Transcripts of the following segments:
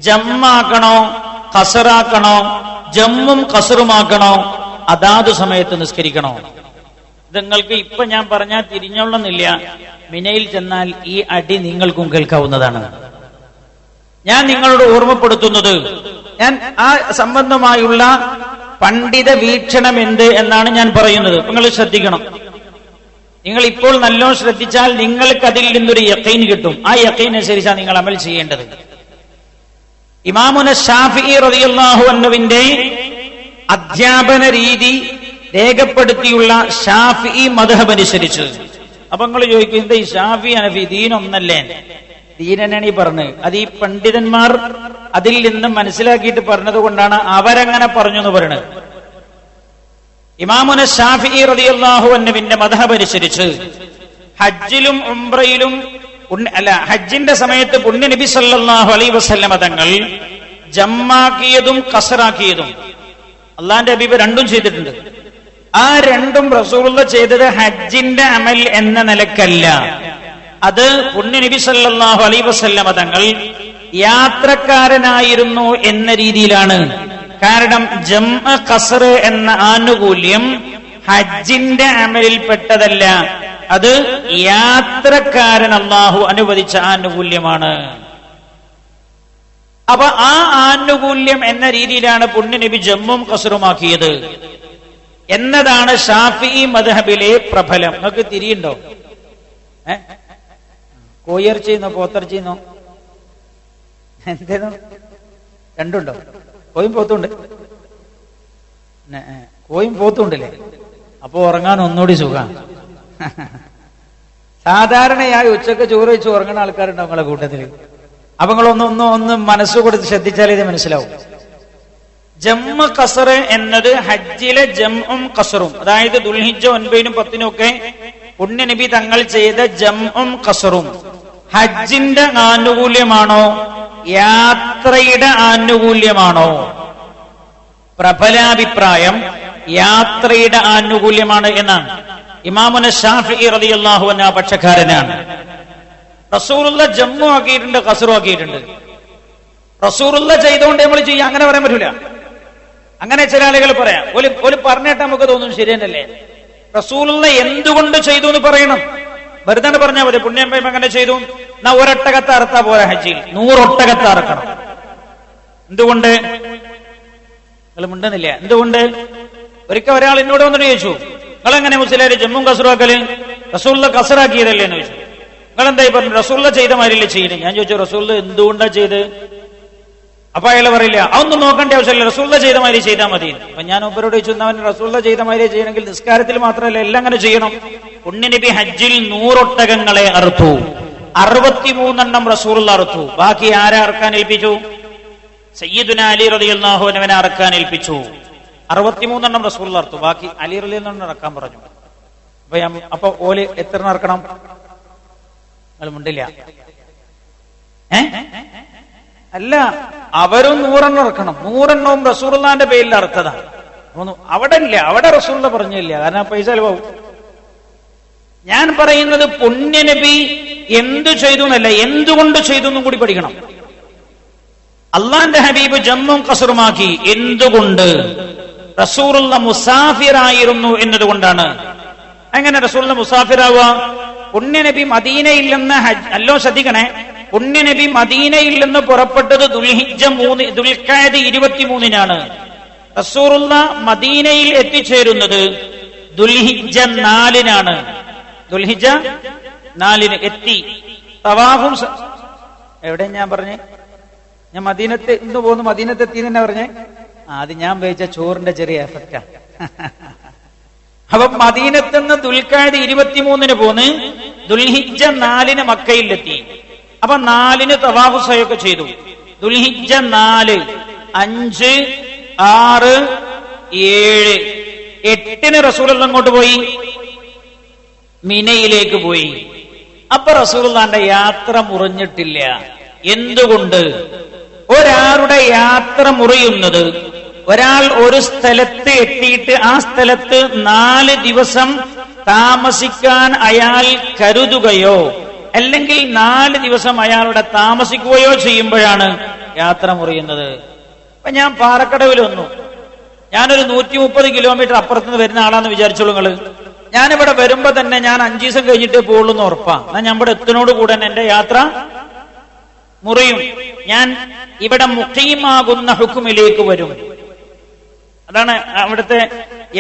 ജമ്മാക്കണോ ഖസറാക്കണോ, ജമ്മും ഖസറുമാക്കണോ, അതാത് സമയത്ത് നിസ്കരിക്കണോ? നിങ്ങൾക്ക് ഇപ്പൊ ഞാൻ പറഞ്ഞാൽ തിരിഞ്ഞോളന്നില്ല. മിനയിൽ ചെന്നാൽ ഈ അടി നിങ്ങൾക്കും കേൾക്കാവുന്നതാണ്. ഞാൻ നിങ്ങളോട് ഓർമ്മപ്പെടുത്തുന്നത്, ഞാൻ ആ സംബന്ധമായുള്ള പണ്ഡിത വീക്ഷണം എന്ത് എന്നാണ് ഞാൻ പറയുന്നത്. നിങ്ങൾ ശ്രദ്ധിക്കണം. നിങ്ങൾ ഇപ്പോൾ നല്ലോണം ശ്രദ്ധിച്ചാൽ നിങ്ങൾക്ക് അതിൽ നിന്നൊരു യഖീൻ കിട്ടും. ആ യഖീൻ അനുസരിച്ചാണ് നിങ്ങൾ അമൽ ചെയ്യേണ്ടത്. ഇമാമുന ശാഫിഈ റളിയല്ലാഹു അൻഹുവിന്റെ അധ്യാപന രീതി രേഖപ്പെടുത്തിയുള്ള ശാഫിഈ മദ്ഹബ് അനുസരിച്ച്, അപ്പൊ നിങ്ങൾ ചോദിക്കും, എന്താ ഈ ഷാഫി ഹനഫി ദീനൊന്നല്ലേ? ദീനെന്നാണ് ഈ പറഞ്ഞത്. അത് ഈ പണ്ഡിതന്മാർ അതിൽ നിന്ന് മനസ്സിലാക്കിയിട്ട് പറഞ്ഞത് കൊണ്ടാണ് അവരങ്ങനെ പറഞ്ഞു എന്ന് പറയുന്നത്. ഇമാമുന ശാഫിഈ റളിയല്ലാഹു അൻഹുവിന്റെ മദ്ഹബ് അനുസരിച്ച് ഹജ്ജിലും ഉംറയിലും ഹജ്ജിന്റെ സമയത്ത് പുണ്യ നബി സല്ലല്ലാഹു അലൈഹി വസല്ലമ തങ്ങൾ ജമ്മാക്കിയതും ഖസറാക്കിയതും അള്ളാന്റെ ഹബീബ് രണ്ടും ചെയ്തിട്ടുണ്ട്. ആ രണ്ടും റസൂലുള്ള ചെയ്തത് ഹജ്ജിന്റെ അമൽ എന്ന നിലക്കല്ല. അത് പുണ്യ നബി സല്ലല്ലാഹു അലൈഹി വസല്ലമ തങ്ങൾ യാത്രക്കാരനായിരുന്നു എന്ന രീതിയിലാണ്. കാരണം ജംഅ ഖസർ എന്ന ആനുകൂല്യം ഹജ്ജിന്റെ അമലിൽ പെട്ടതല്ല. അത് യാത്രക്കാരൻ അല്ലാഹു അനുവദിച്ച ആനുകൂല്യമാണ്. അപ്പൊ ആ ആനുകൂല്യം എന്ന രീതിയിലാണ് പുണ്യ നബി ജമ്മും ഖസറുമാക്കിയത് എന്നതാണ് ഷാഫിഈ മദ്ഹബിലെ പ്രബലം. നിങ്ങൾക്ക് തിരിയുണ്ടോ? കോയിറച്ചിന്നോ പോത്തിറച്ചിന്നോ എന്തേന്നോ രണ്ടുണ്ടോ? കോയും പോത്തുണ്ട്. കോയും പോത്തുണ്ടല്ലേ? അപ്പൊ ഉറങ്ങാൻ ഒന്നുകൂടി സുഖമാണ്. സാധാരണയായി ഉച്ചക്ക് ചോറ് വെച്ച് ഉറങ്ങുന്ന ആൾക്കാരുണ്ടോ നിങ്ങളെ കൂട്ടത്തില്? അപ്പൊ നിങ്ങളൊന്ന് മനസ്സ് കൊടുത്ത് ശ്രദ്ധിച്ചാൽ ഇത് മനസ്സിലാവും. ജമ്മ ഖസർ എന്നത് ഹജ്ജിലെ ജംഉം ഖസറും, അതായത് ദുൽഹിജ്ജ 9 10 ഒക്കെ പുണ്യ നബി തങ്ങൾ ചെയ്ത ജംഉം ഖസറും ഹജ്ജിന്റെ ആനുകൂല്യമാണോ യാത്രയുടെ ആനുകൂല്യമാണോ? പ്രബലാഭിപ്രായം യാത്രയുടെ ആനുകൂല്യമാണ് എന്നാണ്. ഇമാമുന ശാഫിഈ റളിയല്ലാഹു അൻഹു പക്ഷക്കാരനാണ്. റസൂലുള്ള ജമ്മു ആക്കിയിട്ടുണ്ട്, ഖസറു ആക്കിയിട്ടുണ്ട്. റസൂലുള്ള ചെയ്തുകൊണ്ട് നമ്മൾ ചെയ്യാം, അങ്ങനെ പറയാൻ പറ്റൂല. അങ്ങനെ ചില ആളുകൾ പറയാം. ഒരു പറഞ്ഞിട്ട് നമുക്ക് തോന്നും ശരിയല്ലേ. റസൂലുള്ള എന്തുകൊണ്ട് ചെയ്തു എന്ന് പറയണം. വെറുതെ പറഞ്ഞാൽ പോലെ പുണ്യം അങ്ങനെ ചെയ്തു എന്നാ ഒരൊട്ടകത്ത് അറുത്താ പോരാ, ഹജ്ജിൽ 100 ഒട്ടകത്ത് അറക്കണം. എന്തുകൊണ്ട്? നിങ്ങൾ മിണ്ടുന്നില്ല. എന്തുകൊണ്ട്? ഒരിക്കൽ ഒരാൾ എന്നോട് വന്നിട്ട് ചോദിച്ചു, നിങ്ങളെങ്ങനെ മുസ്ലിം ജമ്മും ഖസറാക്കല്? റസൂലുള്ള ഖസറാക്കിയതല്ലേ എന്ന് ചോദിച്ചു. നിങ്ങളെന്തായി പറഞ്ഞു? റസൂലുള്ള ചെയ്ത മാതിരിയല്ലേ ചെയ്യുന്നത്. ഞാൻ ചോദിച്ചു, റസൂലുള്ള എന്തുകൊണ്ടാ ചെയ്ത്? അപ്പൊ അയാൾ പറയില്ല, അതൊന്നും നോക്കേണ്ട ആവശ്യമില്ല, റസൂലുള്ള ചെയ്ത മാതിരി ചെയ്താൽ മതി. അപ്പൊ ഞാൻ ഒപ്പരോട് ചോദിച്ചു, അവൻ റസൂലുള്ള ചെയ്ത മാതിരി ചെയ്യണമെങ്കിൽ നിസ്കാരത്തിൽ മാത്രമല്ല എല്ലാം അങ്ങനെ ചെയ്യണം. പുണ്യ നബി ഹജ്ജിൽ 100 ഒട്ടകങ്ങളെ അറുത്തു, 63 റസൂലുള്ള അറുത്തു. ബാക്കി ആരെ അറക്കാൻ ഏൽപ്പിച്ചു? സയ്യിദുനാ അലി റളിയല്ലാഹു അൻഹുവിനെ അറക്കാൻ ഏൽപ്പിച്ചു. 63 റസൂലുള്ള അറുത്തു, ബാക്കി അലി റളിയല്ലാഹു അൻഹു അറക്കാൻ പറഞ്ഞു. അപ്പൊ ഓല് എത്ര അറക്കണം? നിങ്ങൾ മുണ്ടില്ല. അല്ല, അവരും 100 ഇറക്കണം. 100 റസൂലുള്ളാന്റെ പേരിൽ അറുത്തതാണ്. അവിടെ ഇല്ല, അവിടെ റസൂലുള്ള പറഞ്ഞില്ല, കാരണം പൈസ ചെലവാകും. ഞാൻ പറയുന്നത് പുണ്യ നബി എന്തു ചെയ്തു എന്നല്ല, എന്തുകൊണ്ട് ചെയ്തു എന്നും കൂടി പഠിക്കണം. അള്ളാന്റെ ഹബീബ് ജമ്മും ഖസറുമാക്കി. എന്തുകൊണ്ട്? റസൂലുള്ള മുസാഫിറായിരുന്നു എന്നതുകൊണ്ടാണ്. എങ്ങനെ റസൂലുള്ള മുസാഫിറാവുക? പുണ്യ നബി മദീനയിൽ നിന്ന് അല്ലോ ശ്രദ്ധിക്കണേ, പുണ്യ നബി മദീനയിൽ നിന്ന് പുറപ്പെട്ടത് ദുൽഹിജ്ജ 3 ദുൽഖഅദ് 23 റസൂലുള്ള മദീനയിൽ എത്തിച്ചേരുന്നത് ദുൽഹിജ്ജ 4 ദുൽഹിജ്ജ 4 എത്തി. തവാഫും എവിടെ ഞാൻ പറഞ്ഞേ? ഞാൻ മദീനത്ത് ഇന്ന് പോകുന്നു, മദീനത്ത് എത്തി തന്നെ പറഞ്ഞേ. അത് ഞാൻ ഉപയോഗിച്ച ചോറിന്റെ ചെറിയ എഫക്റ്റാ. അപ്പൊ മദീനത്തുനിന്ന് ദുൽഖഅദ് 23 പോന്ന് ദുൽഹിജ്ജ 4 മക്കയിലെത്തി. അപ്പൊ 4 തവാഫ് സഅയൊക്കെ ചെയ്തു. ദുൽഹിജ്ജ 4, 5, 6, 7, 8 റസൂലുള്ള അങ്ങോട്ട് പോയി, മിനയിലേക്ക് പോയി. അപ്പൊ റസൂലുള്ളാന്റെ യാത്ര മുറിഞ്ഞിട്ടില്ല. എന്തുകൊണ്ട്? ഒരാളുടെ യാത്ര മുറിയുന്നത് ഒരാൾ ഒരു സ്ഥലത്ത് എത്തിയിട്ട് ആ സ്ഥലത്ത് 4 ദിവസം താമസിക്കാൻ അയാൾ കരുതുകയോ അല്ലെങ്കിൽ 4 ദിവസം അയാളുടെ താമസിക്കുകയോ ചെയ്യുമ്പോഴാണ് യാത്ര മുറിയുന്നത്. അപ്പൊ ഞാൻ പാറക്കടവിൽ വന്നു, ഞാനൊരു 130 കിലോമീറ്റർ അപ്പുറത്തുനിന്ന് വരുന്ന ആളാന്ന് വിചാരിച്ചോളൂ നിങ്ങള്. ഞാനിവിടെ വരുമ്പോ തന്നെ ഞാൻ 5 ദിവസം കഴിഞ്ഞിട്ട് പോകുള്ളൂ എന്ന് ഉറപ്പാ. എന്നാൽ ഞാൻ ഇവിടെ എത്തുന്നോട് കൂടെ എന്റെ യാത്ര മുറിയും. ഞാൻ ഇവിടെ മുഖീമാകുന്ന ഹുക്കുമിലേക്ക് വരും. അതാണ് അവിടുത്തെ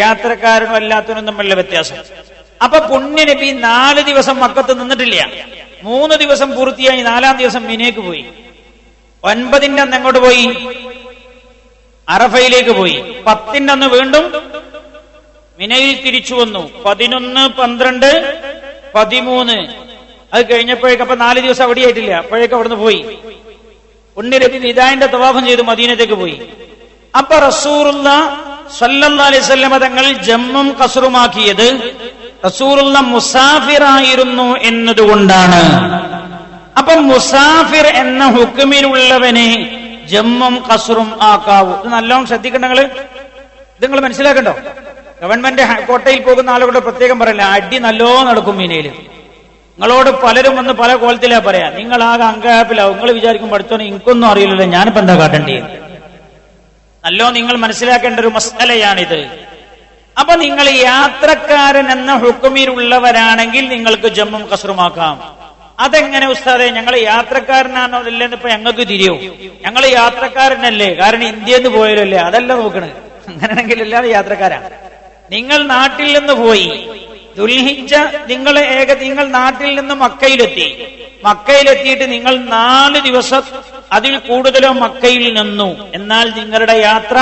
യാത്രക്കാരനും അല്ലാത്തവനും തമ്മിലുള്ള വ്യത്യാസം. അപ്പൊ പുണ്യ നബി 4 ദിവസം മക്കത്ത് നിന്നിട്ടില്ല. 3 ദിവസം പൂർത്തിയായി 4-ാം ദിവസം മിനയ്ക്ക് പോയി. 9-ന്റെ അന്ന് എങ്ങോട്ട് പോയി? അറഫയിലേക്ക് പോയി. 10-ന്റെ അന്ന് വീണ്ടും മിനയിൽ തിരിച്ചു വന്നു. 11, 12, 13 അത് കഴിഞ്ഞപ്പോഴേക്ക് അപ്പൊ 4 ദിവസം അവിടെ ആയിട്ടില്ല. അപ്പോഴേക്ക് അവിടുന്ന് പോയി. പുണ്യ നബി വിദാഇന്റെ തവാഫും ചെയ്ത് മദീനത്തേക്ക് പോയി. അപ്പൊ റസൂലുള്ള സ്വല്ലല്ലാഹു അലൈഹി വസല്ലം തങ്ങൾ ജമ്മും ഖസ്റുമാക്കിയത് റസൂലുള്ള മുസാഫിറായിരുന്നു എന്നതുകൊണ്ടാണ്. അപ്പൊ മുസാഫിർ എന്ന ഹുക്കുമിലുള്ളവനെ ജമ്മും ഖസ്റും ആക്കാവൂ. ഇത് നല്ലോണം ശ്രദ്ധിക്കണ്ട. ഇത് നിങ്ങൾ മനസ്സിലാക്കണ്ടോ? ഗവൺമെന്റ് കോട്ടയിൽ പോകുന്ന ആളുകളുടെ പ്രത്യേകം പറയില്ല, അടി നല്ലോ നടക്കും മീനയിൽ. നിങ്ങളോട് പലരും വന്ന് പല കോലത്തിലാ പറയാ. നിങ്ങൾ ആകെ അങ്കഹാപ്പിലാവും. നിങ്ങൾ വിചാരിക്കും പഠിച്ചോനെ എനിക്കൊന്നും അറിയില്ലല്ലോ, ഞാനിപ്പോ എന്താ കാട്ടേണ്ടത്? നല്ലോ നിങ്ങൾ മനസ്സിലാക്കേണ്ട ഒരു മസ്അലയാണിത്. അപ്പൊ നിങ്ങൾ യാത്രക്കാരൻ എന്ന ഹുക്കുമിലുള്ളവരാണെങ്കിൽ നിങ്ങൾക്ക് ജമ്മും ഖസ്റുമാക്കാം. അതെങ്ങനെ ഉസ്താദേ? ഞങ്ങൾ യാത്രക്കാരനാണോ അല്ലെന്ന് ഇപ്പൊ ഞങ്ങൾക്ക് തിരിയോ? ഞങ്ങൾ യാത്രക്കാരനല്ലേ, കാരണം ഇന്ത്യയിൽ നിന്ന് പോയാലല്ലേ. അതല്ല നോക്കണേ. അങ്ങനെയാണെങ്കിൽ എല്ലാവരും യാത്രക്കാരാണ്. നിങ്ങൾ നാട്ടിൽ നിന്ന് പോയി ദുൽഹിജ്ജ നിങ്ങൾ നാട്ടിൽ നിന്ന് മക്കയിലെത്തിയിട്ട് നിങ്ങൾ 4 ദിവസം അതിൽ കൂടുതലോ മക്കയിൽ നിന്നു. എന്നാൽ നിങ്ങളുടെ യാത്ര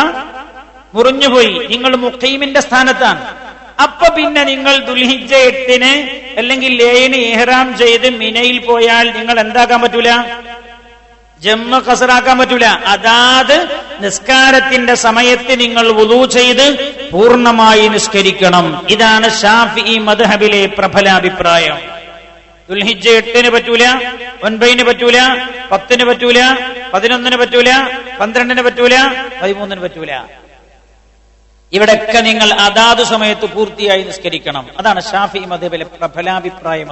മുറിഞ്ഞുപോയി. നിങ്ങൾ മുഖീമിന്റെ സ്ഥാനത്താണ്. അപ്പൊ പിന്നെ നിങ്ങൾ ദുൽഹിജ്ജ 8-ന് അല്ലെങ്കിൽ 7-ന് ഇഹ്റാം ചെയ്ത് മിനയിൽ പോയാൽ നിങ്ങൾ എന്താക്കാൻ പറ്റൂല? ജമ്മ ഖസ്റാക്കാൻ പറ്റൂല. അതാത് നിസ്കാരത്തിന്റെ സമയത്ത് നിങ്ങൾ വുളൂ ചെയ്ത് പൂർണ്ണമായി നിസ്കരിക്കണം. ഇതാണ് ശാഫിഈ മദ്ഹബിലെ പ്രബലാഭിപ്രായം. ദുൽഹിജ്ജ 8-ന് പറ്റൂല, 9-ന് പറ്റൂല, 10-ന് പറ്റൂല, 11-ന് പറ്റൂല, 12-ന് പറ്റൂല, 13-ന് പറ്റൂല. ഇവിടെയൊക്കെ നിങ്ങൾ അതാത് സമയത്ത് പൂർത്തിയായി നിസ്കരിക്കണം. അതാണ് ശാഫിഈ മദ്ഹബിലെ പ്രബലാഭിപ്രായം.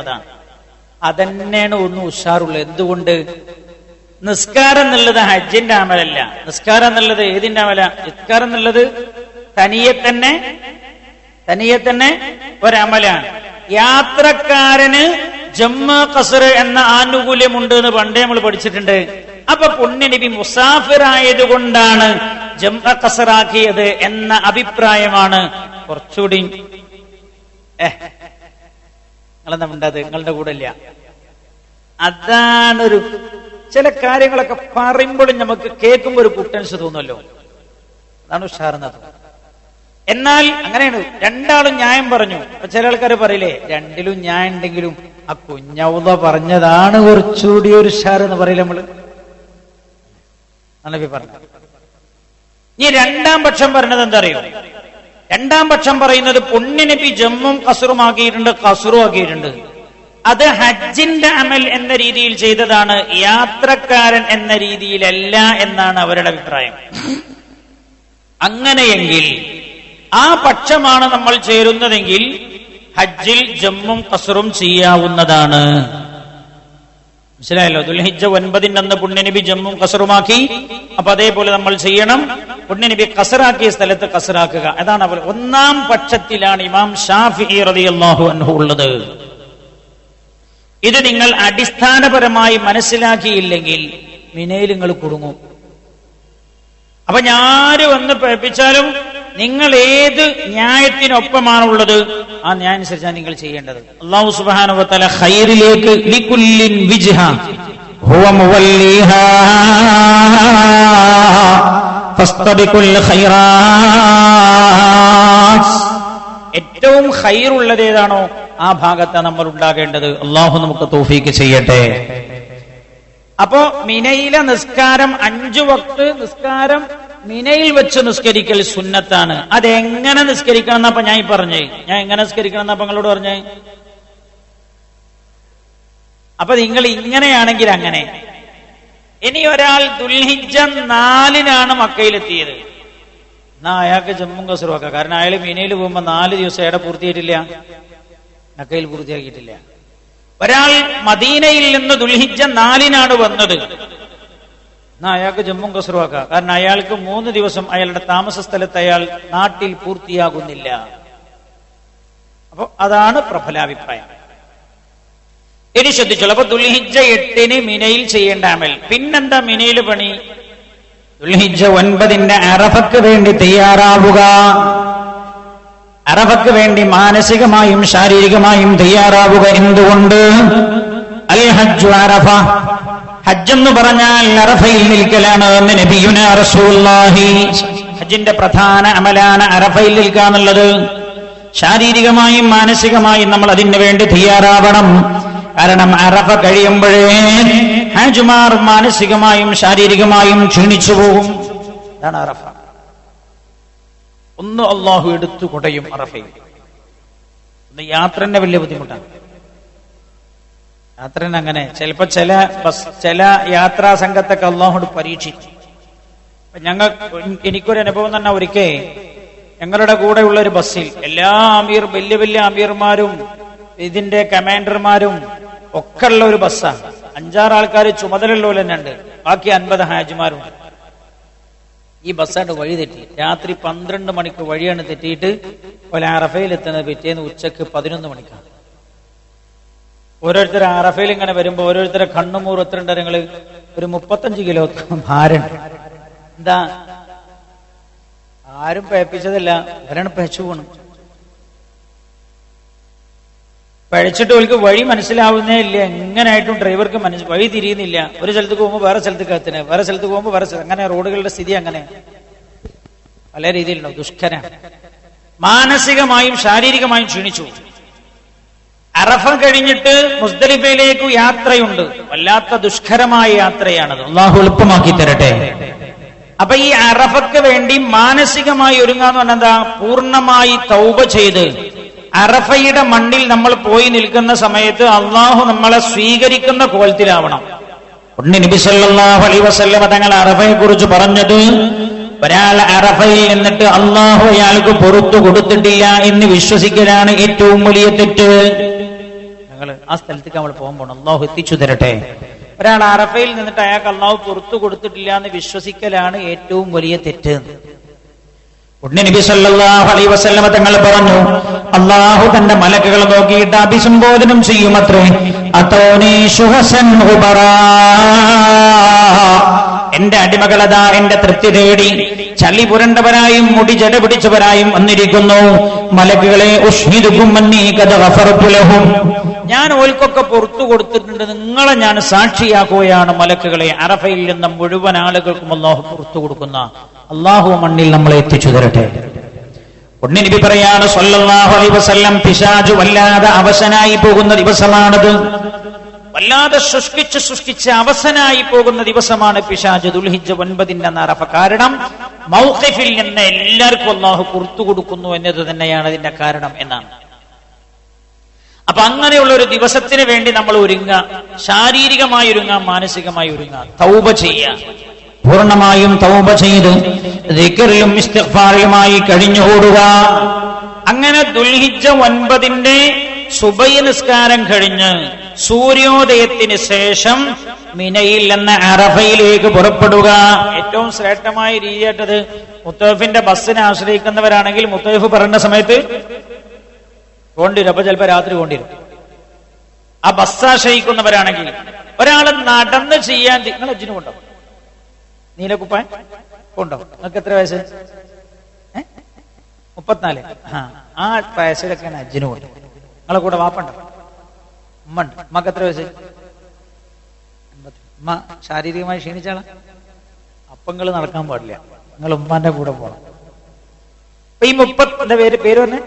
അതന്നെയാണ് ഒന്നും ഉഷാറുള്ളത്. എന്തുകൊണ്ട്? നിസ്കാരം എന്നുള്ളത് ഹജ്ജിന്റെ അമലല്ല. നിസ്കാരം എന്നുള്ളത് ഏതിന്റെ അമല? നിസ്കാരം എന്നുള്ളത് തനിയെ തന്നെ ഒരമലാണ്. യാത്രക്കാരന് ജമ്മു ഖസ്ർ എന്ന ആനുകൂല്യമുണ്ട് എന്ന് പണ്ടേ നമ്മൾ പഠിച്ചിട്ടുണ്ട്. അപ്പൊ പുണ്യ നബി മുസാഫിറായത് കൊണ്ടാണ് ജമ്മു ഖസ്റാക്കിയത് എന്ന അഭിപ്രായമാണ് കുറച്ചുകൂടി. നിങ്ങളെന്താ മിണ്ടാത്? നിങ്ങളുടെ കൂടെ ഇല്ല. അതാണൊരു ചില കാര്യങ്ങളൊക്കെ പറയുമ്പോഴും നമുക്ക് കേൾക്കുമ്പോൾ ഒരു കുട്ടൻസ് തോന്നുമല്ലോ. അതാണ് ഉഷാറുന്നത്. എന്നാൽ അങ്ങനെയാണ്. രണ്ടാളും ന്യായം പറഞ്ഞു. അപ്പൊ ചില ആൾക്കാർ പറയില്ലേ, രണ്ടിലും ന്യായം ഉണ്ടെങ്കിലും ആ കുഞ്ഞൗദ പറഞ്ഞതാണ് കുറച്ചുകൂടി ഒരു ഉഷാർ എന്ന് പറയില്ല നമ്മള്. നബി പറഞ്ഞു. ഈ 2-ാം പക്ഷം പറഞ്ഞത് എന്താ അറിയോ? 2-ാം പക്ഷം പറയുന്നത് പുണ്യ നബി ജമ്മും ഖസ്റുമാക്കിയിട്ടുണ്ട്, ഖസ്റുമാക്കിയിട്ടുണ്ട്. അത് ഹജ്ജിന്റെ അമൽ എന്ന രീതിയിൽ ചെയ്തതാണ്, യാത്രക്കാരൻ എന്ന രീതിയിലല്ല എന്നാണ് അവരുടെ അഭിപ്രായം. അങ്ങനെയെങ്കിൽ ആ പക്ഷമാണ് നമ്മൾ ചേരുന്നതെങ്കിൽ ഹജ്ജിൽ ജമ്മും ഖസ്റും ചെയ്യാവുന്നതാണ്. മനസ്സിലായല്ലോ? ദുൽഹിജ്ജ 9-ന്റെ അന്ന് പുണ്യനബി ജമ്മും ഖസ്റുമാക്കി. അപ്പൊ അതേപോലെ നമ്മൾ ചെയ്യണം. പുണ്യനബി ഖസ്റാക്കിയ സ്ഥലത്ത് ഖസ്റാക്കുക. അതാണ് അവർ 1-ാം പക്ഷത്തിലാണ് ഇമാം ശാഫിഈ റളിയല്ലാഹു അൻഹു ഉള്ളത്. ഇത് നിങ്ങൾ അടിസ്ഥാനപരമായി മനസ്സിലാക്കിയില്ലെങ്കിൽ മിനയിൽ നിങ്ങൾ കുടുങ്ങും. അപ്പൊ ഞാര് വന്ന് പഠിപ്പിച്ചാലും നിങ്ങൾ ഏത് ന്യായത്തിനൊപ്പമാണുള്ളത് ആ ന്യായം അനുസരിച്ചാണ് നിങ്ങൾ ചെയ്യേണ്ടത്. അല്ലാഹു സുബ്ഹാനഹു വ തആല ഖൈറിലേക്ക് ലികുല്ലിൻ വിജ്ഹ ഹുവ മുവല്ലിഹാ ഫസ്തബിഖുൽ ഖൈറാത്ത്. ഏറ്റവും ഖൈറുള്ളത് ഏതാണോ ആ ഭാഗത്താണ് നമ്മൾ ഉണ്ടാകേണ്ടത്. അല്ലാഹു നമുക്ക് തൗഫീഖ് ചെയ്യട്ടെ. അപ്പോ മിനയിലെ നിസ്കാരം 5 വക്ത് നിസ്കാരം മിനയിൽ വെച്ച് നിസ്കരിക്കൽ സുന്നത്താണ്. അതെങ്ങനെ നിസ്കരിക്കണം എന്നപ്പോ ഞാൻ പറഞ്ഞേ. ഞാൻ എങ്ങനെ നിസ്കരിക്കണം എന്നപ്പോ നിങ്ങളോട് പറഞ്ഞേ. അപ്പൊ നിങ്ങൾ ഇങ്ങനെയാണെങ്കിൽ അങ്ങനെ. ഇനി ഒരാൾ ദുൽഹിജ്ജ 4-നാണ് മക്കയിലെത്തിയത്, എന്നാ അയാൾക്ക് ജമ്മും ഖസ്റും ആക്കാം. കാരണം അയാൾ മിനയിൽ പോകുമ്പോ 4 ദിവസം എവിടെ പൂർത്തിയായിട്ടില്ല, മക്കയിൽ പൂർത്തിയാക്കിയിട്ടില്ല. ഒരാൾ മദീനയിൽ നിന്ന് ദുൽഹിജ്ജ 4-നാണ് വന്നത്, എന്നാ അയാൾക്ക് ജമ്മും കസ്റുവാക്കാം. കാരണം അയാൾക്ക് 3 ദിവസം അയാളുടെ താമസ സ്ഥലത്ത് അയാൾ നാട്ടിൽ പൂർത്തിയാകുന്നില്ല. അപ്പൊ അതാണ് പ്രബലാഭിപ്രായം. ഇനി ശ്രദ്ധിച്ചോളൂ. അപ്പൊ ദുൽഹിജ്ജ 8-ന് മിനയിൽ ചെയ്യേണ്ട അമൽ. പിന്നെന്താ മിനയിൽ പണി? ദുൽഹിജ്ജ 9-ന്റെ അറഫക്ക് വേണ്ടി തയ്യാറാവുക. അറഫക്ക് വേണ്ടി മാനസികമായും ശാരീരികമായും തയ്യാറാവുക. എന്തുകൊണ്ട്? അൽ ഹജ്ജു അറഫ, ഹജ്ജെന്ന് പറഞ്ഞാൽ അറഫയിൽ നിൽക്കലാണ് എന്ന് നബിയുനാ റസൂലുള്ളാഹി. ഹജ്ജിന്റെ പ്രധാന അമലാണ് അറഫയിൽ നിൽക്കുക എന്നുള്ളത്. ശാരീരികമായും മാനസികമായും നമ്മൾ അതിനു വേണ്ടി തയ്യാറാവണം. കാരണം അറഫ കഴിയുമ്പോഴേ ഹാജിമാർ മാനസികമായും ശാരീരികമായും ക്ഷീണിച്ചു പോകും. അതാണ് അറഫ. ഒന്ന് അള്ളാഹു എടുത്തു കുടയും അറഫയിൽ. യാത്ര തന്നെ വലിയ ബുദ്ധിമുട്ടാണ്. യാത്ര അങ്ങനെ ചിലപ്പോ ചില യാത്രാ സംഘത്തൊക്കെ അള്ളാഹുട് പരീക്ഷിച്ചു. എനിക്കൊരു അനുഭവം തന്നെ. ഒരിക്കൽ ഞങ്ങളുടെ കൂടെയുള്ള ഒരു ബസ്സിൽ എല്ലാ വലിയ വലിയ അമീർമാരും ഇതിന്റെ കമാൻഡർമാരും ഒക്കെ ഉള്ള ഒരു ബസ്സാണ്. 5-6 ആൾക്കാർ ചുമതലയുള്ളവർ തന്നെ ഉണ്ട്. ബാക്കി 50 ഹാജിമാരുണ്ട്. ഈ ബസ്സായിട്ട് വഴി തെറ്റി. രാത്രി 12 മണിക്ക് വഴിയാണ് തെറ്റിയിട്ട് അറഫയിൽ എത്തുന്നത് പിറ്റേന്ന് ഉച്ചക്ക് 11 മണിക്കാണ്. ഓരോരുത്തർ അറഫയിൽ ഇങ്ങനെ വരുമ്പോ ഓരോരുത്തരെ കണ്ണുമൂർ എത്രണ്ട്? നിങ്ങള് ഒരു 35 കിലോ ഭാരമുണ്ട്. എന്താ? ആരും പഴപ്പിച്ചതല്ല, അവരാണ് പഴച്ചു പോണം. പഴച്ചിട്ട് അവർക്ക് വഴി മനസ്സിലാവുന്നേ ഇല്ല. എങ്ങനെയായിട്ടും ഡ്രൈവർക്ക് വഴി തിരിയുന്നില്ല. ഒരു സ്ഥലത്ത് പോകുമ്പോൾ വേറെ സ്ഥലത്തേക്ക് എത്തുന്നത്, വേറെ സ്ഥലത്ത് പോകുമ്പോൾ വേറെ സ്ഥലം. അങ്ങനെ റോഡുകളുടെ സ്ഥിതി അങ്ങനെ പല രീതിയിലുണ്ടാവും. ദുഷ്കരാണ്. മാനസികമായും ശാരീരികമായും ക്ഷീണിച്ചു. അറഫ കഴിഞ്ഞിട്ട് മുസ്ദലിഫയിലേക്ക് യാത്രയുണ്ട്. വല്ലാത്ത ദുഷ്കരമായ യാത്രയാണത്. അള്ളാഹു എളുപ്പമാക്കി തരട്ടെ. അപ്പൊ ഈ അറഫക്ക് വേണ്ടി മാനസികമായി ഒരുങ്ങാന്ന് പറഞ്ഞാൽ എന്താ? പൂർണ്ണമായി തൗബ ചെയ്ത് അറഫയുടെ മണ്ണിൽ നമ്മൾ പോയി നിൽക്കുന്ന സമയത്ത് അള്ളാഹു നമ്മളെ സ്വീകരിക്കുന്ന കോലത്തിലാവണം. നബി സല്ലല്ലാഹു അലൈഹി വസല്ലം തങ്ങൾ അറഫയെ കുറിച്ച് പറഞ്ഞത്, ഒരാൾ അറഫയിൽ നിന്നിട്ട് അള്ളാഹു അയാൾക്ക് പുറത്തു കൊടുത്തിട്ടില്ല എന്ന് വിശ്വസിക്കലാണ് ഏറ്റവും വലിയ തെറ്റ്. ഞങ്ങൾ ആ സ്ഥലത്തേക്ക് നമ്മൾ പോകുമ്പോൾ അള്ളാഹു എത്തിച്ചു തരട്ടെ. ഒരാൾ അറഫയിൽ നിന്നിട്ട് അയാൾക്ക് അള്ളാഹു പുറത്തു കൊടുത്തിട്ടില്ല എന്ന് വിശ്വസിക്കലാണ് ഏറ്റവും വലിയ തെറ്റ്. നബി സല്ലല്ലാഹു അലൈഹി വസല്ലം തങ്ങൾ പറഞ്ഞു, അള്ളാഹു തന്റെ മലക്കുകളെ നോക്കിയിട്ട് അഭിസംബോധനം ചെയ്യുമത്രേ, അതോനി ശുഹസൻ ഹുബറാ, എന്റെ അടിമകളതാ എന്റെ തൃപ്തി തേടി ചളി പുരണ്ടവരായും മുടി ജട പിടിച്ചവരായും വന്നിരിക്കുന്നു. മലക്കുകളെ ഉഷ്ഹിദുകും അന്നീ ഖദ് ഗഫർതു ലഹും, ഞാൻ ഓൽക്കൊക്കെ പുറത്തു കൊടുത്തിട്ടുണ്ട്, നിങ്ങളെ ഞാൻ സാക്ഷിയാക്കുകയാണ്. മലക്കുകളെ അറഫയിൽ നിന്ന് മുഴുവൻ ആളുകൾക്കും അള്ളാഹു പുറത്തു കൊടുക്കുന്ന അള്ളാഹു മണ്ണിൽ നമ്മളെ എത്തിച്ചു തരട്ടെ. നബി പറയാണ് സല്ലല്ലാഹു അലൈഹി വസല്ലം, പിശാച് വല്ലാതെ അവശനായി പോകുന്ന ദിവസമാണത്. വല്ലാതെ ശുഷ്കിച്ച് അവസനായി പോകുന്ന ദിവസമാണ് പിശാച്. ദുൽഹിജ്ജ 9-ന്റെ അറഫ. കാരണം മൗഖിഫിൽ നിന്ന് എല്ലാവർക്കും അള്ളാഹു പുറത്തു കൊടുക്കുന്നു എന്നത് തന്നെയാണ് അതിന്റെ കാരണം എന്നാണ്. അപ്പൊ അങ്ങനെയുള്ള ഒരു ദിവസത്തിന് വേണ്ടി നമ്മൾ ഒരുങ്ങുക. ശാരീരികമായി ഒരുങ്ങാം, മാനസികമായി ഒരുങ്ങാം. തൗബ ചെയ്യുക. പൂർണ്ണമായും തൗബ ചെയ്ത് ദിക്റിലും ഇസ്തിഗ്ഫാറിലുമായി കഴിഞ്ഞുകൂടുക. അങ്ങനെ ദുൽഹിജ്ജ 9-ന്റെ സുബഹി നിസ്കാരം കഴിഞ്ഞ് സൂര്യോദയത്തിന് ശേഷം മിനയിൽ നിന്ന് അറഫയിലേക്ക് പുറപ്പെടുക. ഏറ്റവും ശ്രേഷ്ഠമായ രീതിയായിട്ടത് മുത്തവഫിന്റെ ബസ്സിനെ ആശ്രയിക്കുന്നവരാണെങ്കിൽ മുത്തവഫ് പറയുന്ന സമയത്ത് കൊണ്ടിരും. അപ്പൊ ചിലപ്പോ രാത്രി കൊണ്ടിരും. ആ ബസ് ആശ്രയിക്കുന്നവരാണെങ്കിൽ ഒരാൾ നടന്ന് ചെയ്യാൻ, നിങ്ങൾ അജ്ജിന് കൊണ്ടോ? നീലക്കുപ്പാൻ കൊണ്ടോ? നിങ്ങൾക്ക് എത്ര വയസ്സ്? 34. ആ വയസ്സിലൊക്കെയാണ് അജ്ജിന് കൊണ്ട്. നിങ്ങളെ കൂടെ വാപ്പുണ്ടോ? ഉമ്മ ഉണ്ട്. ഉമ്മക്ക് എത്ര വയസ്സ്? 50. ഉമ്മ ശാരീരികമായി ക്ഷീണിച്ചാളാ. അപ്പങ്ങൾ നടക്കാൻ പാടില്ല. നിങ്ങൾ ഉമ്മാന്റെ കൂടെ പോകണം. അപ്പൊ ഈ 30 പേര് പറഞ്ഞേ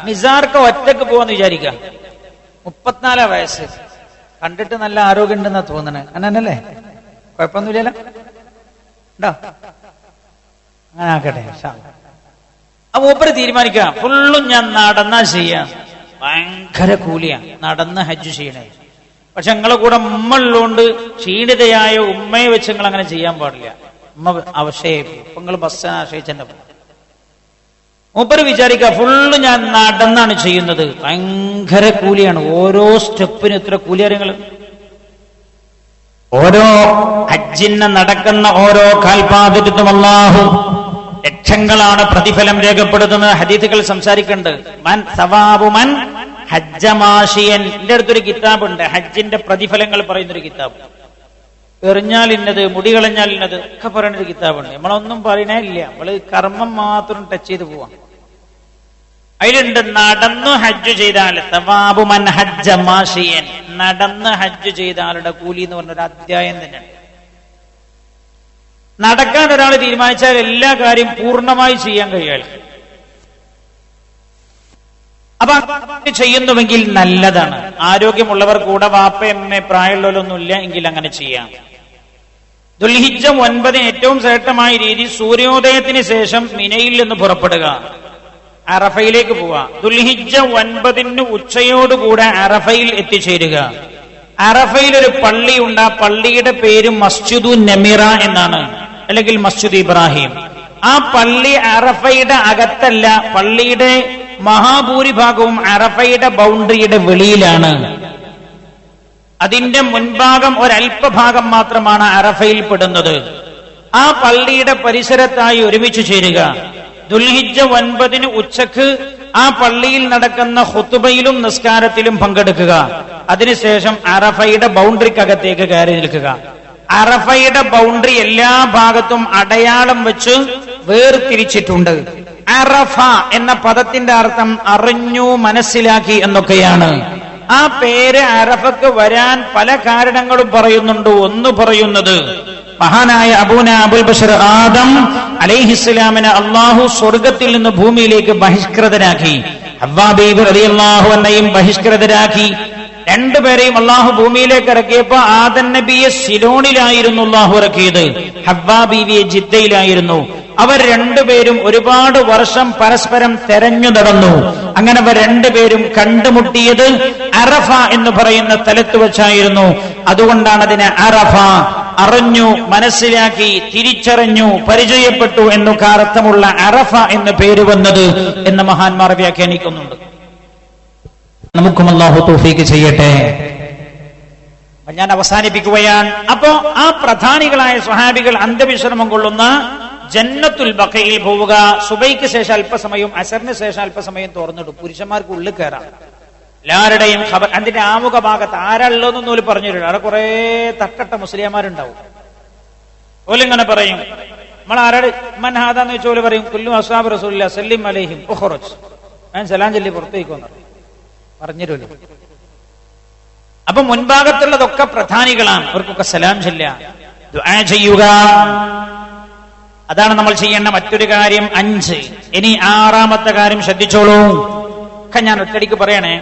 നിസാർക്ക് ഒറ്റക്ക് പോവാന്ന് വിചാരിക്ക. 34 വയസ്സ്. കണ്ടിട്ട് നല്ല ആരോഗ്യം ഉണ്ടെന്നാ തോന്നണേ. അങ്ങനല്ലേ? കുഴപ്പമൊന്നുമില്ലല്ലോ? ഉണ്ടോ? അങ്ങനെ ആക്കട്ടെ. ആ മൂപ്പര് തീരുമാനിക്കാം, ഫുള്ളും ഞാൻ നടന്നാ ചെയ്യാം. ഭയങ്കര കൂലിയാണ് നടന്ന് ഹജ്ജ് ചെയ്യണേ. പക്ഷെ നിങ്ങളെ കൂടെ ഉമ്മ ഉള്ളതുകൊണ്ട് ക്ഷീണിതയായ ഉമ്മയെ വെച്ച് നിങ്ങൾ അങ്ങനെ ചെയ്യാൻ പാടില്ല. ഉമ്മ അവശയായി പോകും. അപ്പൊ നിങ്ങൾ ബസ്സിനെ ആശ്രയിച്ചെന്നെ പോകും. മൂപ്പര് വിചാരിക്കുക ഫുള്ള് ഞാൻ നടന്നാണ് ചെയ്യുന്നത്, ഭയങ്കര കൂലിയാണ്. ഓരോ സ്റ്റെപ്പിനും എത്ര കൂലിയാരങ്ങൾ. ഓരോ ഹജ്ജിന് നടക്കുന്ന ഓരോ കാൽപാദത്തിനും അല്ലാഹു ലക്ഷങ്ങളാണ് പ്രതിഫലം രേഖപ്പെടുത്തുന്നത്. ഹദീസുകൾ സംസാരിക്കുന്നുണ്ട്. മൻ സവാബു മൻ ഹജ്ജ മാഷിയൻ. എന്റെ അടുത്തൊരു കിതാബുണ്ട്, ഹജ്ജിന്റെ പ്രതിഫലങ്ങൾ പറയുന്നൊരു കിതാബ്. എറിഞ്ഞാൽ ഇന്നത്, മുടി കളഞ്ഞാൽ ഇന്നത് ഒക്കെ പറയുന്നൊരു കിതാബുണ്ട്. നമ്മളൊന്നും പറയണേ ഇല്ല, നമ്മള് കർമ്മം മാത്രം ടച്ച് ചെയ്ത് പോവാം. അതിലുണ്ട് നടന്നു ഹജ്ജ് ചെയ്താൽ സവാബു മൻ ഹജ്ജ മാഷിയൻ, നടന്ന് ഹജ്ജ് ചെയ്താളുടെ കൂലി എന്ന് പറഞ്ഞൊരു അധ്യായം തന്നെയാണ്. നടക്കാൻ ഒരാൾ തീരുമാനിച്ചാൽ എല്ലാ കാര്യം പൂർണ്ണമായി ചെയ്യാൻ കഴിയും. അപ്പൊ ചെയ്യുന്നുവെങ്കിൽ നല്ലതാണ്. ആരോഗ്യമുള്ളവർ കൂടെ വാപ്പയമ്മ പ്രായമുള്ളവരൊന്നുമില്ല എങ്കിൽ അങ്ങനെ ചെയ്യാം. ദുൽഹിജ്ജ 9 ഏറ്റവും ശ്രേഷ്ഠമായ രീതി സൂര്യോദയത്തിന് ശേഷം മിനയിൽ നിന്ന് പുറപ്പെടുക, അറഫയിലേക്ക് പോവുക. ദുൽഹിജ്ജ 9 ഉച്ചയോടുകൂടെ അറഫയിൽ എത്തിച്ചേരുക. അറഫയിൽ ഒരു പള്ളിയുണ്ട്, ആ പള്ളിയുടെ പേര് മസ്ജിദു നമിറ എന്നാണ്, അല്ലെങ്കിൽ മസ്ജിദ് ഇബ്രാഹിം. ആ പള്ളി അറഫയുടെ അകത്തല്ല, പള്ളിയുടെ മഹാഭൂരിഭാഗവും അറഫയുടെ ബൗണ്ടറിയുടെ വെളിയിലാണ്. അതിന്റെ മുൻഭാഗം ഒരല്പഭാഗം മാത്രമാണ് അറഫയിൽ പെടുന്നത്. ആ പള്ളിയുടെ പരിസരത്തായി ഒരുമിച്ച് ചേരുക. ദുൽഹിജ്ജ 9 ഉച്ചക്ക് ആ പള്ളിയിൽ നടക്കുന്ന ഖുതുബയിലും നിസ്കാരത്തിലും പങ്കെടുക്കുക. അതിനുശേഷം അറഫയുടെ ബൗണ്ടറിക്കകത്തേക്ക് കയറി നിൽക്കുക. അറഫയുടെ ബൗണ്ടറി എല്ലാ ഭാഗത്തും അടയാളം വെച്ച് വേർതിരിച്ചിട്ടുണ്ട്. അറഫ എന്ന പദത്തിന്റെ അർത്ഥം അറിഞ്ഞു, മനസ്സിലാക്കി എന്നൊക്കെയാണ്. ആ പേര് അറഫക്ക് വരാൻ പല കാരണങ്ങളും പറയുന്നുണ്ട്. ഒന്ന് പറയുന്നത്, മഹാനായ അബൂന അബുൽ ബഷർ ആദം അലൈഹിസ്സലാമിനെ അള്ളാഹു സ്വർഗത്തിൽ നിന്ന് ഭൂമിയിലേക്ക് ബഹിഷ്കൃതനാക്കി. ഹവ്വാ ബീബി റളിയല്ലാഹു അൻഹയും ബഹിഷ്കൃതരാക്കി. രണ്ടുപേരെയും അള്ളാഹു ഭൂമിയിലേക്ക് ഇറക്കിയപ്പോ ആദം നബിയെ സിലോണിലായിരുന്നു അള്ളാഹു ഇറക്കിയത്, ഹവ്വാ ബീവിയെ ജിദ്ദയിലായിരുന്നു. അവർ രണ്ടുപേരും ഒരുപാട് വർഷം പരസ്പരം തെരഞ്ഞു നടന്നു. അങ്ങനെ അവർ രണ്ടുപേരും കണ്ടുമുട്ടിയത് അറഫ എന്ന് പറയുന്ന സ്ഥലത്ത് വെച്ചായിരുന്നു. അതുകൊണ്ടാണ് അതിന് അറഫ, അറിഞ്ഞു, മനസ്സിലാക്കി, തിരിച്ചറിഞ്ഞു, പരിചയപ്പെട്ടു എന്നൊക്കെ അർത്ഥമുള്ള അറഫ എന്ന് പേര് വന്നത് എന്ന് മഹാന്മാർ വ്യാഖ്യാനിക്കുന്നുണ്ട്. നമുക്കും അല്ലാഹു തൗഫീഖ് ചെയ്യട്ടെ. ഞാൻ അവസാനിപ്പിക്കുകയാണ്. അപ്പോ ആ പ്രധാനികളായ സ്വഹാബികൾ അന്ത്യവിശ്രമം കൊള്ളുന്ന ജന്നത്തുൽ ബഖയിൽ പോവുക. സുബൈക്ക് ശേഷം അല്പസമയം, അസറിന് ശേഷം അല്പസമയം തുറന്നിടും. പുരുഷന്മാർക്ക് ഉള്ളിൽ കയറാം. എല്ലാവരുടെയും ഖബർ അതിന്റെ ആമുഖ ഭാഗത്ത് ആരള്ളോന്നും ഓല് പറഞ്ഞു തരും. അവിടെ കുറെ തട്ടട്ട മുസ്ലിംമാരുണ്ടാവും. ഓലിങ്ങനെ പറയും, നമ്മൾ ആരാട് മൻഹാദാന്ന് വെച്ചാൽ പറയും കുല്ലു അസ്ഹാബ് റസൂലുള്ളാഹി സല്ലം അലൈഹിം ഉഖ്റുജ്, ഞാൻ സലാം ചൊല്ലി പുറത്തേക്ക് പറഞ്ഞിരുമല്ലോ. അപ്പൊ മുൻഭാഗത്തുള്ളതൊക്കെ പ്രധാനികളാണ്, അവർക്കൊക്കെ സലാം ചൊല്ലുക, ദുആ ചെയ്യുക. അതാണ് നമ്മൾ ചെയ്യേണ്ട മറ്റൊരു കാര്യം. 5. ഇനി 6ാമത്തെ കാര്യം ശ്രദ്ധിച്ചോളൂ. ഒക്കെ ഞാൻ ഒറ്റടിക്ക് പറയണേ.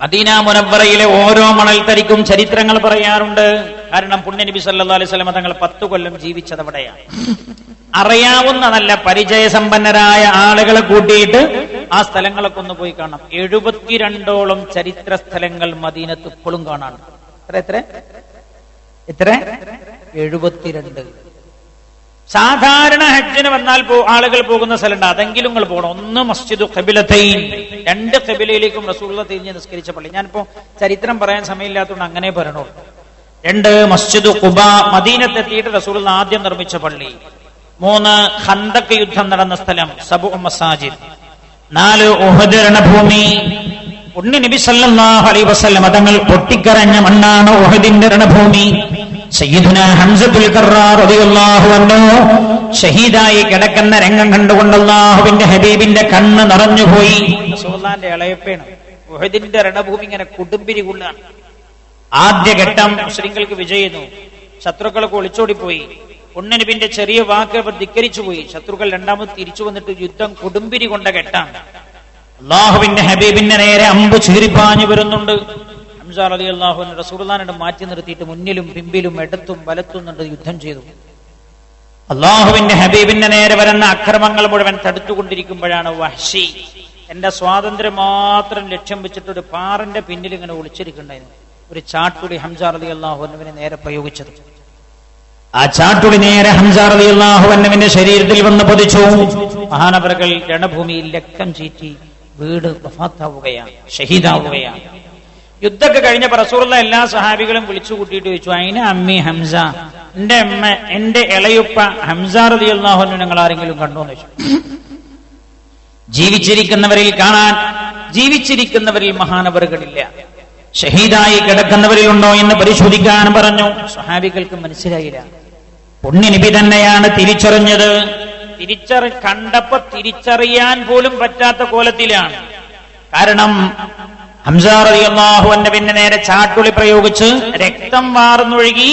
മദീന മുനവ്വറയിലെ ഓരോ മണൽത്തരിക്കും ചരിത്രങ്ങൾ പറയാറുണ്ട്. കാരണം പുണ്യനബി സല്ലല്ലാഹു അലൈഹി വസല്ലം തങ്ങൾ 10 കൊല്ലം ജീവിച്ചത് അവിടെയാണ്. അറിയാവുന്ന നല്ല പരിചയസമ്പന്നരായ ആളുകളെ കൂട്ടിയിട്ട് ആ സ്ഥലങ്ങളൊക്കെ ഒന്ന് പോയി കാണാം. 72ഓളം ചരിത്ര സ്ഥലങ്ങൾ മദീനത്ത് ഇപ്പോഴും കാണാൻ. എത്ര 72. സാധാരണ ഹജ്ജിന് വന്നാൽ ആളുകൾ പോകുന്ന സ്ഥലമുണ്ട്, അതെങ്കിലും നിങ്ങൾ പോകണം. ഒന്ന് മസ്ജിദു ഖിബലതൈൻ, 2 ഖിബലയിലേക്കും റസൂലുള്ളാഹി തിരിഞ്ഞ് നിസ്കരിച്ച പള്ളി. ഞാനിപ്പോ ചരിത്രം പറയാൻ സമയമില്ലാത്തതുകൊണ്ട് അങ്ങനെ പറയണുള്ളൂ. 2 മസ്ജിദു ഖുബ, മദീനത്തെത്തിയിട്ട് റസൂലുള്ളാഹി ആദ്യം നിർമ്മിച്ച പള്ളി. 3 ഖന്തഖ് യുദ്ധം നടന്ന സ്ഥലം, സബഉ മസാജിദ്. 4 ഉഹദ് രണഭൂമി. പുണ്യ നബി സല്ലല്ലാഹു അലൈഹി വസല്ലം തങ്ങൾ പൊട്ടിക്കരഞ്ഞ മണ്ണാണ് ഉഹദിന്റെ രണഭൂമി. സയ്യിദുനാ ഹംസത്തുൽ കർറാർ റളിയല്ലാഹു അൻഹു ഷഹീദായി കിടക്കുന്ന രംഗം കണ്ടുകൊണ്ട് അല്ലാഹുവിന്റെ ഹബീബിന്റെ കണ്ണ് നിറഞ്ഞുപോയി. റസൂലുള്ളാഹിന്റെ ഇളയപ്പേണ്. ഉഹദിന്റെ രണഭൂമി ഇങ്ങനെ കൊടുമ്പിരി കൊള്ളാണ്. ആദ്യഘട്ടം മുസ്ലിങ്ങൾക്ക് വിജയിച്ചു, ശത്രുക്കളൊക്കെ ഒളിച്ചോടിപ്പോയി. പുണ്യനബിന്റെ ചെറിയ വാക്ക് അവർ ധിക്കരിച്ചുപോയി. ശത്രുക്കൾ രണ്ടാമത് തിരിച്ചു വന്നിട്ട് യുദ്ധം കൊടുമ്പിരി കൊണ്ട ഘട്ടാണ്. അല്ലാഹുവിന്റെ ഹബീബിന്റെ നേരെ അമ്പ് ചീറിപ്പാഞ്ഞു വരുന്നുണ്ട്. ഹംസ റളിയല്ലാഹു അൻഹു റസൂലുള്ളാഹിനെ മാറ്റി നിർത്തിയിട്ട് മുന്നിലും പിമ്പിലും ഇടത്തും വലത്തും നിന്ന് യുദ്ധം ചെയ്തു. അല്ലാഹുവിന്റെ ഹബീബിന്റെ നേരെ വരുന്ന അക്രമങ്ങൾ മുഴുവൻ തടുത്തുകൊണ്ടിരിക്കുമ്പോഴാണ് വഹ്ശി എന്റെ സ്വാതന്ത്ര്യം മാത്രം ലക്ഷ്യം വെച്ചിട്ട് ഒരു പാറിന്റെ പിന്നിൽ ഇങ്ങനെ ഒളിച്ചിരിക്കുന്നുണ്ടായിരുന്നു. ഒരു ചാട്ടുടി ഹംസ റളിയല്ലാഹു അൻഹുവിനെ നേരെ പ്രയോഗിച്ചത്. ആ ചാട്ടുളി നേരെ ഹംസ റളിയല്ലാഹു അൻഹുവിന്റെ ശരീരത്തിൽ വന്ന് പതിച്ചു. മഹാനവറുകൾ രണഭൂമിയിൽ രക്തം ചീറ്റി വീട് വഫാത്താവുകയാണ്, ഷഹീദാവുകയാണ്. യുദ്ധമൊക്കെ കഴിഞ്ഞപ്പോ റസൂലുള്ളാഹി എല്ലാ സഹാബികളും വിളിച്ചു കൂട്ടിയിട്ട് ചോദിച്ചു, അയിന അമ്മി ഹംസ, എന്റെ അമ്മ, എന്റെ ഇളയുപ്പ ഹംസ റളിയല്ലാഹു അൻഹു നിങ്ങൾ ആരെങ്കിലും കണ്ടോന്ന് ചോദിച്ചു. ജീവിച്ചിരിക്കുന്നവരിൽ കാണാൻ, ജീവിച്ചിരിക്കുന്നവരിൽ മഹാനവറുകളില്ല, ഷഹീദായി കിടക്കുന്നവരിൽ ഉണ്ടോ എന്ന് പരിശോധിക്കാൻ പറഞ്ഞു. സ്വഹാബികൾക്ക് മനസ്സിലായില്ല. പുണ്യനബി തന്നെയാണ് തിരിച്ചറിഞ്ഞത്. കണ്ടപ്പോ തിരിച്ചറിയാൻ പോലും പറ്റാത്ത കോലത്തിലാണ്. കാരണം ഹംസ റളിയല്ലാഹു അൻഹുവിന്റെ നേരെ ചാട്ടുളി പ്രയോഗിച്ച് രക്തം വാർന്നൊഴുകി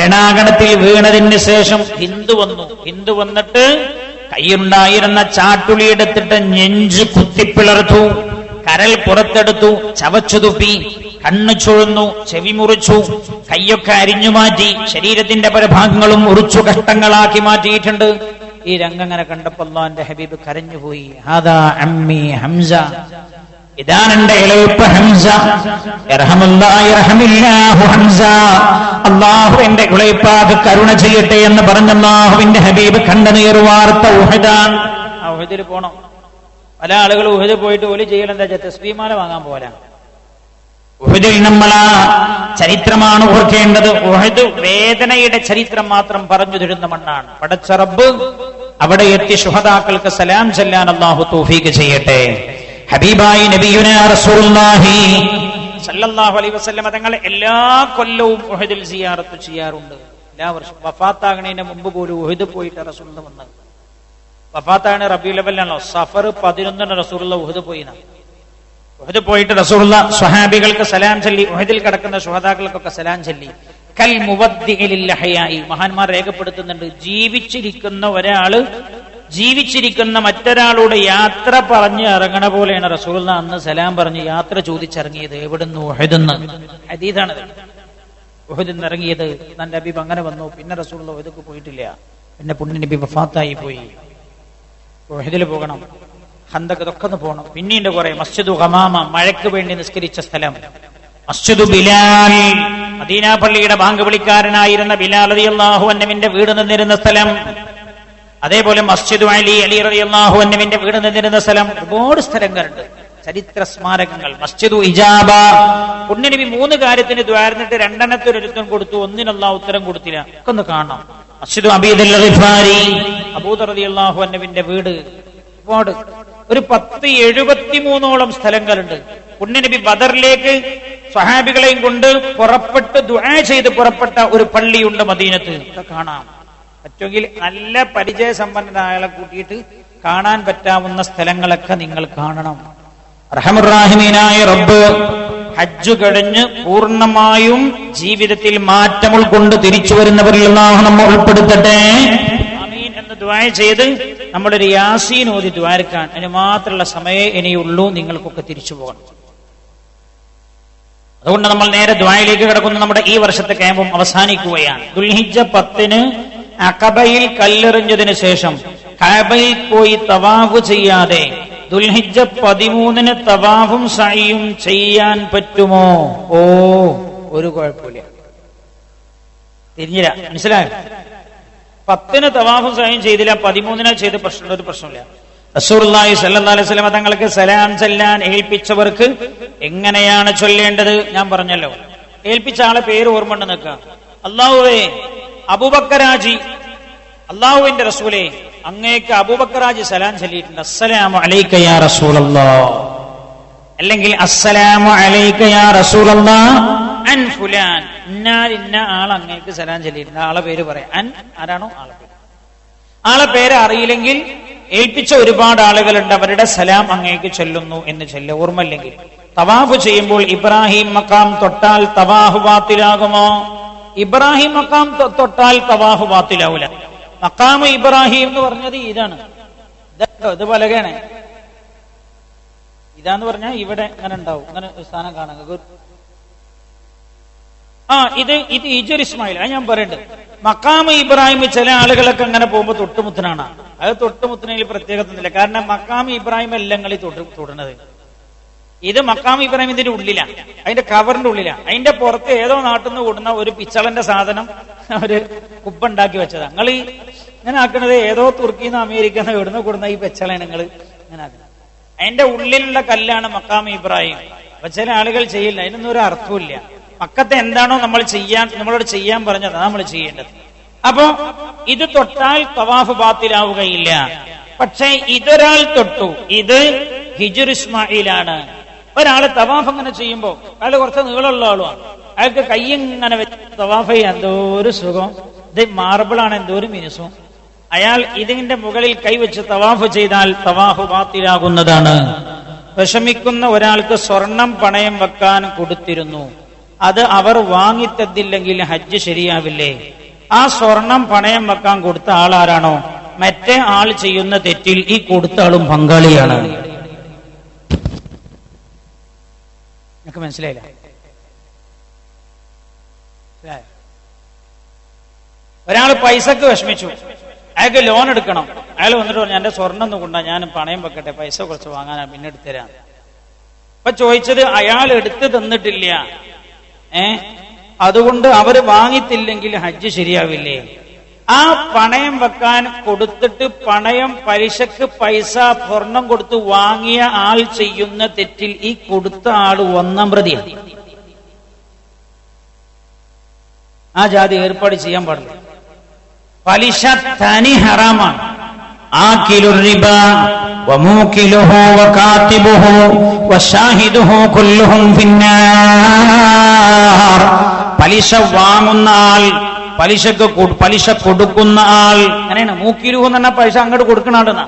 രണാകണത്തിൽ വീണതിന് ശേഷം ഹിന്ദു വന്നു. ഹിന്ദു വന്നിട്ട് കയ്യിലുണ്ടായിരുന്ന ചാട്ടുളി എടുത്തിട്ട് നെഞ്ച് കുത്തിപ്പിളർത്തു, കരൽ പുറത്തെടുത്തു, ചവച്ചു തുപ്പി, കണ്ണ് ചുഴന്നു, ചെവി മുറിച്ചു, കയ്യൊക്കെ അരിഞ്ഞു മാറ്റി, ശരീരത്തിന്റെ പല ഭാഗങ്ങളും മുറിച്ചു കഷ്ടങ്ങളാക്കി മാറ്റിയിട്ടുണ്ട്. ഈ രംഗങ്ങനെ കണ്ടപ്പോൾ അല്ലാഹുവിന്റെ ഹബീബ് കരഞ്ഞുപോയി. ഹാദാ അമ്മി ഹംസ, ഇതാണ് എന്റെ ഇളയപ്പ ഹംസ. ഹംസ, അല്ലാഹു എന്റെ ഇളയപ്പാക്ക് കരുണ ചെയ്യട്ടെ എന്ന് പറഞ്ഞ അല്ലാഹുവിന്റെ ഹബീബ് കണ്ണുനീർ വാർത്ത ഉഹദാണ്. ആ ഉഹദിൽ പോണം. പല ആളുകൾ ഉഹദ് പോയിട്ട് ഓലി ചെയ്യലെന്താ വെച്ചാൽ തസ്ബീഹ്മാല വാങ്ങാൻ പോല. ഉഹദിൽ നമ്മളാ ചരിത്രമാണ് ഓർക്കേണ്ടത്. ഉഹദ് വേദനയുടെ ചരിത്രം മാത്രം പറഞ്ഞു തരുന്ന മണ്ണാണ്. പടച്ച റബ്ബ് അവിടെ എത്തി ശുഹദാക്കൾക്ക് സലാം ചെല്ലാൻ അല്ലാഹു തൗഫീഖ് ചെയ്യട്ടെ. ഹബീബായി നബിയുനാ റസൂലുള്ളാഹി സല്ലല്ലാഹു അലൈഹി വസല്ലം തങ്ങൾ എല്ലാ കൊല്ലവും ഉഹദിൽ സിയാറത്ത് ചെയ്യാറുണ്ട്. എല്ലാ വർഷവും വഫാത്താകുന്നതിന് മുമ്പ് പോലും ഉഹദ് പോയിട്ട് റസൂലുള്ളാഹി വന്നത്. വഫാത്താണ് റബീഉൽ അവ്വലിലാണല്ലോ. സഫർ 11 റസൂലുള്ളാഹി ഉഹദ് പോയിനാ. ഉഹദ് പോയിട്ട് റസൂലുള്ളാഹി സ്വഹാബികൾക്ക് സലാം ചൊല്ലി, ഉഹദിൽ കിടക്കുന്ന ശുഹദാക്കൾക്കൊക്കെ സലാം ചൊല്ലി. കൽ മുവദ്ദിഇ ലിൽ അഹ്യാഇ, മഹാന്മാർ രേഖപ്പെടുത്തുന്നുണ്ട്, ജീവിച്ചിരിക്കുന്ന ഒരാള് ജീവിച്ചിരിക്കുന്ന മറ്റൊരാളോട് യാത്ര പറഞ്ഞ് ഇറങ്ങണ പോലെയാണ് റസൂലുള്ളാഹി അന്ന് സലാം പറഞ്ഞ് യാത്ര ചോദിച്ചിറങ്ങിയത്. എവിടുന്ന്? ഉഹദിന്ന്. ഹദീസാണത്. ഉഹദിന്ന് ഇറങ്ങിയത് നന്റെ ഹബീബ് അങ്ങനെ വന്നു. പിന്നെ റസൂലുള്ളാഹി ഉഹദിക്ക് പോയിട്ടില്ല. പിന്നെ പുണ്യനബി വഫാത്തായി പോയി. ഉഹദിൽ പോകണം, ഖന്തഖ് ഇതൊക്കെ പോകണം. പിന്നീട് കുറെ മസ്ജിദു ഖമാമ, മഴയ്ക്ക് വേണ്ടി നിസ്കരിച്ച സ്ഥലം. മസ്ജിദു ബിലാൽ, മദീന പള്ളിയുടെ ബാങ്ക് വിളിക്കാരനായിരുന്ന ബിലാൽ റളിയല്ലാഹു അൻഹുവിന്റെ വീട് നിന്നിരുന്ന സ്ഥലം. അതേപോലെ മസ്ജിദു അലി, അലി റളിയല്ലാഹു അൻഹുവിന്റെ വീട് നിന്നിരുന്ന സ്ഥലം. ഒരുപാട് സ്ഥലങ്ങളുണ്ട്, ചരിത്ര സ്മാരകങ്ങൾ. മസ്ജിദു ഇജാബ, പുണ്യനബി 3 കാര്യത്തിന് ദ്വാരന്നിട്ട് 2 ഒരുത്തം കൊടുത്തു, ഒന്നിനല്ലാഹു ഉത്തരം കൊടുത്തില്ല. ഒക്കെ ഒന്ന് കാണണം. മസ്ജിദു അബീദുൽ ഗിഫാരി, അബൂദർ റളിയല്ലാഹു അൻഹുവിന്റെ വീട്. ഒരുപാട്, ഒരു 1073ഓളം സ്ഥലങ്ങളുണ്ട്. പുണ്യനബി ബദറിലേക്ക് സ്വഹാബികളെയും കൊണ്ട് പുറപ്പെട്ട് ദുആ ചെയ്ത് പുറപ്പെട്ട ഒരു പള്ളിയുണ്ട് മദീനത്ത്. ഒക്കെ കാണാം. പറ്റുമെങ്കിൽ നല്ല പരിചയസമ്പന്നനായ ആളെ കൂട്ടിയിട്ട് കാണാൻ പറ്റാവുന്ന സ്ഥലങ്ങളൊക്കെ നിങ്ങൾ കാണണം. റഹ്മാനായ റബ്ബ് ഹജ്ജ് കഴിഞ്ഞ് പൂർണ്ണമായും ജീവിതത്തിൽ മാറ്റം ഉൾക്കൊണ്ട് തിരിച്ചു വരുന്നവരിൽ നമ്മെ ഉൾപ്പെടുത്തട്ടെ. ആമീൻ എന്ന് ദുആ ചെയ്ത് നമ്മളൊരു യാസീൻ ഓതി ദ്വാരക്കാൻ, അതിന് മാത്രമുള്ള സമയമേ ഇനിയുള്ളൂ. നിങ്ങൾക്കൊക്കെ തിരിച്ചു പോകണം. അതുകൊണ്ട് നമ്മൾ നേരെ ദ്വായിലേക്ക് കിടക്കുന്ന നമ്മുടെ ഈ വർഷത്തെ ക്യാമ്പും അവസാനിക്കുകയാണ്. ദുൽഹിജ്ജ 10 അഖബയിൽ കല്ലെറിഞ്ഞതിന് ശേഷം കഅബയിൽ പോയി തവാഫ് ചെയ്യാതെ ദുൽഹിജ്ജ 13 തവാഫും സഅയും ചെയ്യാൻ പറ്റുമോ? ഓ, ഒരു കുഴപ്പമില്ല. തിരിഞ്ഞില്ല, മനസ്സിലായോ? 10 തവാഫും സഅയും ചെയ്തില്ല, 13 ചെയ്ത് ഒരു പ്രശ്നമില്ല. റസൂലുള്ളാഹി സ്വല്ലല്ലാഹു അലൈഹി വസല്ലം തങ്ങൾക്ക് സലാം ചൊല്ലാൻ ഏൽപ്പിച്ചവർക്ക് എങ്ങനെയാണ് ചൊല്ലേണ്ടത് ഞാൻ പറഞ്ഞല്ലോ. ഏൽപ്പിച്ച ആളെ പേര് ഓർമ്മ ഉണ്ട് നിൽക്കുക. അല്ലാഹുവേ, അബൂബക്കറാജി, അല്ലാഹുവിന്റെ റസൂലേ, അങ്ങേക്ക് അബൂബക്കറാജി സലാം ചൊല്ലിയിട്ടുണ്ട്. അസ്സലാമു അലൈക യാ റസൂലല്ലാഹ്, അല്ലെങ്കിൽ അസ്സലാമു അലൈക യാ റസൂലല്ലാഹ് അൻ ഫുലാൻ, ഇന്ന ആൾ അങ്ങേക്ക് സലാം ചൊല്ലിയിട്ടുണ്ട്. ആളെ പേര് പറയാം. അൻ ആരാണോ ആളെ പേര്. ആളെ പേര് അറിയില്ലെങ്കിൽ ഏൽപ്പിച്ച ഒരുപാട് ആളുകളുണ്ട്, അവരുടെ സലാം അങ്ങേക്ക് ചൊല്ലുന്നു എന്ന് ചൊല്ലുക. ഓർമ്മയില്ലെങ്കിൽ തവാഫ് ചെയ്യുമ്പോൾ ഇബ്രാഹിം മക്കാം തൊട്ടാൽ തവാഫ് ബാത്തിലാകുമോ? ഇബ്രാഹിം മക്കാം തൊട്ടാൽ തവാഫ് ബാത്തിലാവൂല. മക്കാം ഇബ്രാഹിം എന്ന് പറഞ്ഞത് ഇതാണ്. ഇത് പലകയാണ്. ഇതാന്ന് പറഞ്ഞാൽ ഇവിടെ ഇങ്ങനെ ഉണ്ടാവും, ഇങ്ങനെ ഒരു സ്ഥാനം കാണാൻ. ഇത് ഈജർ ഇസ്മായിൽ. അത് ഞാൻ പറയണ്ടത് മക്കാം ഇബ്രാഹിം. ചില ആളുകളൊക്കെ അങ്ങനെ പോകുമ്പോൾ തൊട്ടുമുത്തനാണ്. അത് തൊട്ടുമുത്തനയിൽ പ്രത്യേകത. കാരണം മക്കാം ഇബ്രാഹിം എല്ലാം കളി തൊടുന്നത്. ഇത് മക്കാം ഇബ്രാഹിം ഇതിന്റെ ഉള്ളിലാണ്, അതിന്റെ കവറിന്റെ ഉള്ളിലാണ്. അതിന്റെ പുറത്ത് ഏതോ നാട്ടിൽ നിന്ന് കൂടുന്ന ഒരു പിച്ചളന്റെ സാധനം ഒരു കുബ്ബ ഉണ്ടാക്കി വെച്ചതാ. നിങ്ങൾ ഈ ഇങ്ങനെ ആക്കണത് ഏതോ തുർക്കിന്ന് അമേരിക്കന്ന് എവിടുന്ന് കൊടുന്ന ഈ പെച്ചളാണ് നിങ്ങൾ ഇങ്ങനെ ആക്കുന്നത്. അതിന്റെ ഉള്ളിലുള്ള കല്ലാണ് മക്കാം ഇബ്രാഹിം. അപ്പൊ ചില ആളുകൾ ചെയ്യില്ല, അതിനൊന്നും ഒരു അർത്ഥമില്ല. മക്കത്തെ എന്താണോ നമ്മളോട് ചെയ്യാൻ പറഞ്ഞത് നമ്മൾ ചെയ്യേണ്ടത്. അപ്പോ ഇത് തൊട്ടാൽ തവാഫ് ബാത്തിലാവുകയില്ല. പക്ഷേ ഇതൊരാൾ തൊട്ടു, ഇത് ഹിജ്ർ ഇസ്മായിലാണ്. ഒരാള് തവാഫ് അങ്ങനെ ചെയ്യുമ്പോ അയാൾ കുറച്ച് നീളമുള്ള ആളുമാണ്, അയാൾക്ക് കൈ ഇങ്ങനെ വെച്ച് തവാഫ് ചെയ്യാൻ എന്തോ ഒരു സുഖം. ഇത് മാർബിളാണ്, എന്തോ ഒരു മിനുസും. അയാൾ ഇതിന്റെ മുകളിൽ കൈവച്ച് തവാഫ് ചെയ്താൽ തവാഫ് ബാത്തിലാകുന്നതാണ്. വിഷമിക്കുന്ന ഒരാൾക്ക് സ്വർണം പണയം വെക്കാൻ കൊടുത്തിരുന്നു, അത് അവർ വാങ്ങിത്തന്നില്ലെങ്കിൽ ഹജ്ജ് ശരിയാവില്ലേ? ആ സ്വർണം പണയം വെക്കാൻ കൊടുത്ത ആളാരാണോ മറ്റേ ആൾ ചെയ്യുന്ന തെറ്റിൽ ഈ കൊടുത്ത ആളും പങ്കാളിയാണ്. എനിക്ക് മനസ്സിലായില്ല? ഒരാൾ പൈസക്ക് വിഷമിച്ചു, അയാൾക്ക് ലോൺ എടുക്കണം. അയാൾ വന്നിട്ട് പറഞ്ഞു എന്റെ സ്വർണ്ണം ഒന്നും കൊണ്ടാ, ഞാൻ പണയം വെക്കട്ടെ, പൈസ കുറച്ച് വാങ്ങാനാ, പിന്നെ എടുത്തരാം. അപ്പൊ ചോദിച്ചത് അയാൾ എടുത്തു തന്നിട്ടില്ല, അതുകൊണ്ട് അവര് വാങ്ങിത്തില്ലെങ്കിൽ ഹജ്ജ് ശരിയാവില്ലേ? ആ പണയം വെക്കാൻ കൊടുത്തിട്ട് പണയം പലിശക്ക് പൈസ സ്വർണം കൊടുത്ത് വാങ്ങിയ ആൾ ചെയ്യുന്ന തെറ്റിൽ ഈ കൊടുത്ത ആള് ഒന്നാം പ്രതിയാണ്. ആ ജാതി ഏർപ്പാട് ചെയ്യാൻ പാടില്ല. പലിശ തനി ഹറാമാണ്. ആകിലുർ റിബ വമൂകിലുഹു വകാതിബുഹു വശാഹിദുഹു കുല്ലുഹും ഫിന്നാർ. പലിശ വാങ്ങുന്ന ആൾ, പലിശ കൊടുക്കുന്ന ആൾ, അങ്ങനെയാണ്. മൂക്കിലുഹു എന്ന് പറഞ്ഞാൽ പൈസ അങ്ങോട്ട് കൊടുക്കുന്ന ആളെന്നാ.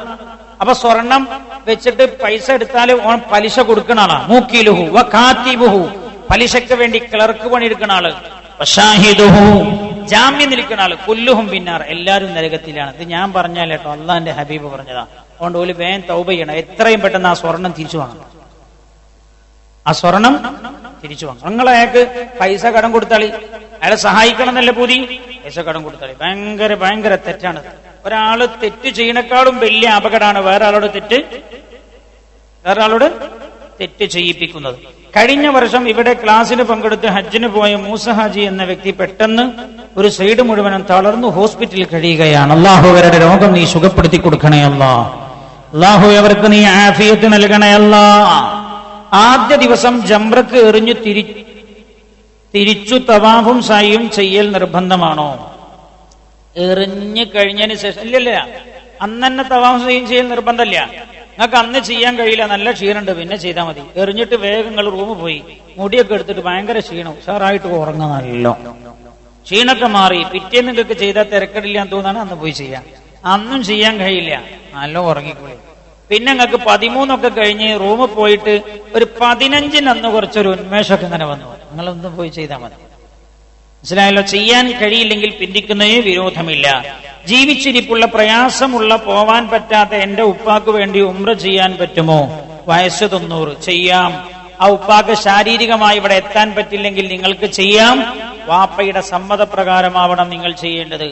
അപ്പൊ സ്വർണം വെച്ചിട്ട് പൈസ എടുത്താൽ ഓൻ പലിശ കൊടുക്കുന്ന ആളാ. മൂക്കിലുഹു വകാതിബുഹു, പലിശക്ക് വേണ്ടി ക്ലർക്ക് പണിയെടുക്കുന്ന ആള്. വശാഹിദുഹു, ജാമ്യം നിൽക്കുന്ന ആള്. കുല്ലുഹും പിന്നാർ, എല്ലാവരും നരകത്തിലാണ്. ഇത് ഞാൻ പറഞ്ഞാൽ കേട്ടോ, അള്ളാന്റെ ഹബീബ് പറഞ്ഞതാ. അതുകൊണ്ട് ഒരു വേഗം തൗബ ചെയ്യണം, എത്രയും പെട്ടെന്ന് ആ സ്വർണം തിരിച്ചു വാങ്ങണം. ആ സ്വർണം തിരിച്ചു വാങ്ങണം. നിങ്ങൾ അയാൾക്ക് പൈസ കടം കൊടുത്താളി, അയാളെ സഹായിക്കണം എന്നല്ല പൂതി, പൈസ കടം കൊടുത്താളി. ഭയങ്കര ഭയങ്കര തെറ്റാണ്. ഒരാള് തെറ്റ് ചെയ്യണേക്കാളും വലിയ അപകടമാണ് വേറെ ആളോട് തെറ്റ് ചെയ്യിപ്പിക്കുന്നത്. കഴിഞ്ഞ വർഷം ഇവിടെ ക്ലാസ്സിന് പങ്കെടുത്ത് ഹജ്ജിന് പോയ മൂസ ഹാജി എന്ന വ്യക്തി പെട്ടെന്ന് ഒരു സൈഡ് മുഴുവനും തളർന്നു ഹോസ്പിറ്റലിൽ കഴിയുകയാണ്. അള്ളാഹു അവരുടെ രോഗം നീ സുഖപ്പെടുത്തി കൊടുക്കണേ അല്ലാ. അള്ളാഹു അവർക്ക് നീ ആഫിയത്ത് നൽകണേ അല്ലാ. ആദ്യ ദിവസം ജംറക്ക് എറിഞ്ഞു തിരിച്ചു തവാഫും സായും ചെയ്യൽ നിർബന്ധമാണോ? എറിഞ്ഞു കഴിഞ്ഞതിന് ശേഷം ഇല്ലല്ല, അന്ന് തന്നെ തവാഫും സായും ചെയ്യൽ നിർബന്ധമില്ല. നിങ്ങൾക്ക് അന്ന് ചെയ്യാൻ കഴിയില്ല, നല്ല ക്ഷീണുണ്ട്, പിന്നെ ചെയ്താൽ മതി. എറിഞ്ഞിട്ട് വേഗം നിങ്ങൾ റൂമിൽ പോയി മുടിയൊക്കെ എടുത്തിട്ട് ഭയങ്കര ക്ഷീണം, ഉഷാറായിട്ട് ഉറങ്ങുക. നല്ല ക്ഷീണൊക്കെ മാറി പിറ്റേന്ന് നിങ്ങൾക്ക് ചെയ്താൽ തിരക്കടില്ലാന്ന് തോന്നാണ്, അന്ന് പോയി ചെയ്യാം. അന്നും ചെയ്യാൻ കഴിയില്ല, നല്ല ഉറങ്ങിക്കൂടി. പിന്നെ നിങ്ങൾക്ക് 13 കഴിഞ്ഞ് റൂമിൽ പോയിട്ട് ഒരു 15 അന്ന് കുറച്ചൊരു ഉന്മേഷമൊക്കെ ഇങ്ങനെ വന്നു, നിങ്ങളൊന്നും പോയി ചെയ്താൽ മതി. മനസ്സിലായല്ലോ? ചെയ്യാൻ കഴിയില്ലെങ്കിൽ പിന്തിക്കുന്നതിന് വിരോധമില്ല. ജീവിച്ചിരിപ്പുള്ള പ്രയാസമുള്ള പോവാൻ പറ്റാത്ത എന്റെ ഉപ്പാക്ക് വേണ്ടി ഉംറ ചെയ്യാൻ പറ്റുമോ? വയസ്സ് 90, ചെയ്യാം. ആ ഉപ്പാക്ക് ശാരീരികമായി ഇവിടെ എത്താൻ പറ്റില്ലെങ്കിൽ നിങ്ങൾക്ക് ചെയ്യാം. വാപ്പയുടെ സമ്മതപ്രകാരമാവണം നിങ്ങൾ ചെയ്യേണ്ടത്.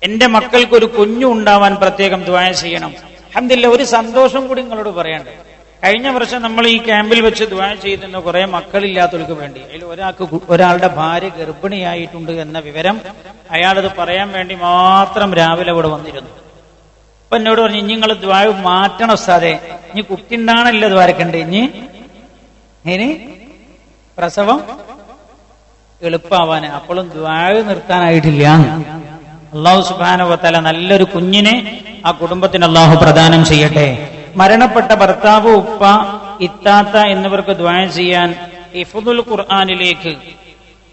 എന്റെ മക്കൾക്ക് ഒരു കുഞ്ഞു ഉണ്ടാവാൻ പ്രത്യേകം ദുആ ചെയ്യണം. അൽഹംദുലില്ലാഹ്, ഒരു സന്തോഷം കൂടി നിങ്ങളോട് പറയണ്ട. കഴിഞ്ഞ വർഷം നമ്മൾ ഈ ക്യാമ്പിൽ വെച്ച് ദുആ ചെയ്തിരുന്ന കുറെ മക്കളില്ലാത്തവർക്ക് വേണ്ടി. അതിൽ ഒരാളുടെ ഭാര്യ ഗർഭിണിയായിട്ടുണ്ട് എന്ന വിവരം അയാളത് പറയാൻ വേണ്ടി മാത്രം രാവിലെ ഇവിടെ വന്നിരുന്നു. അപ്പൊ എന്നോട് പറഞ്ഞു, നിങ്ങൾ ദുആ മാറ്റണം ഉസ്താദേ, ഇനി കുട്ടി ഉണ്ടാണല്ലോ ദ്വാരക്കണ്ടേ, ഇനി പ്രസവം എളുപ്പമാവാന്, അപ്പോഴും ദുആ നിർത്താനായിട്ടില്ല. അല്ലാഹു സുബ്ഹാനഹു വ തആല നല്ലൊരു കുഞ്ഞിനെ ആ കുടുംബത്തിന് അല്ലാഹു പ്രദാനം ചെയ്യട്ടെ. മരണപ്പെട്ട ഭർത്താവ്, ഉപ്പ, ഇത്താത്ത എന്നിവർക്ക് ദുആ ചെയ്യാൻ ഹിഫ്ദുൽ ഖുർആനിലേക്ക്,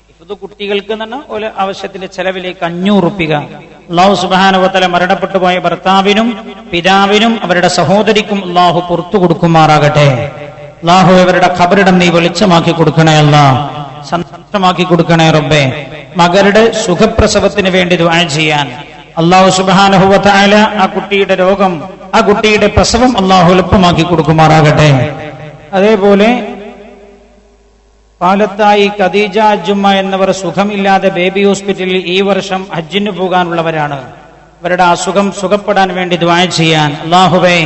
ഹിഫ്ദ് കുട്ടികൾക്ക് എന്ന് പറഞ്ഞ ആവശ്യത്തിന്റെ ചെലവിലേക്ക് 500 രൂപ അല്ലാഹു സുബ്ഹാനഹു വ തആല മരണപ്പെട്ടു പോയ ഭർത്താവിനും പിതാവിനും അവരുടെ സഹോദരിക്കും അല്ലാഹു പുറത്തു കൊടുക്കുമാറാകട്ടെ. അല്ലാഹു അവരുടെ ഖബറിടം നീ വെളിച്ചമാക്കി കൊടുക്കണേ അല്ലാഹ്, സന്തോഷമാക്കി കൊടുക്കണേ റബ്ബേ. മകളുടെ സുഖപ്രസവത്തിന് വേണ്ടി ദുആ ചെയ്യാൻ അല്ലാഹു സുബ്ഹാനഹു വ തആല ആ കുട്ടിയുടെ രോഗം, ആ കുട്ടിയുടെ പ്രസവം അല്ലാഹു എളുപ്പമാക്കി കൊടുക്കുമാറാകട്ടെ. അതേപോലെ പാലത്തായി ഖദീജ അജ്ജുമ്മ എന്നിവർ സുഖമില്ലാതെ ബേബി ഹോസ്പിറ്റലിൽ ഈ വർഷം ഹജ്ജിന് പോകാനുള്ളവരാണ്. അവരുടെ അസുഖം സുഖപ്പെടാൻ വേണ്ടി ദുആ ചെയ്യാൻ അല്ലാഹുവേ,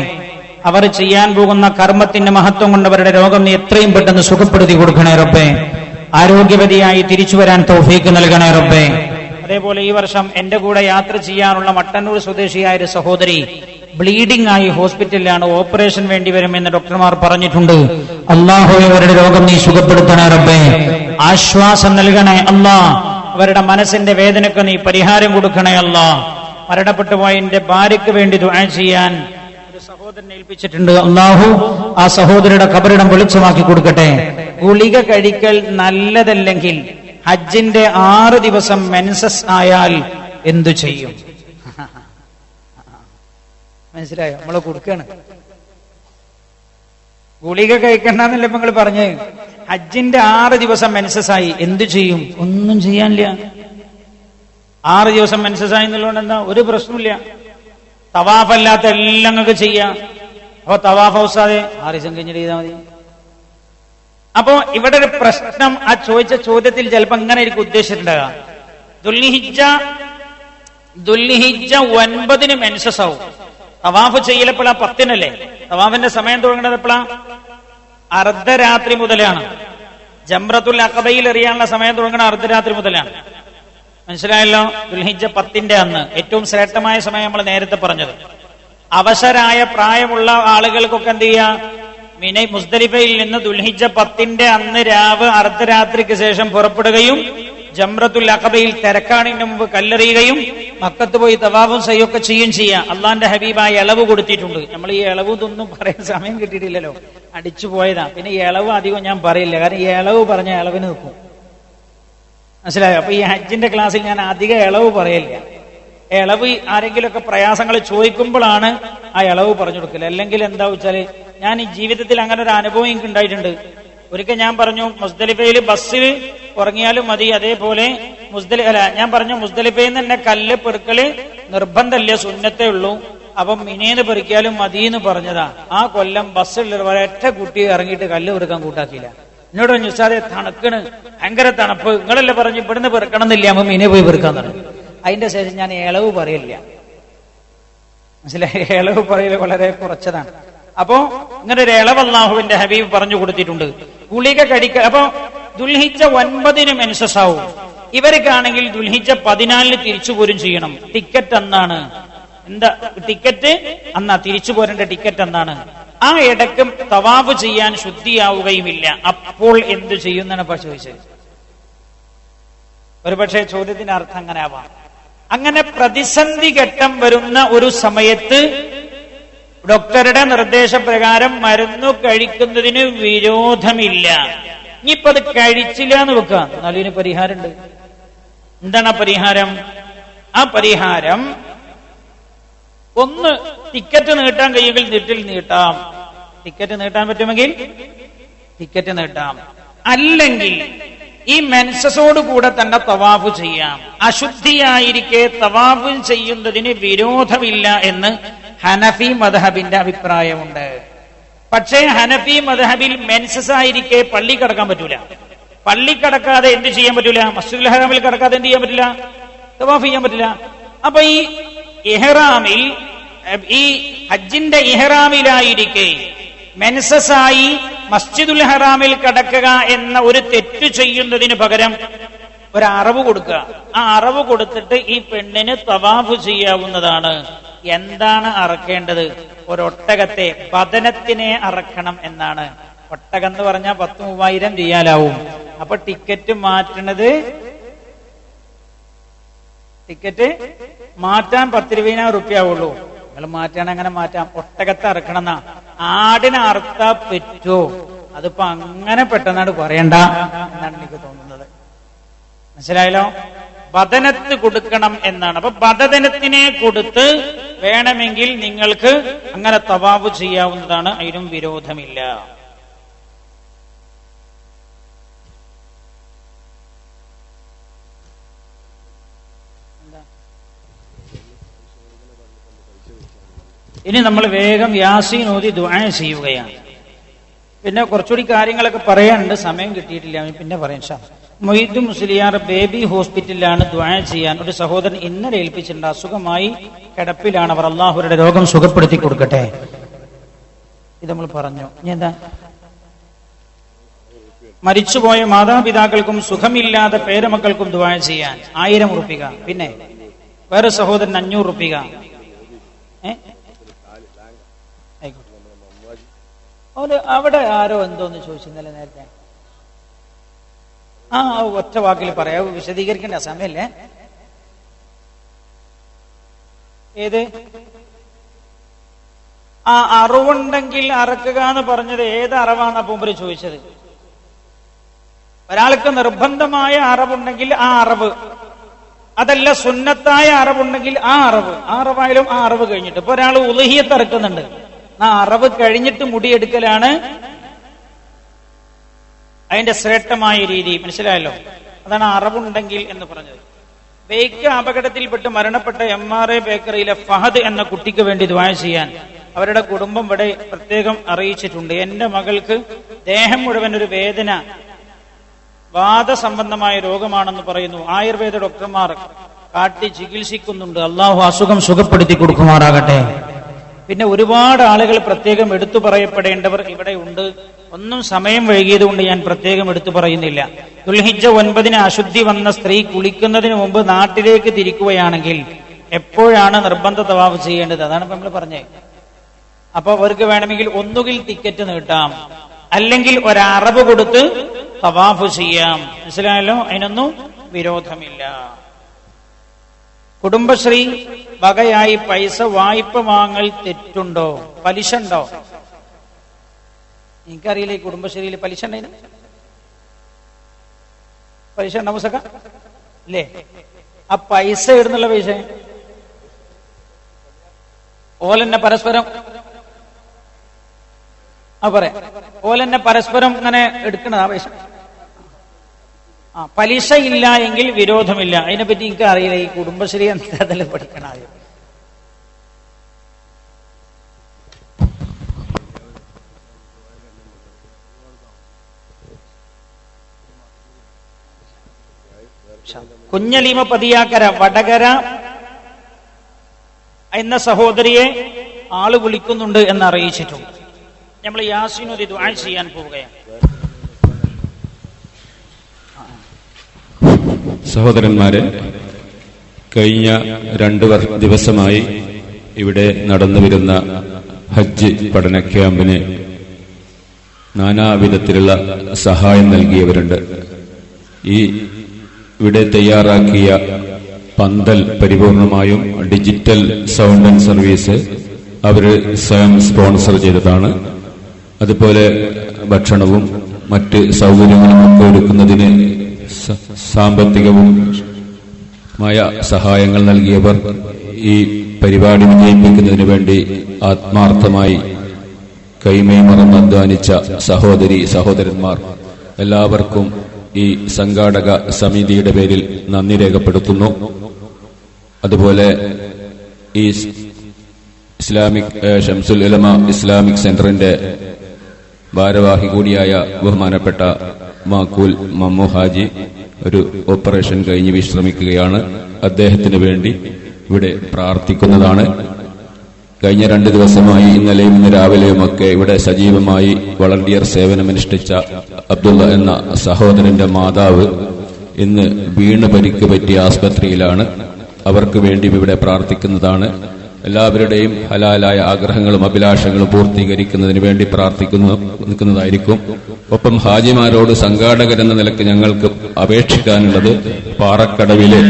അവർ ചെയ്യാൻ പോകുന്ന കർമ്മത്തിന്റെ മഹത്വം കൊണ്ട് അവരുടെ രോഗം നീ എത്രയും പെട്ടെന്ന് സുഖപ്പെടുത്തി കൊടുക്കണേ റബ്ബേ. ആരോഗ്യവതിയായി തിരിച്ചു വരാൻ തൗഫീക്ക് നൽകണേ റബ്ബേ. അതേപോലെ ഈ വർഷം എന്റെ കൂടെ യാത്ര ചെയ്യാനുള്ള മട്ടന്നൂർ സ്വദേശിയായ ഒരു സഹോദരി ബ്ലീഡിംഗ് ആയി ഹോസ്പിറ്റലിലാണ്, ഓപ്പറേഷൻ വേണ്ടി വരുമെന്ന് ഡോക്ടർമാർ പറഞ്ഞിട്ടുണ്ട്. അല്ലാഹു അവരുടെ രോഗം നീ സുഖപ്പെടുത്തണേ റബ്ബേ, ആശ്വാസം നൽകണേ അല്ലാ. അവരുടെ മനസ്സിന്റെ വേദനക്ക് നീ പരിഹാരം കൊടുക്കണേ അല്ലാ. മരണപ്പെട്ടു പോയ എന്റെ ഭാര്യയ്ക്ക് വേണ്ടി ദുആ ചെയ്യാൻ ഒരു സഹോദരനെ ഏൽപ്പിച്ചിട്ടുണ്ട്. അല്ലാഹു ആ സഹോദരിയുടെ ഖബറിടം വെളിച്ചമാക്കി കൊടുക്കട്ടെ. ഗുളിക കഴിക്കൽ നല്ലതല്ലെങ്കിൽ ഹജ്ജിന്റെ 6 ദിവസം മെൻസസ് ആയാൽ എന്തു ചെയ്യും? മനസ്സിലായോ? നമ്മളെ കൊടുക്കാണ്. ഗുളിക കഴിക്കണ്ടെന്നല്ലേ നിങ്ങൾ പറഞ്ഞ്? ഹജ്ജിന്റെ 6 ദിവസം മെൻസസ് ആയി എന്തു ചെയ്യും? ഒന്നും ചെയ്യാനില്ല. 6 ദിവസം മെൻസസ് ആയി എന്നുള്ളതുകൊണ്ട് എന്താ? ഒരു പ്രശ്നമില്ല. തവാഫല്ലാത്ത എല്ലാം നിങ്ങൾക്ക് ചെയ്യാം. അപ്പൊ തവാഫ് ഹൗസാതെ 6 ദിവസം കഴിഞ്ഞിട്ട് ചെയ്താൽ മതി. അപ്പോ ഇവിടെ ഒരു പ്രശ്നം, ആ ചോദിച്ച ചോദ്യത്തിൽ ചിലപ്പോ അങ്ങനെ ആയിരിക്കും ഉദ്ദേശിച്ചിട്ടുണ്ടാകുക. ദുൽഹിജ്ജ 9 മെൻസസ് ആവും. തവാഫ് ചെയ്യലപ്പോഴാ 10-നല്ലേ? തവാഫിന്റെ സമയം തുടങ്ങുന്നത് എപ്പോഴാ? അർദ്ധരാത്രി മുതലാണ്. ജംറത്തുൽ അഖബയിൽ എറിയാനുള്ള സമയം തുടങ്ങുന്ന അർദ്ധരാത്രി മുതലാണ്. മനസ്സിലായല്ലോ? ദുൽഹിജ്ജ 10-ന്റെ അന്ന് ഏറ്റവും ശ്രേഷ്ഠമായ സമയം നമ്മൾ നേരത്തെ പറഞ്ഞത്. അവശരായ പ്രായമുള്ള ആളുകൾക്കൊക്കെ എന്ത് ചെയ്യാ? മുസ്ദലിഫയിൽ നിന്ന് ദുൽഹിജ്ജ 10-ന്റെ അന്ന് രാവ് അർദ്ധരാത്രിക്ക് ശേഷം പുറപ്പെടുകയും ജംറത്തുൽ അഖബയിൽ തിരക്കാണിന് മുമ്പ് കല്ലെറിയുകയും മക്കത്ത് പോയി തവാഫും സയ്യൊക്കെ ചെയ്യുകയും ചെയ്യാം. അള്ളാന്റെ ഹബീബായ ഇളവ് കൊടുത്തിട്ടുണ്ട്. നമ്മൾ ഈ ഇളവ് ഇതൊന്നും പറയാൻ സമയം കിട്ടിയിട്ടില്ലല്ലോ, അടിച്ചു പോയതാ. പിന്നെ ഈ ഇളവ് അധികം ഞാൻ പറയില്ല, കാരണം ഈ ഇളവ് പറഞ്ഞ ഇളവിന് നിൽക്കും. മനസ്സിലായോ? അപ്പൊ ഈ ഹജ്ജിന്റെ ക്ലാസ്സിൽ ഞാൻ അധികം ഇളവ് പറയില്ല. ഇളവ് ആരെങ്കിലുമൊക്കെ പ്രയാസങ്ങൾ ചോദിക്കുമ്പോഴാണ് ആ ഇളവ് പറഞ്ഞു കൊടുക്കല്. അല്ലെങ്കിൽ എന്താ വെച്ചാല്, ഞാൻ ഈ ജീവിതത്തിൽ അങ്ങനെ ഒരു അനുഭവം എനിക്ക് ഉണ്ടായിട്ടുണ്ട്. ഒരിക്കൽ ഞാൻ പറഞ്ഞു, മുസ്ദലിഫയിൽ ബസ്സിൽ ഉറങ്ങിയാലും മതി, അതേപോലെ ഞാൻ പറഞ്ഞു മുസ്ദലിഫയിൽ നിന്ന് തന്നെ കല്ല് പെറുക്കല് നിർബന്ധമല്ല, സുന്നത്തേ ഉള്ളൂ. അപ്പം മിനേന്ന് പെറുക്കിയാലും മതി എന്ന് പറഞ്ഞതാ. ആ കൊല്ലം ബസ്സിൽ ഒരൊറ്റ കുട്ടി ഇറങ്ങിയിട്ട് കല്ല് പെറുക്കാൻ കൂട്ടാക്കിയില്ല. എന്നോട് പറഞ്ഞു, ഉസ്താദേ തണുക്കണ്, ഭയങ്കര തണുപ്പ്, നിങ്ങളല്ലേ പറഞ്ഞു ഇവിടുന്ന് പെറുക്കണം എന്നില്ല, അമ്മ മീനെ പോയി പെറുക്കാൻ തുടങ്ങി. അതിന്റെ ശേഷം ഞാൻ ഇളവ് പറയില്ല. മനസ്സിലായി? ഇളവ് പറയൽ വളരെ കുറച്ചതാണ്. അപ്പോ ഇങ്ങനെ ഒരു ഇളവ് അല്ലാഹുവിന്റെ ഹബീബ് പറഞ്ഞു കൊടുത്തിട്ടുണ്ട്. ഗുളിക കഴിക്കുക. അപ്പൊ ദുൽഹിജ്ജ 9-ന് മെൻസസ് ആവും. ഇവർക്കാണെങ്കിൽ ദുൽഹിജ്ജ 14-ന് തിരിച്ചു പോരും ചെയ്യണം. ടിക്കറ്റ് അന്നാണ്. എന്താ ടിക്കറ്റ്? അന്നാ തിരിച്ചു പോരേണ്ട ടിക്കറ്റ് അന്നാണ്. ആ ഇടയ്ക്കും തവാഫ് ചെയ്യാൻ ശുദ്ധിയാവുകയുമില്ല. അപ്പോൾ എന്തു ചെയ്യുമെന്നാണ് ഇപ്പൊ ചോദിച്ചത്. ഒരുപക്ഷെ ചോദ്യത്തിന്റെ അർത്ഥം അങ്ങനെ ആവാം. അങ്ങനെ പ്രതിസന്ധി ഘട്ടം വരുന്ന ഒരു സമയത്ത് ഡോക്ടറുടെ നിർദ്ദേശപ്രകാരം മരുന്ന് കഴിക്കുന്നതിന് വിരോധമില്ല. ഇനിയിപ്പോ അത് കഴിച്ചില്ല എന്ന് വെക്കാം, എന്നാലും ഇതിന് പരിഹാരമുണ്ട്. എന്താണ് ആ പരിഹാരം? ആ പരിഹാരം, ഒന്ന്, ടിക്കറ്റ് നീട്ടാൻ കഴിയുമെങ്കിൽ നീട്ടിൽ നീട്ടാം. ടിക്കറ്റ് നീട്ടാൻ പറ്റുമെങ്കിൽ ടിക്കറ്റ് നീട്ടാം. അല്ലെങ്കിൽ ഈ മെൻസസോട് കൂടെ തന്നെ തവാഫ് ചെയ്യാം. അശുദ്ധിയായിരിക്കെ തവാഫ് ചെയ്യുന്നതിന് വിരോധമില്ല എന്ന് ഹനഫി മദ്ഹബിന്റെ അഭിപ്രായമുണ്ട്. പക്ഷേ ഹനഫി മദ്ഹബിൽ മെൻസസ് ആയിരിക്കെ പള്ളി കടക്കാൻ പറ്റൂല. പള്ളി കടക്കാതെ എന്ത് ചെയ്യാൻ പറ്റൂല? മസ്ജിദുൽ ഹറാമിൽ കടക്കാതെ എന്ത് ചെയ്യാൻ പറ്റില്ല? തവാഫ് ചെയ്യാൻ പറ്റില്ല. അപ്പൊ ഈ ഇഹ്റാമിൽ, ഈ ഹജ്ജിന്റെ ഇഹ്റാമിലായിരിക്കെ മെൻസസായി മസ്ജിദുൽ ഹറാമിൽ കടക്കുക എന്ന ഒരു തെറ്റ് ചെയ്യുന്നതിന് പകരം ഒരു അറവ് കൊടുക്കുക. ആ അറവ് കൊടുത്തിട്ട് ഈ പെണ്ണിന് തവാഫ് ചെയ്യാവുന്നതാണ്. എന്താണ് അറക്കേണ്ടത്? ഒരൊട്ടകത്തെ, ബദനത്തിനെ അറക്കണം എന്നാണ്. ഒട്ടകം എന്ന് പറഞ്ഞാൽ 10,000-3000 റിയാലാവും. അപ്പൊ ടിക്കറ്റ് മാറ്റണത്, ടിക്കറ്റ് മാറ്റാൻ 10,000-20,000 റുപ്യ ആവുള്ളൂ. നിങ്ങൾ മാറ്റാൻ അങ്ങനെ മാറ്റാം. ഒട്ടകത്തെ അറക്കണം എന്നാ. ആടിനെ അറുത്താ പറ്റോ? അതിപ്പോ അങ്ങനെ പെട്ടെന്നാണ് പറയണ്ട എന്നാണ് എനിക്ക് തോന്നുന്നത്. മനസ്സിലായല്ലോ? ബദനത്ത് കൊടുക്കണം എന്നാണ്. അപ്പൊ ബദനത്തിനെ കൊടുത്ത് വേണമെങ്കിൽ നിങ്ങൾക്ക് അങ്ങനെ തവാഫ് ചെയ്യാവുന്നതാണ്. അതിനും വിരോധമില്ല. ഇനി നമ്മൾ വേഗം യാസീൻ ഓതി ദുആ ചെയ്യുകയാണ്. പിന്നെ കുറച്ചുകൂടി കാര്യങ്ങളൊക്കെ പറയാനുണ്ട്, സമയം കിട്ടിയിട്ടില്ല, പിന്നെ പറയാം. മൊയ്തു മുസ്ലിയാർ ബേബി ഹോസ്പിറ്റലിലാണ് ദുആ ചെയ്യാൻ ഒരു സഹോദരൻ ഇന്നലെ ഏൽപ്പിച്ചിട്ടുണ്ട്. അസുഖമായി കിടപ്പിലാണ് അവർ. അള്ളാഹുരുടെ രോഗം സുഖപ്പെടുത്തി കൊടുക്കട്ടെ. ഇത് നമ്മൾ പറഞ്ഞു. ഇനി എന്താ? മരിച്ചുപോയ മാതാപിതാക്കൾക്കും സുഖമില്ലാത്ത പേരമക്കൾക്കും ദുആ ചെയ്യാൻ 1000 റുപ്പിക. പിന്നെ വേറെ സഹോദരൻ 500 റുപ്പിക. അവിടെ ആരോ എന്തോന്ന് ചോദിച്ചിരുന്നല്ലേ നേരത്തെ? ഒറ്റ വാക്കിൽ പറയാ, വിശദീകരിക്കേണ്ട സമയല്ലേ. ഏത് അറിവുണ്ടെങ്കിൽ അറക്കുക എന്ന് പറഞ്ഞത് ഏത് അറിവാണ് അപ്പം ചോദിച്ചത്? ഒരാൾക്ക് നിർബന്ധമായ അറിവുണ്ടെങ്കിൽ ആ അറിവ്, അതല്ല സുന്നത്തായ അറിവുണ്ടെങ്കിൽ ആ അറിവായാലും ആ അറിവ് കഴിഞ്ഞിട്ട്. ഇപ്പൊ ഒരാൾ ഉളുഹിയത്ത് ഇറക്കുന്നുണ്ട്, ആ അറിവ് കഴിഞ്ഞിട്ട് മുടിയെടുക്കലാണ് അതിന്റെ ശ്രേഷ്ഠമായ രീതി. മനസ്സിലായല്ലോ? അതാണ് അറിവുണ്ടെങ്കിൽ എന്ന് പറഞ്ഞത്. ബൈക്ക് അപകടത്തിൽപ്പെട്ട് മരണപ്പെട്ട MRA ബേക്കറിയിലെ ഫഹദ് എന്ന കുട്ടിക്ക് വേണ്ടി ദുആ ചെയ്യാൻ അവരുടെ കുടുംബം ഇവിടെ പ്രത്യേകം അറിയിച്ചിട്ടുണ്ട്. എന്റെ മകൾക്ക് ദേഹം മുഴുവൻ ഒരു വേദന, വാദസംബന്ധമായ രോഗമാണെന്ന് പറയുന്നു. ആയുർവേദ ഡോക്ടർമാർ കാട്ടി ചികിത്സിക്കുന്നുണ്ട്. അള്ളാഹു അസുഖം സുഖപ്പെടുത്തി കൊടുക്കുമാറാകട്ടെ. പിന്നെ ഒരുപാട് ആളുകൾ പ്രത്യേകം എടുത്തു പറയപ്പെടേണ്ടവർ ഇവിടെ ഉണ്ട്. ഒന്നും സമയം വൈകിയത് കൊണ്ട് ഞാൻ പ്രത്യേകം എടുത്തു പറയുന്നില്ല. ദുൽഹിജ്ജ 9 അശുദ്ധി വന്ന സ്ത്രീ കുളിക്കുന്നതിന് മുമ്പ് നാട്ടിലേക്ക് തിരിക്കുകയാണെങ്കിൽ എപ്പോഴാണ് നിർബന്ധ തവാഫ് ചെയ്യേണ്ടത്? അതാണ് ഇപ്പൊ നമ്മൾ പറഞ്ഞത്. അപ്പൊ അവർക്ക് വേണമെങ്കിൽ ഒന്നുകിൽ ടിക്കറ്റ് നീട്ടാം, അല്ലെങ്കിൽ ഒരറബ് കൊടുത്ത് തവാഫ് ചെയ്യാം. മനസ്സിലായല്ലോ? അതിനൊന്നും വിരോധമില്ല. കുടുംബശ്രീ വകയായി പൈസ വായ്പ വാങ്ങൽ തെറ്റുണ്ടോ? പലിശ ഉണ്ടോ? എനിക്കറിയില്ല. ഈ കുടുംബശ്രീയിൽ പലിശ ഉണ്ടായിരുന്നു? പലിശ ഉണ്ടോ മുസക്ക? അല്ലേ? ആ പൈസ ഇടുന്നുള്ള പൈസ ഓലെന്നെ പരസ്പരം ഓലെന്നെ പരസ്പരം ഇങ്ങനെ എടുക്കണത് ആ പൈസ. പലിശ ഇല്ല എങ്കിൽ വിരോധമില്ല. അതിനെപ്പറ്റി എനിക്ക് അറിയില്ല. ഈ കുടുംബശ്രീ എന്താ പഠിക്കണം ആദ്യം. കുഞ്ഞലീമ പതിയാക്കര വടകര എന്ന സഹോദരിയെ ആള് വിളിക്കുന്നുണ്ട് എന്ന് അറിയിച്ചിട്ടുണ്ട്. നമ്മൾ യാസീനൊരു ദുആ ചെയ്യാൻ പോവുകയാണ്. സഹോദരന്മാരെ, കഴിഞ്ഞ 2 ദിവസമായി ഇവിടെ നടന്നുവരുന്ന ഹജ്ജ് പഠന ക്യാമ്പിന് നാനാവിധത്തിലുള്ള സഹായം നൽകിയവരുണ്ട്. ഇവിടെ തയ്യാറാക്കിയ പന്തൽ പരിപൂർണമായും ഡിജിറ്റൽ സൗണ്ട് ആൻഡ് സർവീസ് അവര് സ്വയം സ്പോൺസർ ചെയ്തതാണ്. അതുപോലെ ഭക്ഷണവും മറ്റ് സൗകര്യങ്ങളും ഒക്കെ ഒരുക്കുന്നതിന് സാമ്പത്തികവുമായ സഹായങ്ങൾ നൽകിയവർ, ഈ പരിപാടി വിജയിപ്പിക്കുന്നതിന് വേണ്ടി ആത്മാർത്ഥമായി കൈമൈ മറന്ന് അധ്വാനിച്ച സഹോദരന്മാർ എല്ലാവർക്കും ഈ സംഘാടക സമിതിയുടെ പേരിൽ നന്ദി രേഖപ്പെടുത്തുന്നു. അതുപോലെ ഈ ഇസ്ലാമിക് ഷംസുൽ ഉലമ ഇസ്ലാമിക് സെന്ററിന്റെ ഭാരവാഹി കൂടിയായ ബഹുമാനപ്പെട്ട മാക്കൂൽ മമ്മു ഹാജി ഒരു ഓപ്പറേഷൻ കഴിഞ്ഞ് വിശ്രമിക്കുകയാണ്. അദ്ദേഹത്തിന് വേണ്ടി ഇവിടെ പ്രാർത്ഥിക്കുന്നതാണ്. കഴിഞ്ഞ 2 ദിവസമായി ഇന്നലെയും ഇന്ന് രാവിലെയുമൊക്കെ ഇവിടെ സജീവമായി വളണ്ടിയർ സേവനമനുഷ്ഠിച്ച അബ്ദുള്ള എന്ന സഹോദരന്റെ മാതാവ് ഇന്ന് വീണ് പരിക്ക് പറ്റിയ ആസ്പത്രിയിലാണ്. അവർക്ക് വേണ്ടി ഇവിടെ പ്രാർത്ഥിക്കുന്നതാണ്. എല്ലാവരുടെയും ഹലാലായ ആഗ്രഹങ്ങളും അഭിലാഷങ്ങളും പൂർത്തീകരിക്കുന്നതിന് വേണ്ടി പ്രാർത്ഥിക്കുന്നതായിരിക്കും. ഒപ്പം ഹാജിമാരോട് സംഘാടകരെന്ന നിലയ്ക്ക് ഞങ്ങൾക്ക് അപേക്ഷിക്കാനുള്ളത്, പാറക്കടവിലെ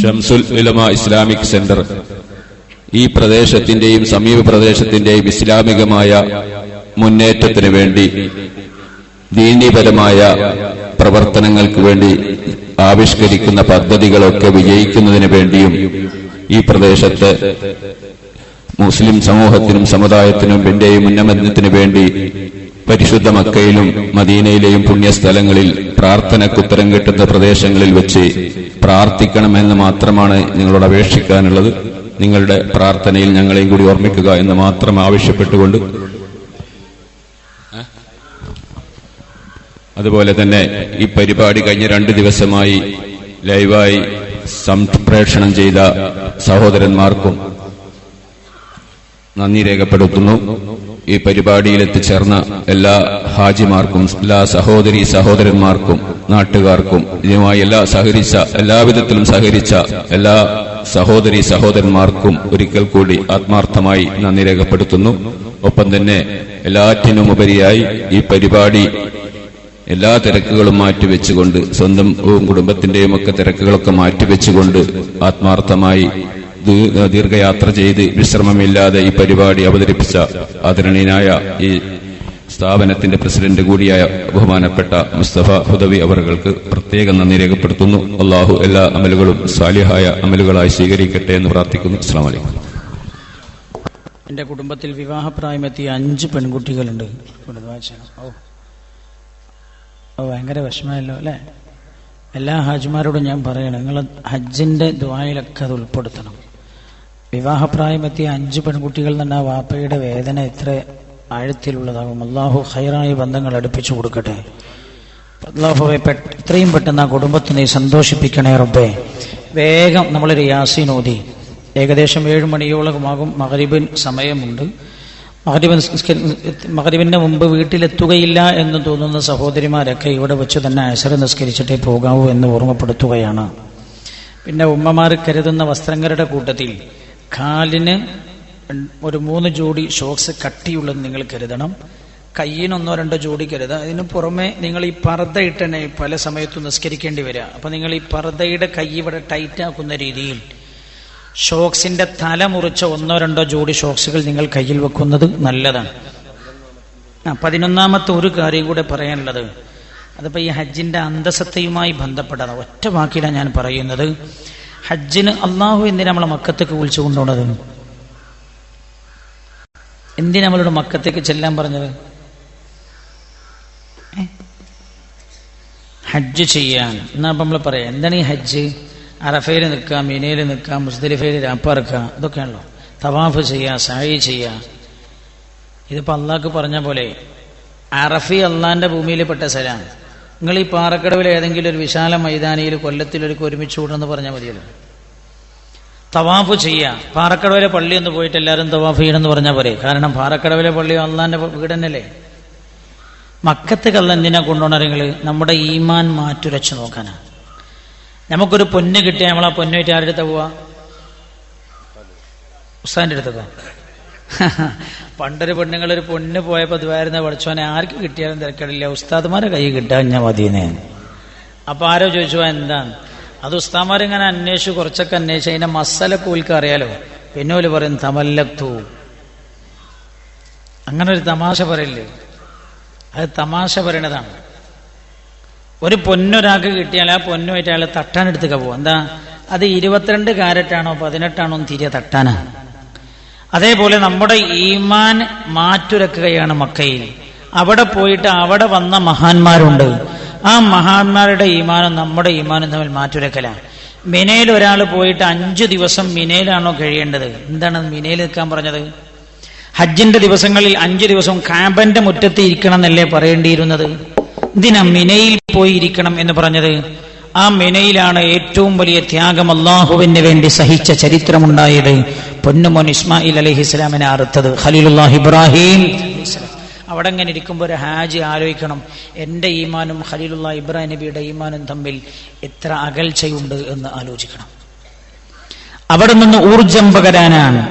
ഷംസുൽ ഉലമ ഇസ്ലാമിക് സെന്റർ ഈ പ്രദേശത്തിന്റെയും സമീപ പ്രദേശത്തിന്റെയും ഇസ്ലാമികമായ മുന്നേറ്റത്തിന് വേണ്ടി, ദീനീപരമായ പ്രവർത്തനങ്ങൾക്ക് വേണ്ടി ആവിഷ്കരിക്കുന്ന പദ്ധതികളൊക്കെ വിജയിക്കുന്നതിന് വേണ്ടിയും ഈ പ്രദേശത്ത് മുസ്ലിം സമൂഹത്തിനും സമുദായത്തിനും എന്റെയും ഉന്നമനത്തിനു വേണ്ടി പരിശുദ്ധ മക്കയിലും മദീനയിലെയും പുണ്യസ്ഥലങ്ങളിൽ പ്രാർത്ഥനക്കുത്തരം കിട്ടുന്ന പ്രദേശങ്ങളിൽ വെച്ച് പ്രാർത്ഥിക്കണമെന്ന് മാത്രമാണ് നിങ്ങളോട് അപേക്ഷിക്കാനുള്ളത്. നിങ്ങളുടെ പ്രാർത്ഥനയിൽ ഞങ്ങളെയും കൂടി ഓർമ്മിക്കുക എന്ന് മാത്രം ആവശ്യപ്പെട്ടുകൊണ്ട്, അതുപോലെ തന്നെ ഈ പരിപാടി കഴിഞ്ഞ 2 ദിവസമായി ലൈവായി സംപ്രേഷണം ചെയ്ത സഹോദരന്മാർക്കും നന്ദി രേഖപ്പെടുത്തുന്നു. ഈ പരിപാടിയിൽ എത്തിച്ചേർന്ന എല്ലാ ഹാജിമാർക്കും, എല്ലാ സഹോദരി സഹോദരന്മാർക്കും, നാട്ടുകാർക്കും, ഇതുമായി എല്ലാവിധത്തിലും സഹകരിച്ച എല്ലാ സഹോദരി സഹോദരന്മാർക്കും ഒരിക്കൽ കൂടി ആത്മാർത്ഥമായി നന്ദി രേഖപ്പെടുത്തുന്നു. ഒപ്പം തന്നെ എല്ലാറ്റിനും ഉപരിയായി ഈ പരിപാടി എല്ലാ തിരക്കുകളും മാറ്റിവെച്ചുകൊണ്ട്, സ്വന്തം കുടുംബത്തിന്റെയും ഒക്കെ തിരക്കുകളൊക്കെ മാറ്റിവെച്ചുകൊണ്ട് ആത്മാർത്ഥമായി ദീർഘയാത്ര ചെയ്ത് വിശ്രമമില്ലാതെ ഈ പരിപാടി അവതരിപ്പിച്ച ആദരണീയനായ ഈ സ്ഥാപനത്തിന്റെ പ്രസിഡന്റ് കൂടിയായ ബഹുമാനപ്പെട്ട മുസ്തഫ ഹുദവി അവർക്ക് പ്രത്യേകം നന്ദി രേഖപ്പെടുത്തുന്നു. അല്ലാഹു എല്ലാ അമലുകളും സാലിഹായ അമലുകളായി സ്വീകരിക്കട്ടെ എന്ന് പ്രാർത്ഥിക്കുന്നു. അസ്സലാമു അലൈക്കും. എൻ്റെ കുടുംബത്തിൽ വിവാഹപ്രായമെത്തിയ 5 പെൺകുട്ടികളുണ്ട്. ഭയങ്കര വിഷമമല്ലോ അല്ലേ? എല്ലാ ഹാജിമാരോടും ഞാൻ പറയണം, നിങ്ങൾ ഹജ്ജിന്റെ ദുആയിലൊക്കെ അത് ഉൾപ്പെടുത്തണം. വിവാഹപ്രായമെത്തിയ 5 പെൺകുട്ടികൾ തന്നെ വാപ്പയുടെ വേദന എത്ര ആഴത്തിലുള്ളതാകും. അള്ളാഹു ഖൈറായ ബന്ധങ്ങൾ അടുപ്പിച്ചു കൊടുക്കട്ടെ. അള്ളാഹുവെ എത്രയും പെട്ടെന്ന് ആ കുടുംബത്തിനെ സന്തോഷിപ്പിക്കണേ റബ്ബേ. വേഗം നമ്മളൊരു യാസീൻ ഓതി. ഏകദേശം 7 മണിയോളമാകും. മഗ്രിബിന് സമയമുണ്ട്. മഗ്രിബിന്റെ മുമ്പ് വീട്ടിലെത്തുകയില്ല എന്ന് തോന്നുന്ന സഹോദരിമാരൊക്കെ ഇവിടെ വെച്ച് തന്നെ അസർ നിസ്കരിച്ചിട്ടേ പോകാവൂ എന്ന് ഓർമ്മപ്പെടുത്തുകയാണ്. പിന്നെ ഉമ്മമാർ കരുതുന്ന വസ്ത്രങ്ങളുടെ കൂട്ടത്തിൽ കാലിന് ഒരു 3 ജോഡി ഷോക്സ് കട്ടിയുള്ളത് നിങ്ങൾ കരുതണം. കയ്യിന് 1-2 ജോഡി കരുതാം. അതിന് പുറമെ നിങ്ങൾ ഈ പർദ്ദ ഇട്ടനെ പല സമയത്തും നിസ്കരിക്കേണ്ടി വരിക. അപ്പൊ നിങ്ങൾ ഈ പർദ്ദയുടെ കൈ ഇവിടെ ടൈറ്റ് ആക്കുന്ന രീതിയിൽ ഷോക്സിന്റെ തല മുറിച്ച 1-2 ജോഡി ഷോക്സുകൾ നിങ്ങൾ കയ്യിൽ വെക്കുന്നത് നല്ലതാണ്. 11ാമത്തെ ഒരു കാര്യം കൂടെ പറയാനുള്ളത്, അതിപ്പോ ഈ ഹജ്ജിന്റെ അന്തസത്തയുമായി ബന്ധപ്പെടാതെ ഒറ്റ വാക്കിലാണ് ഞാൻ പറയുന്നത്. ഹജ്ജിന് അള്ളാഹു എന്തിനാ നമ്മളെ മക്കത്തേക്ക് വിളിച്ചു കൊണ്ടുപോണത്? എന്തിനാ നമ്മളുടെ മക്കത്തേക്ക് ചെല്ലാൻ പറഞ്ഞത്? ഹജ്ജ് ചെയ്യാൻ. എന്നാ അപ്പൊ നമ്മൾ പറയാം, എന്താണ് ഈ ഹജ്ജ്? അറഫയിൽ നിൽക്കാം, മിനയിൽ നിൽക്കാം, മുസ്ദലിഫയിൽ രാപ്പാർക്കുക, ഇതൊക്കെയാണല്ലോ. തവാഫ് ചെയ്യുക, സായി ചെയ്യുക. ഇതിപ്പോ അള്ളാഹ്ക്ക് പറഞ്ഞ പോലെ അറഫി അള്ളാന്റെ ഭൂമിയിൽ പെട്ട സ്ഥലമാണ്. നിങ്ങൾ ഈ പാറക്കടവിൽ ഏതെങ്കിലും ഒരു വിശാല മൈതാനിയിൽ കൊല്ലത്തിലൊരു ഒരുമിച്ച് കൂടെന്ന് പറഞ്ഞാൽ മതിയല്ലോ. തവാഫ് ചെയ്യുക. പാറക്കടവിലെ പള്ളി ഒന്ന് പോയിട്ട് എല്ലാവരും തവാഫ് ചെയ്യണമെന്ന് പറഞ്ഞാൽ പോരെ? കാരണം പാറക്കടവിലെ പള്ളി അള്ളാന്റെ വീട് തന്നെയല്ലേ. മക്കത്തേക്ക് അള്ള എന്തിനാ കൊണ്ടുപോകണമെങ്കിൽ നമ്മുടെ ഈമാൻ മാറ്റുരച്ച് നോക്കാനാ. നമുക്കൊരു പൊന്ന് കിട്ടിയാൽ നമ്മൾ ആ പൊന്നുമായിട്ട് ആരുടെ അടുത്ത് പോവാ? ഉസ്താദിന്റെ അടുത്തൊക്കെ. പണ്ടൊരു പെണ്ണുങ്ങളൊരു പൊന്ന് പോയപ്പോൾ ഇതുവായിരുന്ന പഠിച്ചോനെ ആർക്ക് കിട്ടിയാലും തിരക്കടില്ല, ഉസ്താദ്മാരെ കൈ കിട്ടാൻ ഞാൻ മതിയെന്നേ. അപ്പൊ ആരോ ചോദിച്ചു എന്താണ് അത്? ഉസ്താദ്മാരിങ്ങനെ അന്വേഷിച്ചു, കുറച്ചൊക്കെ അന്വേഷിച്ചു. അതിന്റെ മസാലൊക്കെ ഓൽക്ക് അറിയാലോ. പിന്നെ ഓല് പറയും തമല്ലത്തു. അങ്ങനെ ഒരു തമാശ പറയില്ലേ? അത് തമാശ പറയണതാണ്. ഒരു പൊന്നൊരാൾക്ക് കിട്ടിയാൽ ആ പൊന്നുമായിട്ട് അയാൾ തട്ടാനെടുത്തേക്ക് പോകും. എന്താ അത്? 22 കാരറ്റാണോ 18 തിരിയ തട്ടാനാ. അതേപോലെ നമ്മുടെ ഈമാൻ മാറ്റുരക്കുകയാണ് മക്കയിൽ. അവിടെ പോയിട്ട് അവിടെ വന്ന മഹാന്മാരുണ്ട്. ആ മഹാന്മാരുടെ ഈമാനും നമ്മുടെ ഈമാനും തമ്മിൽ മാറ്റുരക്കല. മിനയിൽ ഒരാൾ പോയിട്ട് 5 ദിവസം മിനയിലാണോ കഴിയേണ്ടത്? എന്താണ് മിനയിൽ നിൽക്കാൻ പറഞ്ഞത്? ഹജ്ജിന്റെ ദിവസങ്ങളിൽ 5 ദിവസം കാബന്റെ മുറ്റത്ത് ഇരിക്കണം എന്നല്ലേ പറയേണ്ടിയിരുന്നത്? എന്തിനാ മിനയിൽ പോയി ഇരിക്കണം എന്ന് പറഞ്ഞത്? ആ മിനയിലാണ് ഏറ്റവും വലിയ ത്യാഗം അള്ളാഹുവിന് വേണ്ടി സഹിച്ച ചരിത്രമുണ്ടായത്. പൊന്നുമോൻ ഇസ്മായിൽ അലൈഹിസ്സലാമിനെ അറുത്തത് ഖലീലുല്ലാഹി ഇബ്രാഹിം. അവിടെ അങ്ങനെ ഇരിക്കുമ്പോൾ ഒരു ഹാജി ആലോചിക്കണം, എന്റെ ഈമാനും ഖലീലുല്ലാഹി ഇബ്രാഹിം നബിയുടെ ഈമാനും തമ്മിൽ എത്ര അകൽച്ചയുണ്ട് എന്ന് ആലോചിക്കണം. അവിടെ നിന്ന് ഊർജം പകരാനാണ്.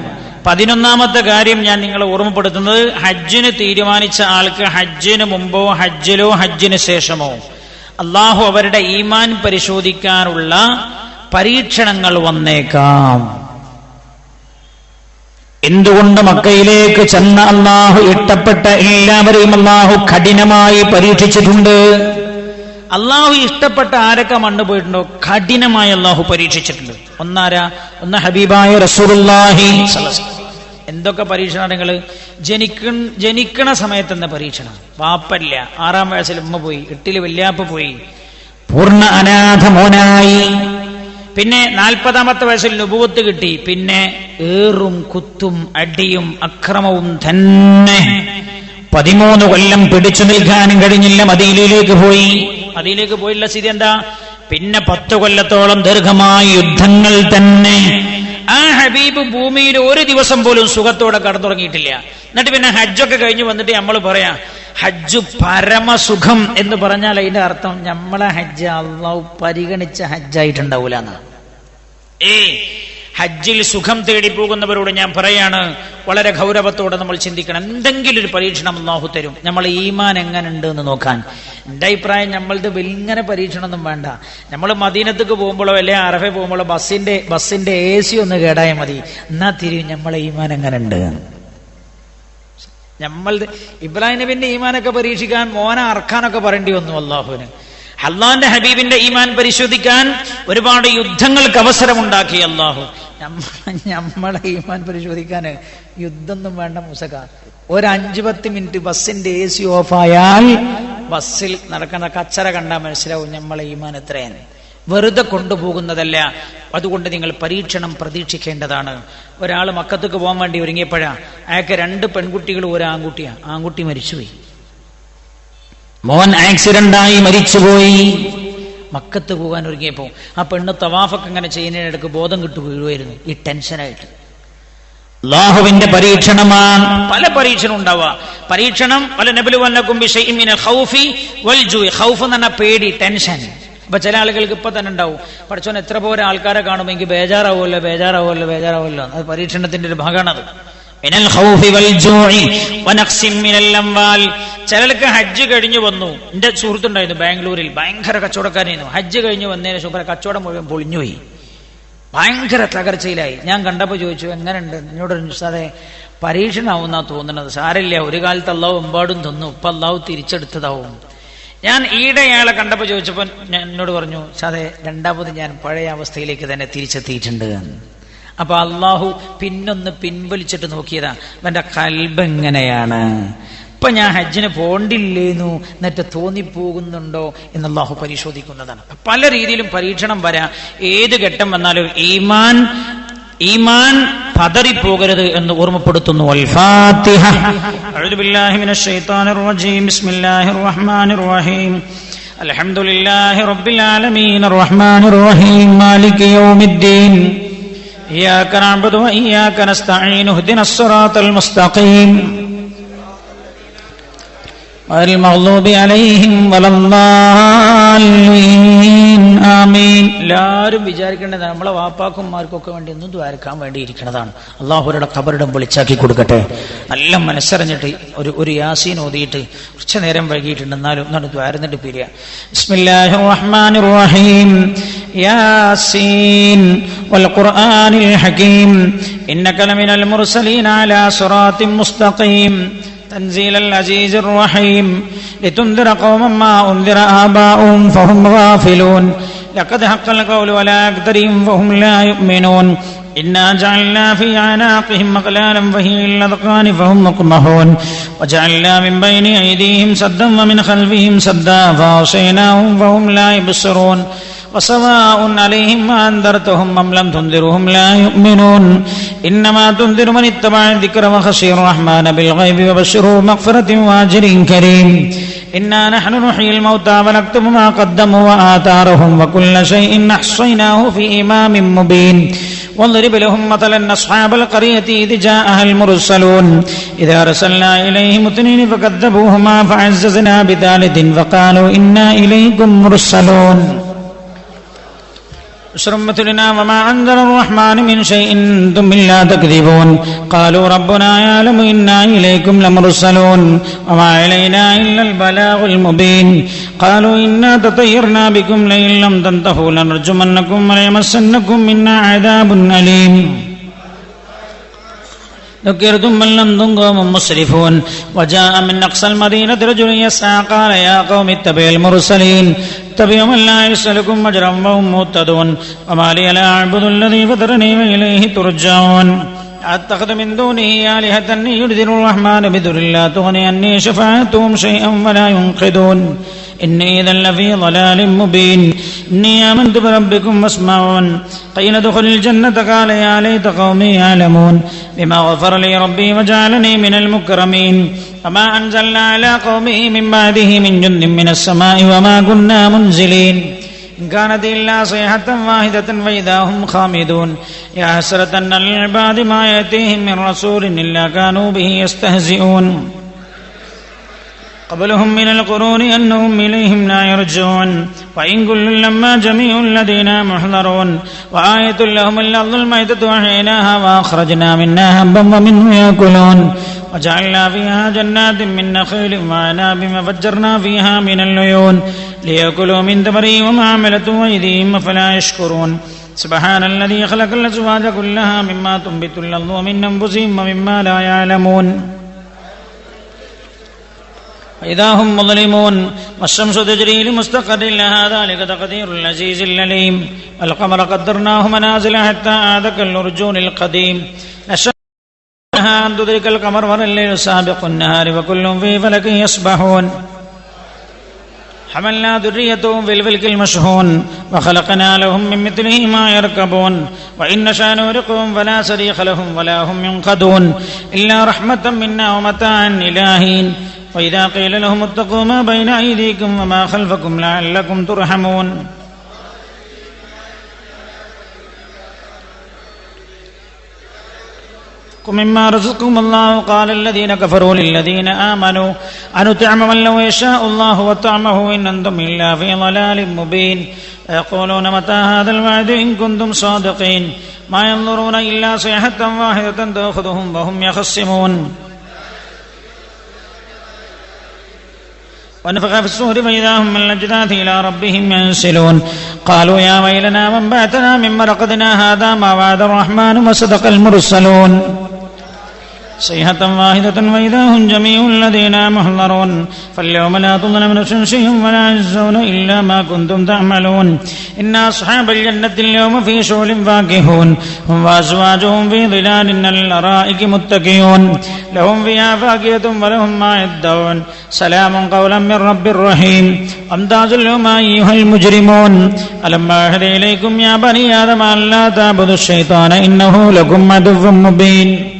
11ാമത്തെ കാര്യം ഞാൻ നിങ്ങളെ ഓർമ്മപ്പെടുത്തുന്നത്, ഹജ്ജിന് തീരുമാനിച്ച ആൾക്ക് ഹജ്ജിന് മുമ്പോ ഹജ്ജിലോ ഹജ്ജിന് ശേഷമോ അള്ളാഹു അവരുടെ ഈമാൻ പരിശോധിക്കാനുള്ള പരീക്ഷണങ്ങൾ വന്നേക്കാം. എന്തുകൊണ്ട് മക്കയിലേക്ക് ചെന്ന അള്ളാഹു ഇഷ്ടപ്പെട്ട എല്ലാവരെയും അള്ളാഹു കഠിനമായി പരീക്ഷിച്ചിട്ടുണ്ട്. അള്ളാഹു ഇഷ്ടപ്പെട്ട ആരൊക്കെ മണ്ണ് പോയിട്ടുണ്ടോ കഠിനമായി അള്ളാഹു പരീക്ഷിച്ചിട്ടുണ്ട്. ഒന്ന് ഹബീബായ റസൂലുള്ളാഹി സ്വല്ലല്ലാഹു അലൈഹി വസല്ലം. എന്തൊക്കെ പരീക്ഷണങ്ങൾ? ജനിക്കണ സമയത്ത് തന്നെ പരീക്ഷണം. വാപ്പല്ല, 6ാം വയസ്സിൽ ഉമ്മ പോയി, 8ൽ വല്യാപ്പ പോയി, പൂർണ്ണ അനാഥ മോനായി. പിന്നെ 40ാമത്തെ വയസ്സിൽ നുബുവത്ത് കിട്ടി. പിന്നെ ഏറും കുത്തും അടിയും അക്രമവും തന്നെ. 13 കൊല്ലം പിടിച്ചു നിൽക്കാനും കഴിഞ്ഞില്ല. മദീനയിലേക്ക് പോയി. മദീനയിലേക്ക് പോയില്ല സ്ഥിതി എന്താ? പിന്നെ 10 കൊല്ലത്തോളം ദീർഘമായ യുദ്ധങ്ങൾ തന്നെ. ആ ഹബീബ് ഭൂമിയിൽ ഒരു ദിവസം പോലും സുഖത്തോടെ കടന്നുറങ്ങിയിട്ടില്ല. എന്നിട്ട് പിന്നെ ഹജ്ജൊക്കെ കഴിഞ്ഞ് വന്നിട്ട് നമ്മൾ പറയാ ഹജ്ജ് പരമസുഖം എന്ന് പറഞ്ഞാൽ അതിന്റെ അർത്ഥം നമ്മളെ ഹജ്ജ് അള്ളാഹു പരിഗണിച്ച ഹജ്ജായിട്ടുണ്ടാവൂല എന്നാ. ഹജ്ജിൽ സുഖം തേടി പോകുന്നവരോട് ഞാൻ പറയാണ്, വളരെ ഗൗരവത്തോടെ നമ്മൾ ചിന്തിക്കണം. എന്തെങ്കിലും ഒരു പരീക്ഷണം അല്ലാഹു തരും. നമ്മൾ ഈമാൻ എങ്ങനെ ഉണ്ട് എന്ന് നോക്കാൻ. എൻ്റെ അഭിപ്രായം നമ്മളത് വലിങ്ങനെ പരീക്ഷണമൊന്നും വേണ്ട. നമ്മൾ മദീനത്തേക്ക് പോകുമ്പോഴോ അല്ലെങ്കിൽ അറഫെ പോകുമ്പോഴോ ബസ്സിന്റെ AC ഒന്ന് കേടായാൽ മതി, എന്നാ തിരിയും നമ്മളെ ഈമാൻ എങ്ങനെ ഉണ്ട്. നമ്മൾ ഇബ്രാഹിം നബിന്റെ ഈമാനൊക്കെ പരീക്ഷിക്കാൻ മോനെ അറക്കാനൊക്കെ പറയേണ്ടി വന്നു അള്ളാഹുവിന്. അള്ളാന്റെ ഹബീബിന്റെ ഈമാൻ പരിശോധിക്കാൻ ഒരുപാട് യുദ്ധങ്ങൾക്ക് അവസരമുണ്ടാക്കി അള്ളാഹു. നമ്മളെ ഈമാൻ പരിശോധിക്കാൻ യുദ്ധമൊന്നും വേണ്ട മൂസക്ക. ഒരു 5-10 മിനിറ്റ് ബസ്സിന്റെ AC ഓഫായാൽ ബസ്സിൽ നടക്കുന്ന കച്ചറ കണ്ടാൽ മനസ്സിലാവും നമ്മളെ ഈമാൻ എത്രയാണ്. വെറുതെ കൊണ്ടുപോകുന്നതല്ല. അതുകൊണ്ട് നിങ്ങൾ പരീക്ഷണം പ്രതീക്ഷിക്കേണ്ടതാണ്. ഒരാൾ മക്കത്തേക്ക് പോകാൻ വേണ്ടി ഒരുങ്ങിയപ്പോഴാ അയാൾക്ക് 2 പെൺകുട്ടികളും ഒരു ആൺകുട്ടിയാ. ആൺകുട്ടി മരിച്ചുപോയി. മോൻ ആക്സിഡന്റായി മരിച്ചുപോയി. മക്കത്ത് പോകാൻ ഒരുങ്ങിയപ്പോ ആ പെണ്ണ് തവാഫൊക്കെ ഇങ്ങനെ ചെയ്യുന്നതിനിടക്ക് ബോധം കിട്ടു വീഴുമായിരുന്നു ഈ ടെൻഷനായിട്ട്. അല്ലാഹുവിന്റെ പരീക്ഷണമാണ്. പല പരീക്ഷണം ഉണ്ടാവുക. പരീക്ഷണം പല നബലുവന്നകും ബിശൈഇൻ മിനൽ ഖൗഫി വൽ ജൂഇ. ഖൗഫ് എന്ന് പറഞ്ഞാൽ പേടി, ടെൻഷൻ. അപ്പൊ ചില ആളുകൾക്ക് ഇപ്പൊ തന്നെ ഉണ്ടാവും, പഠിച്ചോൻ എത്ര പോലെ ആൾക്കാരെ കാണുമ്പോൾ എനിക്ക് ബേജാറാവുമല്ലോ. അത് പരീക്ഷണത്തിന്റെ ഒരു ഭാഗമാണത്. മിനൽ ഖൗഫി വൽ ജൂഇ വനഖ്സിൻ മിനൽ അംവാൽ. ചിലർക്ക് ഹജ്ജ് കഴിഞ്ഞു വന്നു. എന്റെ സുഹൃത്തുണ്ടായിരുന്നു ബാംഗ്ലൂരിൽ, ഭയങ്കര കച്ചവടക്കാരായിരുന്നു. ഹജ്ജ് കഴിഞ്ഞ് വന്നതിന് ശേഷം കച്ചവടം മുഴുവൻ പൊളിഞ്ഞുപോയി, ഭയങ്കര തകർച്ചയിലായി. ഞാൻ കണ്ടപ്പോൾ ചോദിച്ചു, എങ്ങനെയുണ്ട്? എന്നോട് സാറേ പരീക്ഷണമാവുന്നാ തോന്നുന്നത്. സാരില്ല, ഒരു കാലത്ത് അള്ളാഹു എമ്പാടും തന്നു, ഇപ്പൊ അള്ളാഹു തിരിച്ചെടുത്തതാവും. ഞാൻ ഈയിടെ അയാളെ കണ്ടപ്പോൾ ചോദിച്ചപ്പോൾ എന്നോട് പറഞ്ഞു, സാറേ രണ്ടാമത് ഞാൻ പഴയ അവസ്ഥയിലേക്ക് തന്നെ തിരിച്ചെത്തിയിട്ടുണ്ട്. അപ്പൊ അള്ളാഹു പിന്നൊന്ന് പിൻവലിച്ചിട്ട് നോക്കിയതാ അവന്റെ കൽബ് എങ്ങനെയാണ്. ഇപ്പൊ ഞാൻ ഹജ്ജിന് പോണ്ടില്ലേന്നു എന്നിട്ട് തോന്നിപ്പോകുന്നുണ്ടോ എന്ന് അള്ളാഹു പരിശോധിക്കുന്നതാണ്. പല രീതിയിലും പരീക്ഷണം വരാം. ഏത് ഘട്ടം വന്നാലും ഈമാൻ പതറിപ്പോകരുത് എന്ന് ഓർമ്മപ്പെടുത്തുന്നു. അൽ-ഫാത്തിഹ. അഊദു ബില്ലാഹി മിനശ് ശൈത്വാനിർ റജീം. ബിസ്മില്ലാഹിർ റഹ്മാനിർ റഹീം. അൽഹംദുലില്ലാഹി റബ്ബിൽ ആലമീൻ അർറഹ്മാനിർ റഹീം മാലികി യൗമിദ്ദീൻ. ഇയ്യാക നഅ്ബുദു വ ഇയ്യാക നസ്തഈൻ. ഇഹ്ദിനസ് സിറാത്തൽ മുസ്തഖീം. المغضوب عليهم ولا الضالين آمين. എല്ലാവരും വിചാരിക്കേണ്ടത് നമ്മളെ വാപ്പാക്കുമാർക്കൊക്കെ വേണ്ടി ഒന്നും ദ്വാരക്കാൻ വേണ്ടി ഇരിക്കുന്നതാണ്. അള്ളാഹുരുടെ ഖബറിടം വിളിച്ചാക്കി കൊടുക്കട്ടെ. നല്ല മനസ്സറിഞ്ഞിട്ട് ഒരു യാസീൻ ഓതിയിട്ട് കുറച്ചു നേരം വൈകിയിട്ടുണ്ട്, എന്നാലും ഒന്നാണ് ദ്വാരന്നിട്ട് പിരിയ. ബിസ്മില്ലാഹിർ റഹ്മാനിർ റഹീം. യാസീൻ വൽ ഖുർആനിൽ ഹകീം. ഇന്നക ലമിനൽ മുർസലീന അലാ സിറാത്തിൻ മുസ്തഖീം. تنزيل العزيز الرحيم. لتنذر قوما ما أنذر آباؤهم فهم غافلون. لقد حق القول على أكثرهم فهم لا يؤمنون. إنا جعلنا في أعناقهم أغلالا فهي إلى الأذقان فهم مقمحون. وجعلنا من بين أيديهم سدا ومن خلفهم سدا فأغشيناهم فهم لا يبصرون. وسواء عليهم أنذرتهم أم لم تنذرهم لا يؤمنون. إنما تنذر من اتبع الذكر وخشي الرحمن بالغيب وبشره مغفرة وأجر كريم. إنا نحن نحيي الموتى ونكتب ما قدموا وآثارهم وكل شيء أحصيناه في إمام مبين. واضرب لهم مثلا أصحاب القرية إذ جاءها المرسلون إذا أرسلنا إليهم اثنين فكذبوهما فعززنا بثالث فقالوا إنا إليكم مرسلون. شرمتنا وما أنزل الرحمن من شيء أنتم إلا تكذبون. قالوا ربنا يعلم إنا إليكم لمرسلون وما علينا إلا البلاغ المبين. قالوا إنا تطيرنا بكم لئن لم تنتهوا لنرجمنكم وليمسنكم منا عذاب أليم. ذكرتم بل أنتم قوم مسرفون. وجاء من أقصى المدينة رجل يسعى قال يا قوم اتبعوا المرسلين اتبعوا من لا يسألكم أجرا وهم مهتدون. وما لي لا أعبد الذي فطرني وإليه ترجعون. أتخذ من دونه آلهة يردر الرحمن بذر لا تغني عني شفاعتهم شيئا ولا ينقذون. إني إذا لفي ضلال مبين. إني آمنت بربكم فاسمعون. قيل ادخل الجنة قال يا ليت قومي يعلمون بما غفر لي ربي وجعلني من المكرمين. وما أنزلنا على قومه من بعده من جند من السماء وما كنا منزلين. إن كانت إلا صيحة واحدة فإذا هم خامدون يا حسرة على العباد ما يأتيهم من رسول إلا كانوا به يستهزئون قبلهم من القرون أنهم إليهم لا يرجعون وإن كل لما جميع الذين محضرون وآية لهم الأرض الميتة وأحييناها وأخرجنا منها حبا ومنه يأكلون وجعلنا فيها جنات من نخيل وأعناب وفجرنا فيها من العيون ليأكلوا من ثمره وما عملته أيديهم فلا يشكرون سبحان الذي خلق الأزواج كلها مما تنبت الأرض ومن أنفسهم ومما لا يعلمون فإذا هم مظلمون والشمس تجري لمستقر لها ذلك تقدير العزيز العليم القمر قدرناه منازل حتى عاد كالأرجون القديم أن تدرك القمر والليل سابق النهار وكل في فلك يسبحون حملنا ذريتهم في الفلك المشحون وخلقنا لهم من مثله ما يركبون وإن نشأ نغرقهم فلا صريخ لهم ولا هم ينقذون إلا رحمة منا ومتاعا إلى حين وإذا قيل لهم اتقوا ما بين أيديكم وما خلفكم لعلكم ترحمون مما رزقكم الله قال الذين كفروا للذين آمنوا أنطعم من لو يشاء الله وطعمه إن أنتم إلا في ضلال مبين يقولون متى هذا الوعد إن كنتم صادقين ما ينظرون إلا صيحة واحدة تأخذهم وهم يخصمون ونفخ في الصور فإذا هم من الأجداث إلى ربهم ينسلون قالوا يا ويلنا من بعثنا من مرقدنا هذا ما وعد الرحمن وصدق المرسلون صيحة واحدة وإذا هم جميع الذين محضرون فاليوم لا تظلم نفس شيئا ولا يجزون إلا ما كنتم تعملون إن أصحاب الجنة اليوم في شغل فاكهون هم وأزواجهم في ظلال على الأرائك متكئون لهم فيها فاكهة ولهم ما يدعون سلام قولا من رب رحيم أمتاز اليوم أيها المجرمون ألم أعهد إليكم يا بني آدم أن لا تعبدوا الشيطان إنه لكم عدو مبين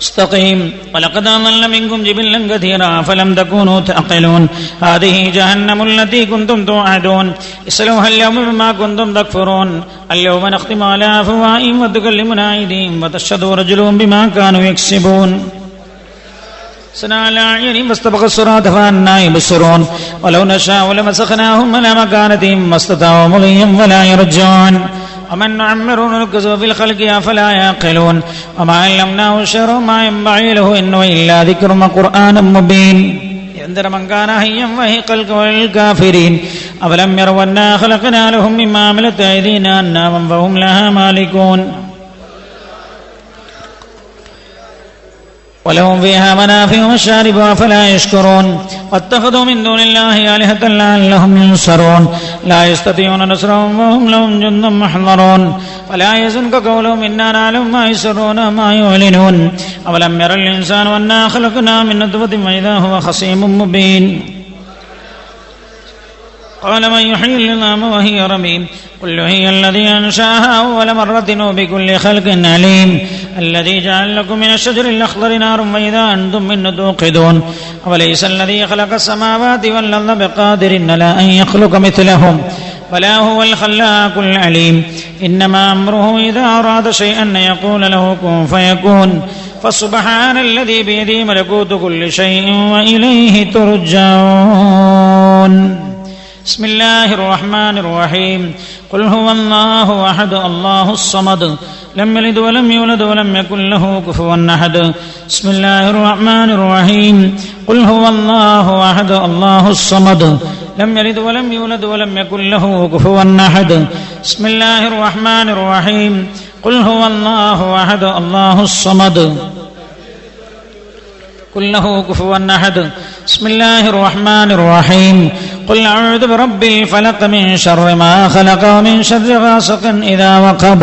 استقيم ولقد أضل منكم جبلا كثيرا فلم تكونوا تعقلون هذه جهنم التي كنتم توعدون اصلوها اليوم بما كنتم تكفرون اليوم نختم على أفواههم وتكلمنا أيديهم وتشهد أرجلهم بما كانوا يكسبون سنا على أعينهم فاستبقوا الصراط فأنى يبصرون ولو نشاء لمسخناهم على مكانتهم ما استطاعوا مضيا ولا يرجعون ومن نعمره ننكسه في الخلق أفلا يعقلون وما علمناه الشعر ما ينبغي له إنه إلا ذكر وقرآن مبين ينذر من كان حيا ويحق القول للكافرين أولم يروا أنا خلقنا لهم مما عملت أيدينا أنعاما فهم لها مالكون ولهم فيها منافع ومشارب أفلا يشكرون واتخذوا من دون الله آلهة لعلهم ينصرون لا يستطيعون نصرهم وهم لهم جند محضرون فلا يحزنك قولهم إنا نعلم ما يسرون وما يعلنون أولم ير الإنسان أنا خلقنا من نطفة فإذا هو خصيم مبين قال من يحيي العظام وهي رميم قل هي الذي أنشأها أول مرة وبكل خلق عليم الذي جعل لكم من الشجر الأخضر نارا وإذا أنتم منه توقدون أوليس الذي خلق السماوات والأرض بقادر على أن يخلق مثلهم بلى هو الخلاق العليم إنما أمره إذا أراد شيئا أن يقول له كن فيكون فسبحان الذي بيده ملكوت كل شيء وإليه ترجعون بسم الله الرحمن الرحيم قل هو الله أحد الله الصمد لم يلد ولم يولد ولم يكن له كفوا أحد بسم الله الرحمن الرحيم قل هو الله أحد الله الصمد لم يلد ولم يولد ولم يكن له كفوا أحد بسم الله الرحمن الرحيم قل هو الله أحد الله الصمد قل له كفوا أحد بسم الله الرحمن الرحيم قل أعوذ برب الفلق من شر ما خلق ومن شر غاسق إذا وقب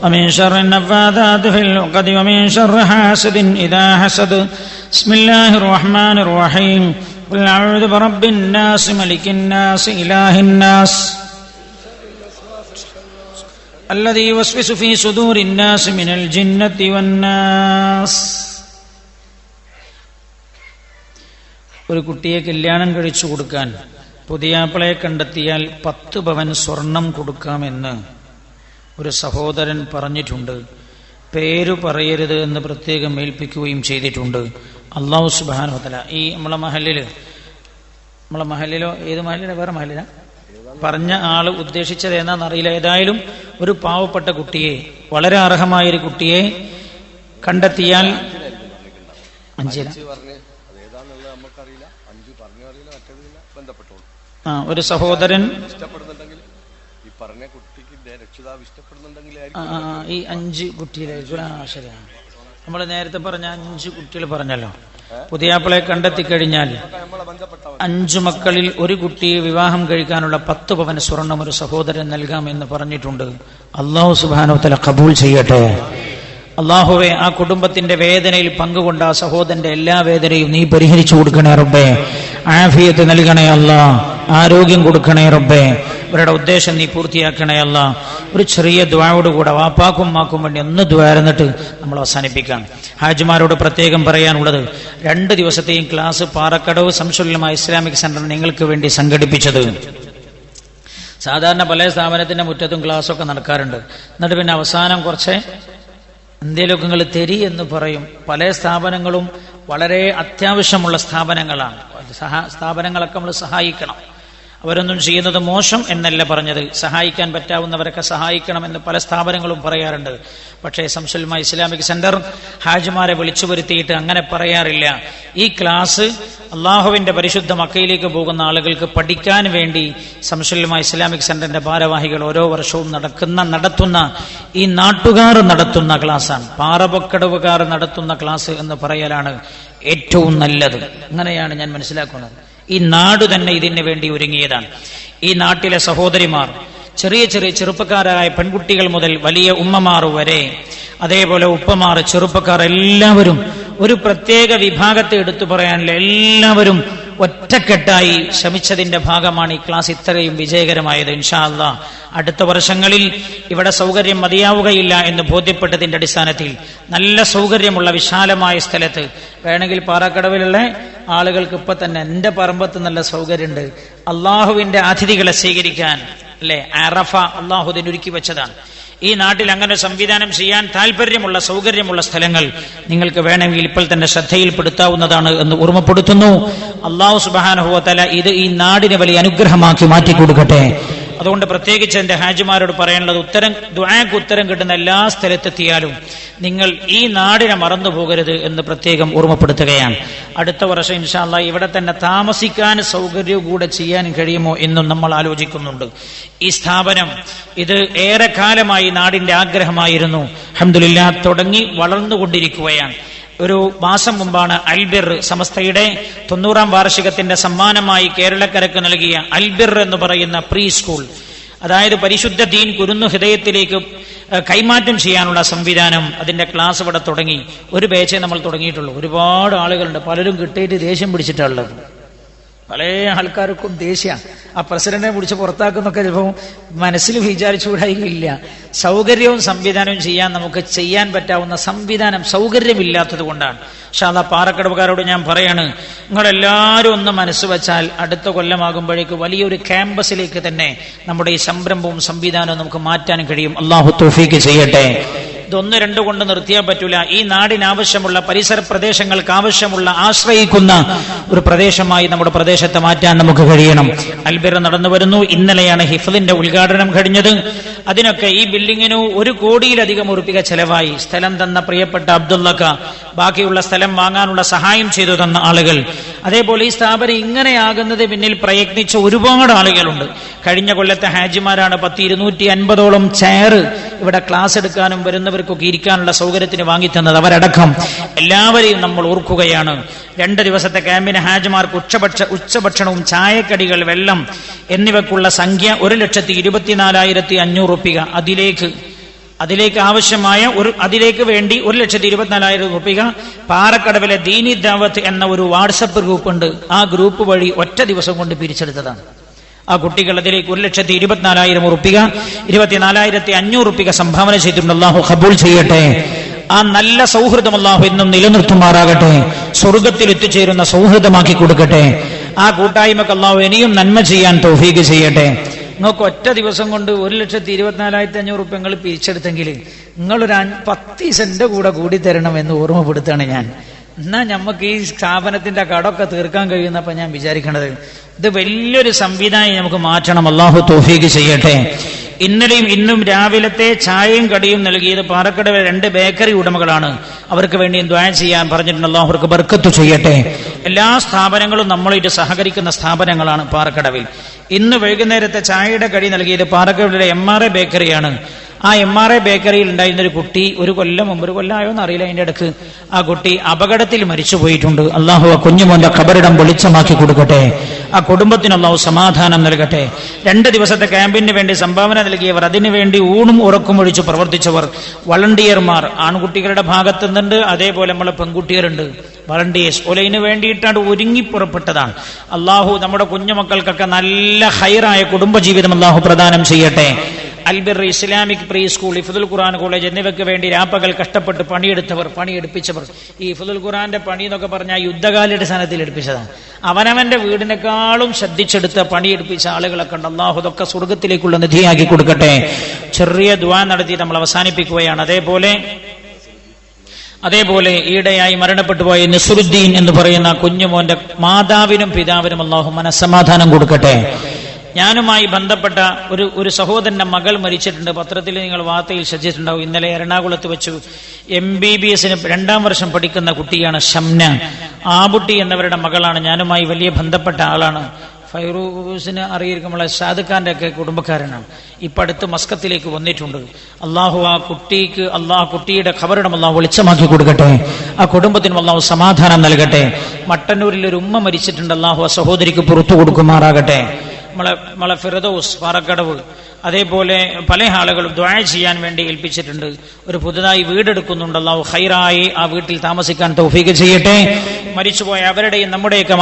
ومن شر النفاثات في العقد ومن شر حاسد إذا حسد بسم الله الرحمن الرحيم قل أعوذ برب الناس ملك الناس إله الناس الذي يوسوس في صدور الناس من الجنة والناس. ഒരു കുട്ടിയെ കല്യാണം കഴിച്ചു കൊടുക്കാൻ പുതിയാപ്പിളയെ കണ്ടെത്തിയാൽ 10 പവൻ സ്വർണം കൊടുക്കാമെന്ന് ഒരു സഹോദരൻ പറഞ്ഞിട്ടുണ്ട്. പേര് പറയരുത് എന്ന് പ്രത്യേകം ഏൽപ്പിക്കുകയും ചെയ്തിട്ടുണ്ട്. അല്ലാഹു സുബ്ഹാനഹു വ തആല ഈ നമ്മളെ മഹലിലോ ഏത് മഹലിലോ വേറെ മഹലില പറഞ്ഞ ആള് ഉദ്ദേശിച്ചത് എന്നാന്നറിയില്ല. ഏതായാലും ഒരു പാവപ്പെട്ട കുട്ടിയെ, വളരെ അർഹമായൊരു കുട്ടിയെ കണ്ടെത്തിയാൽ 5 ഒരു സഹോദരൻ ഈ 5 കുട്ടിയിലായിരിക്കും. ശരിയാണ്, നമ്മൾ നേരത്തെ പറഞ്ഞ 5 കുട്ടികൾ പറഞ്ഞല്ലോ. പുതിയാപ്പിളയെ കണ്ടെത്തി കഴിഞ്ഞാൽ 5 മക്കളിൽ ഒരു കുട്ടിയെ വിവാഹം കഴിക്കാനുള്ള 10 പവൻ സ്വർണം ഒരു സഹോദരൻ നൽകാമെന്ന് പറഞ്ഞിട്ടുണ്ട്. അല്ലാഹു സുബ്ഹാനഹു വ തആല ഖബൂൽ ചെയ്യട്ടെ. അല്ലാഹുവേ, ആ കുടുംബത്തിന്റെ വേദനയിൽ പങ്കുകൊണ്ട ആ സഹോദരന്റെ എല്ലാ വേദനയും നീ പരിഹരിച്ചു കൊടുക്കണേ റബ്ബേ. ആഫിയത്ത് നൽകണേ അല്ലാ, ആരോഗ്യം കൊടുക്കണേ റബ്ബേ. ഇവരുടെ ഉദ്ദേശം നീ പൂർത്തിയാക്കണേ അല്ലാ. ഒരു ചെറിയ ദുആയോടുകൂടെ വാപ്പാക്കും മാക്കും വേണ്ടി ഒന്ന് ദ്വാരന്നിട്ട് നമ്മൾ അവസാനിപ്പിക്കാം. ഹാജിമാരോട് പ്രത്യേകം പറയാനുള്ളത്, 2 ദിവസത്തെയും ക്ലാസ് പാറക്കടവ് സംശുല്ലമ ഇസ്ലാമിക് സെന്റർ നിങ്ങൾക്ക് വേണ്ടി സംഘടിപ്പിച്ചത്. സാധാരണ പല സ്ഥാപനത്തിന്റെ മുറ്റത്തും ക്ലാസ്സൊക്കെ നടക്കാറുണ്ട്. എന്നിട്ട് പിന്നെ അവസാനം കുറച്ച് എന്തെങ്കിലുമൊക്കെ നിങ്ങൾ തരി എന്ന് പറയും. പല സ്ഥാപനങ്ങളും വളരെ അത്യാവശ്യമുള്ള സ്ഥാപനങ്ങളാണ്. സ്ഥാപനങ്ങളൊക്കെ നമ്മൾ സഹായിക്കണം. അവരൊന്നും ചെയ്യുന്നത് മോശം എന്നല്ല പറഞ്ഞത്, സഹായിക്കാൻ പറ്റാവുന്നവരൊക്കെ സഹായിക്കണം എന്ന് പല സ്ഥാപനങ്ങളും പറയാറുണ്ട്. പക്ഷേ സംസുൽമ ഇസ്ലാമിക് സെന്റർ ഹാജിമാരെ വിളിച്ചു വരുത്തിയിട്ട് അങ്ങനെ പറയാറില്ല. ഈ ക്ലാസ് അള്ളാഹുവിന്റെ പരിശുദ്ധ മക്കയിലേക്ക് പോകുന്ന ആളുകൾക്ക് പഠിക്കാൻ വേണ്ടി സംസുൽമ ഇസ്ലാമിക് സെന്ററിന്റെ ഭാരവാഹികൾ ഓരോ വർഷവും നടത്തുന്ന ഈ നാട്ടുകാർ നടത്തുന്ന ക്ലാസ്സാണ്. പാറപ്പൊക്കടവുകാർ നടത്തുന്ന ക്ലാസ് എന്ന് പറയലാണ് ഏറ്റവും നല്ലത്. അങ്ങനെയാണ് ഞാൻ മനസ്സിലാക്കുന്നത്. ഈ നാട് തന്നെ ഇതിന് വേണ്ടി ഒരുങ്ങിയതാണ്. ഈ നാട്ടിലെ സഹോദരിമാർ, ചെറിയ ചെറുപ്പക്കാരായ പെൺകുട്ടികൾ മുതൽ വലിയ ഉമ്മമാർ വരെ, അതേപോലെ ഉപ്പമാർ, ചെറുപ്പക്കാർ എല്ലാവരും, ഒരു പ്രത്യേക വിഭാഗത്തെ എടുത്തു പറയാനില്ല, എല്ലാവരും ഒറ്റക്കെട്ടായി ശ്രമിച്ചതിന്റെ ഭാഗമാണ് ഈ ക്ലാസ് ഇത്രയും വിജയകരമായത്. ഇൻഷാ അല്ലാഹ് അടുത്ത വർഷങ്ങളിൽ ഇവിടെ സൗകര്യം മതിയാവുകയില്ല എന്ന് ബോധ്യപ്പെട്ടതിന്റെ അടിസ്ഥാനത്തിൽ നല്ല സൗകര്യമുള്ള വിശാലമായ സ്ഥലത്ത്, വേണമെങ്കിൽ പാറക്കടവിലുള്ള ആളുകൾക്ക് ഇപ്പൊ തന്നെ എന്റെ പറമ്പത്ത് നല്ല സൗകര്യമുണ്ട്, അള്ളാഹുവിന്റെ അതിഥികളെ സ്വീകരിക്കാൻ, അല്ലെ, അറഫ അള്ളാഹു ഇതിനൊരുക്കി വെച്ചതാണ്. ഈ നാട്ടിൽ അങ്ങനെ സംവിധാനം ചെയ്യാൻ താല്പര്യമുള്ള സൗകര്യമുള്ള സ്ഥലങ്ങൾ നിങ്ങൾക്ക് വേണമെങ്കിൽ ഇപ്പോൾ തന്നെ ശ്രദ്ധയിൽപ്പെടുത്താവുന്നതാണ് എന്ന് ഓർമ്മപ്പെടുത്തുന്നു. അല്ലാഹു സുബ്ഹാനഹു വ തആല ഇത് ഈ നാടിനെ വലിയ അനുഗ്രഹമാക്കി മാറ്റിക്കൊടുക്കട്ടെ. അതുകൊണ്ട് പ്രത്യേകിച്ച് എന്റെ ഹാജിമാരോട് പറയാനുള്ളത്, ദുആക്ക് ഉത്തരം കിട്ടുന്ന എല്ലാ സ്ഥലത്തെത്തിയാലും നിങ്ങൾ ഈ നാടിനെ മറന്നു പോകരുത് എന്ന് പ്രത്യേകം ഓർമ്മപ്പെടുത്തുകയാണ്. അടുത്ത വർഷം ഇൻഷാ അല്ലാഹ് ഇവിടെ തന്നെ താമസിക്കാൻ സൗകര്യവും കൂടെ ചെയ്യാൻ കഴിയുമോ എന്നും നമ്മൾ ആലോചിക്കുന്നുണ്ട്. ഈ സ്ഥാപനം ഇത് ഏറെ കാലമായി നാടിന്റെ ആഗ്രഹമായിരുന്നു. അൽഹംദുലില്ലാഹ് തുടങ്ങി വളർന്നുകൊണ്ടിരിക്കുകയാണ്. ഒരു മാസം മുമ്പാണ് അൽബിർ സമസ്തയുടെ 90-ാം വാർഷികത്തിന്റെ സമ്മാനമായി കേരളക്കരക്ക് നൽകിയ അൽബിർ എന്ന് പറയുന്ന പ്രീ സ്കൂൾ, അതായത് പരിശുദ്ധ ദീൻ കുരുന്നു ഹൃദയത്തിലേക്ക് കൈമാറ്റം ചെയ്യാനുള്ള സംവിധാനം, അതിന്റെ ക്ലാസ് ഇവിടെ തുടങ്ങി. ഒരു ബാച്ചേ നമ്മൾ തുടങ്ങിയിട്ടുള്ളൂ. ഒരുപാട് ആളുകളുണ്ട്, പലരും കിട്ടിയിട്ട് ദേഷ്യം പിടിച്ചിട്ടുള്ളത്. പല ആൾക്കാർക്കും ദേഷ്യ. ആ പ്രസിഡന്റിനെ പിടിച്ച് പുറത്താക്കുന്നൊക്കെ ചിലപ്പോൾ മനസ്സിൽ വിചാരിച്ചുകൂടായില്ല. സൗകര്യവും സംവിധാനവും നമുക്ക് ചെയ്യാൻ പറ്റാവുന്ന സംവിധാനം സൗകര്യമില്ലാത്തത് കൊണ്ടാണ്. പക്ഷെ അതാ പാറക്കടവുകാരോട് ഞാൻ പറയാണ്, നിങ്ങളെല്ലാവരും ഒന്ന് മനസ്സ് വെച്ചാൽ അടുത്ത കൊല്ലമാകുമ്പോഴേക്ക് വലിയൊരു ക്യാമ്പസിലേക്ക് തന്നെ നമ്മുടെ ഈ സംരംഭവും സംവിധാനവും നമുക്ക് മാറ്റാൻ കഴിയും. അല്ലാഹു തൗഫീഖ് ചെയ്യട്ടെ. ഇതൊന്ന് രണ്ട് കൊണ്ട് നിർത്തിയാൽ പറ്റൂല. ഈ നാടിനാവശ്യമുള്ള, പരിസര പ്രദേശങ്ങൾക്ക് ആവശ്യമുള്ള, ആശ്രയിക്കുന്ന ഒരു പ്രദേശമായി നമ്മുടെ പ്രദേശത്തെ മാറ്റാൻ നമുക്ക് കഴിയണം. അൽബിർ നടന്നു വരുന്നു. ഇന്നലെയാണ് ഹിഫ്ളിന്റെ ഉദ്ഘാടനം കഴിഞ്ഞത്. അതിനൊക്കെ ഈ ബിൽഡിങ്ങിന് 1 കോടിയിലധികം ഉറുപ്പിക ചെലവായി. സ്ഥലം തന്ന പ്രിയപ്പെട്ട അബ്ദുള്ളക്ക, ബാക്കിയുള്ള സ്ഥലം വാങ്ങാനുള്ള സഹായം ചെയ്തു തന്ന ആളുകൾ, അതേപോലെ ഈ സ്ഥാപനം ഇങ്ങനെയാകുന്നത് പിന്നിൽ പ്രയത്നിച്ച ഒരുപാട് ആളുകളുണ്ട്. കഴിഞ്ഞ കൊല്ലത്തെ ഹാജിമാരാണ് 250-ഓളം ചെയർ ഇവിടെ ക്ലാസ് എടുക്കാനും വരുന്നവർക്കൊക്കെ ഇരിക്കാനുള്ള സൗകര്യത്തിന് വാങ്ങിത്തന്നത്. അവരടക്കം എല്ലാവരെയും നമ്മൾ ഓർക്കുകയാണ്. 2 ദിവസത്തെ ക്യാമ്പിന് ഹാജിമാർക്ക് ഉച്ചഭക്ഷണവും ചായക്കടികൾ, വെള്ളം എന്നിവക്കുള്ള സംഖ്യ 1,24,500 റുപ്പിക. അതിലേക്ക് ആവശ്യമായ അതിലേക്ക് വേണ്ടി 1,24,000 റുപ്പിക പാറക്കടവിലെ ദീനി ദഅവത്ത് എന്ന ഒരു വാട്സപ്പ് ഗ്രൂപ്പ് ഉണ്ട്. ആ ഗ്രൂപ്പ് വഴി ഒറ്റ ദിവസം കൊണ്ട് പിരിച്ചെടുത്തതാണ്. ആ കുട്ടികൾ അതിലേക്ക് 1,24,000 റുപ്പിക, 24,500 റുപ്പിക സംഭാവന ചെയ്തിട്ടുണ്ട്. അല്ലാഹു ഖബൂൽ ചെയ്യട്ടെ. ആ നല്ല സൗഹൃദം അല്ലാഹു എന്നും നിലനിർത്തുമാറാകട്ടെ. സ്വർഗത്തിൽ എത്തിച്ചേരുന്ന സൗഹൃദമാക്കി കൊടുക്കട്ടെ. ആ കൂട്ടായ്മക്ക് അല്ലാഹു ഇനിയും നന്മ ചെയ്യാൻ തൗഫീഖ് ചെയ്യട്ടെ. നിങ്ങൾക്ക് ഒറ്റ ദിവസം കൊണ്ട് 1,24,500 റുപ്യ നിങ്ങൾ പിരിച്ചെടുത്തെങ്കിൽ നിങ്ങളൊരു 10 സെന്റ് കൂടി തരണം എന്ന് ഓർമ്മപ്പെടുത്താണ് ഞാൻ. എന്നാ നമുക്ക് ഈ സ്ഥാപനത്തിന്റെ കടമൊക്കെ തീർക്കാൻ കഴിയുന്നപ്പോ ഞാൻ വിചാരിക്കണത് ഇത് വലിയൊരു സംവിധാനം നമുക്ക് മാറ്റണം. അല്ലാഹു തൗഫീഖ് ചെയ്യട്ടെ. ഇന്നലെയും ഇന്നും രാവിലത്തെ ചായയും കടിയും നൽകിയത് പാറക്കടവ് 2 ബേക്കറി ഉടമകളാണ്. അവർക്ക് വേണ്ടി ദുആ ചെയ്യാൻ പറഞ്ഞിട്ടുണ്ട്. അല്ലാഹു അവർക്ക് ബർക്കത്ത് ചെയ്യട്ടെ. എല്ലാ സ്ഥാപനങ്ങളും നമ്മളായിട്ട് സഹകരിക്കുന്ന സ്ഥാപനങ്ങളാണ് പാറക്കടവിൽ. ഇന്ന് വൈകുന്നേരത്തെ ചായയുടെ കടി നൽകിയത് പാറക്കടവിലെ MRA ബേക്കറിയാണ്. ആ MRA ബേക്കറിയിൽ ഉണ്ടായിരുന്ന ഒരു കുട്ടി ഒരു കൊല്ലമായോ എന്നറിയില്ല, അതിന്റെ ഇടക്ക് ആ കുട്ടി അപകടത്തിൽ മരിച്ചു പോയിട്ടുണ്ട്. അല്ലാഹു ആ കുഞ്ഞുമോന്റെ ഖബറിടം വെളിച്ചമാക്കി കൊടുക്കട്ടെ. ആ കുടുംബത്തിന് അല്ലാഹു സമാധാനം നൽകട്ടെ. 2 ദിവസത്തെ ക്യാമ്പിന് വേണ്ടി സംഭാവന നൽകിയവർ, അതിനുവേണ്ടി ഊണും ഉറക്കും ഒഴിച്ചു പ്രവർത്തിച്ചവർ, വളണ്ടിയർമാർ ആൺകുട്ടികളുടെ ഭാഗത്തു നിന്നുണ്ട്, അതേപോലെ നമ്മളെ പെൺകുട്ടികളുണ്ട്. വളണ്ടിയേഴ്സ് ഒലയിന് വേണ്ടിയിട്ടാണ് ഒരുങ്ങി പുറപ്പെട്ടതാണ്. അല്ലാഹു നമ്മുടെ കുഞ്ഞുമക്കൾക്കൊക്കെ നല്ല ഹൈറായ കുടുംബജീവിതം അല്ലാഹു പ്രദാനം ചെയ്യട്ടെ. അൽബിർ ഇസ്ലാമിക് പ്രീ സ്കൂൾ, ഹിഫ്ദുൽ ഖുർആൻ കോളേജ് എന്നിവയ്ക്ക് വേണ്ടി രാപ്പകൽ കഷ്ടപ്പെട്ട് പണിയെടുപ്പിച്ചവർ. ഈ ഹിഫ്ദുൽ ഖുർആന്റെ പണി എന്നൊക്കെ പറഞ്ഞാൽ യുദ്ധകാലാടിസ്ഥാനത്തിൽ എടുപ്പിച്ചതാണ്. അവനവന്റെ വീടിനേക്കാളും ശ്രദ്ധിച്ചെടുത്ത് പണിയെടുപ്പിച്ച ആളുകളൊക്കെ ഉണ്ട്. അല്ലാഹു ഇതൊക്കെ സ്വർഗത്തിലേക്കുള്ള നിധിയാക്കി കൊടുക്കട്ടെ. ചെറിയ ദുആ നടത്തി നമ്മൾ അവസാനിപ്പിക്കുകയാണ്. അതേപോലെ ഈയിടെയായി മരണപ്പെട്ടു പോയ നസ്റുദ്ദീൻ എന്ന് പറയുന്ന കുഞ്ഞുമോന്റെ മാതാവിനും പിതാവിനും അല്ലാഹു മനസ്സമാധാനം കൊടുക്കട്ടെ. ഞാനുമായി ബന്ധപ്പെട്ട ഒരു സഹോദരന്റെ മകൾ മരിച്ചിട്ടുണ്ട്. പത്രത്തിൽ നിങ്ങൾ വാർത്തയിൽ ശ്രദ്ധിച്ചിട്ടുണ്ടാവും. ഇന്നലെ എറണാകുളത്ത് വെച്ചു MBBS 2ാം വർഷം പഠിക്കുന്ന കുട്ടിയാണ് ഷംന. ആബുട്ടി എന്നവരുടെ മകളാണ്. ഞാനുമായി വലിയ ബന്ധപ്പെട്ട ആളാണ്. ഫൈറൂസിന് അറിയിരിക്കും, നമ്മളെ ഷാദ് ഖാന്റെ ഒക്കെ കുടുംബക്കാരനാണ്. ഇപ്പൊ അടുത്ത് മസ്കത്തിലേക്ക് വന്നിട്ടുണ്ട്. അള്ളാഹു ആ കുട്ടിയുടെ ഖബറിടം അല്ലാഹു വെളിച്ചമാക്കി കൊടുക്കട്ടെ. ആ കുടുംബത്തിനും അല്ലാഹു സമാധാനം നൽകട്ടെ. മട്ടന്നൂരിൽ ഒരു ഉമ്മ മരിച്ചിട്ടുണ്ട്. അല്ലാഹു ആ സഹോദരിക്ക് പുറത്തു കൊടുക്കുമാറാകട്ടെ. നമ്മളെ ഫിറദൌസ് പാറക്കടവ്, അതേപോലെ പല ആളുകളും ദുആ ചെയ്യാൻ വേണ്ടി ഏൽപ്പിച്ചിട്ടുണ്ട്. ഒരു പുതുതായി വീടെടുക്കുന്നുണ്ട്. അല്ലാഹു ഖൈറായി ആ വീട്ടിൽ താമസിക്കാൻ തൗഫീഖ് ചെയ്യട്ടെ. മരിച്ചുപോയ അവരുടെയും നമ്മുടെയൊക്കെ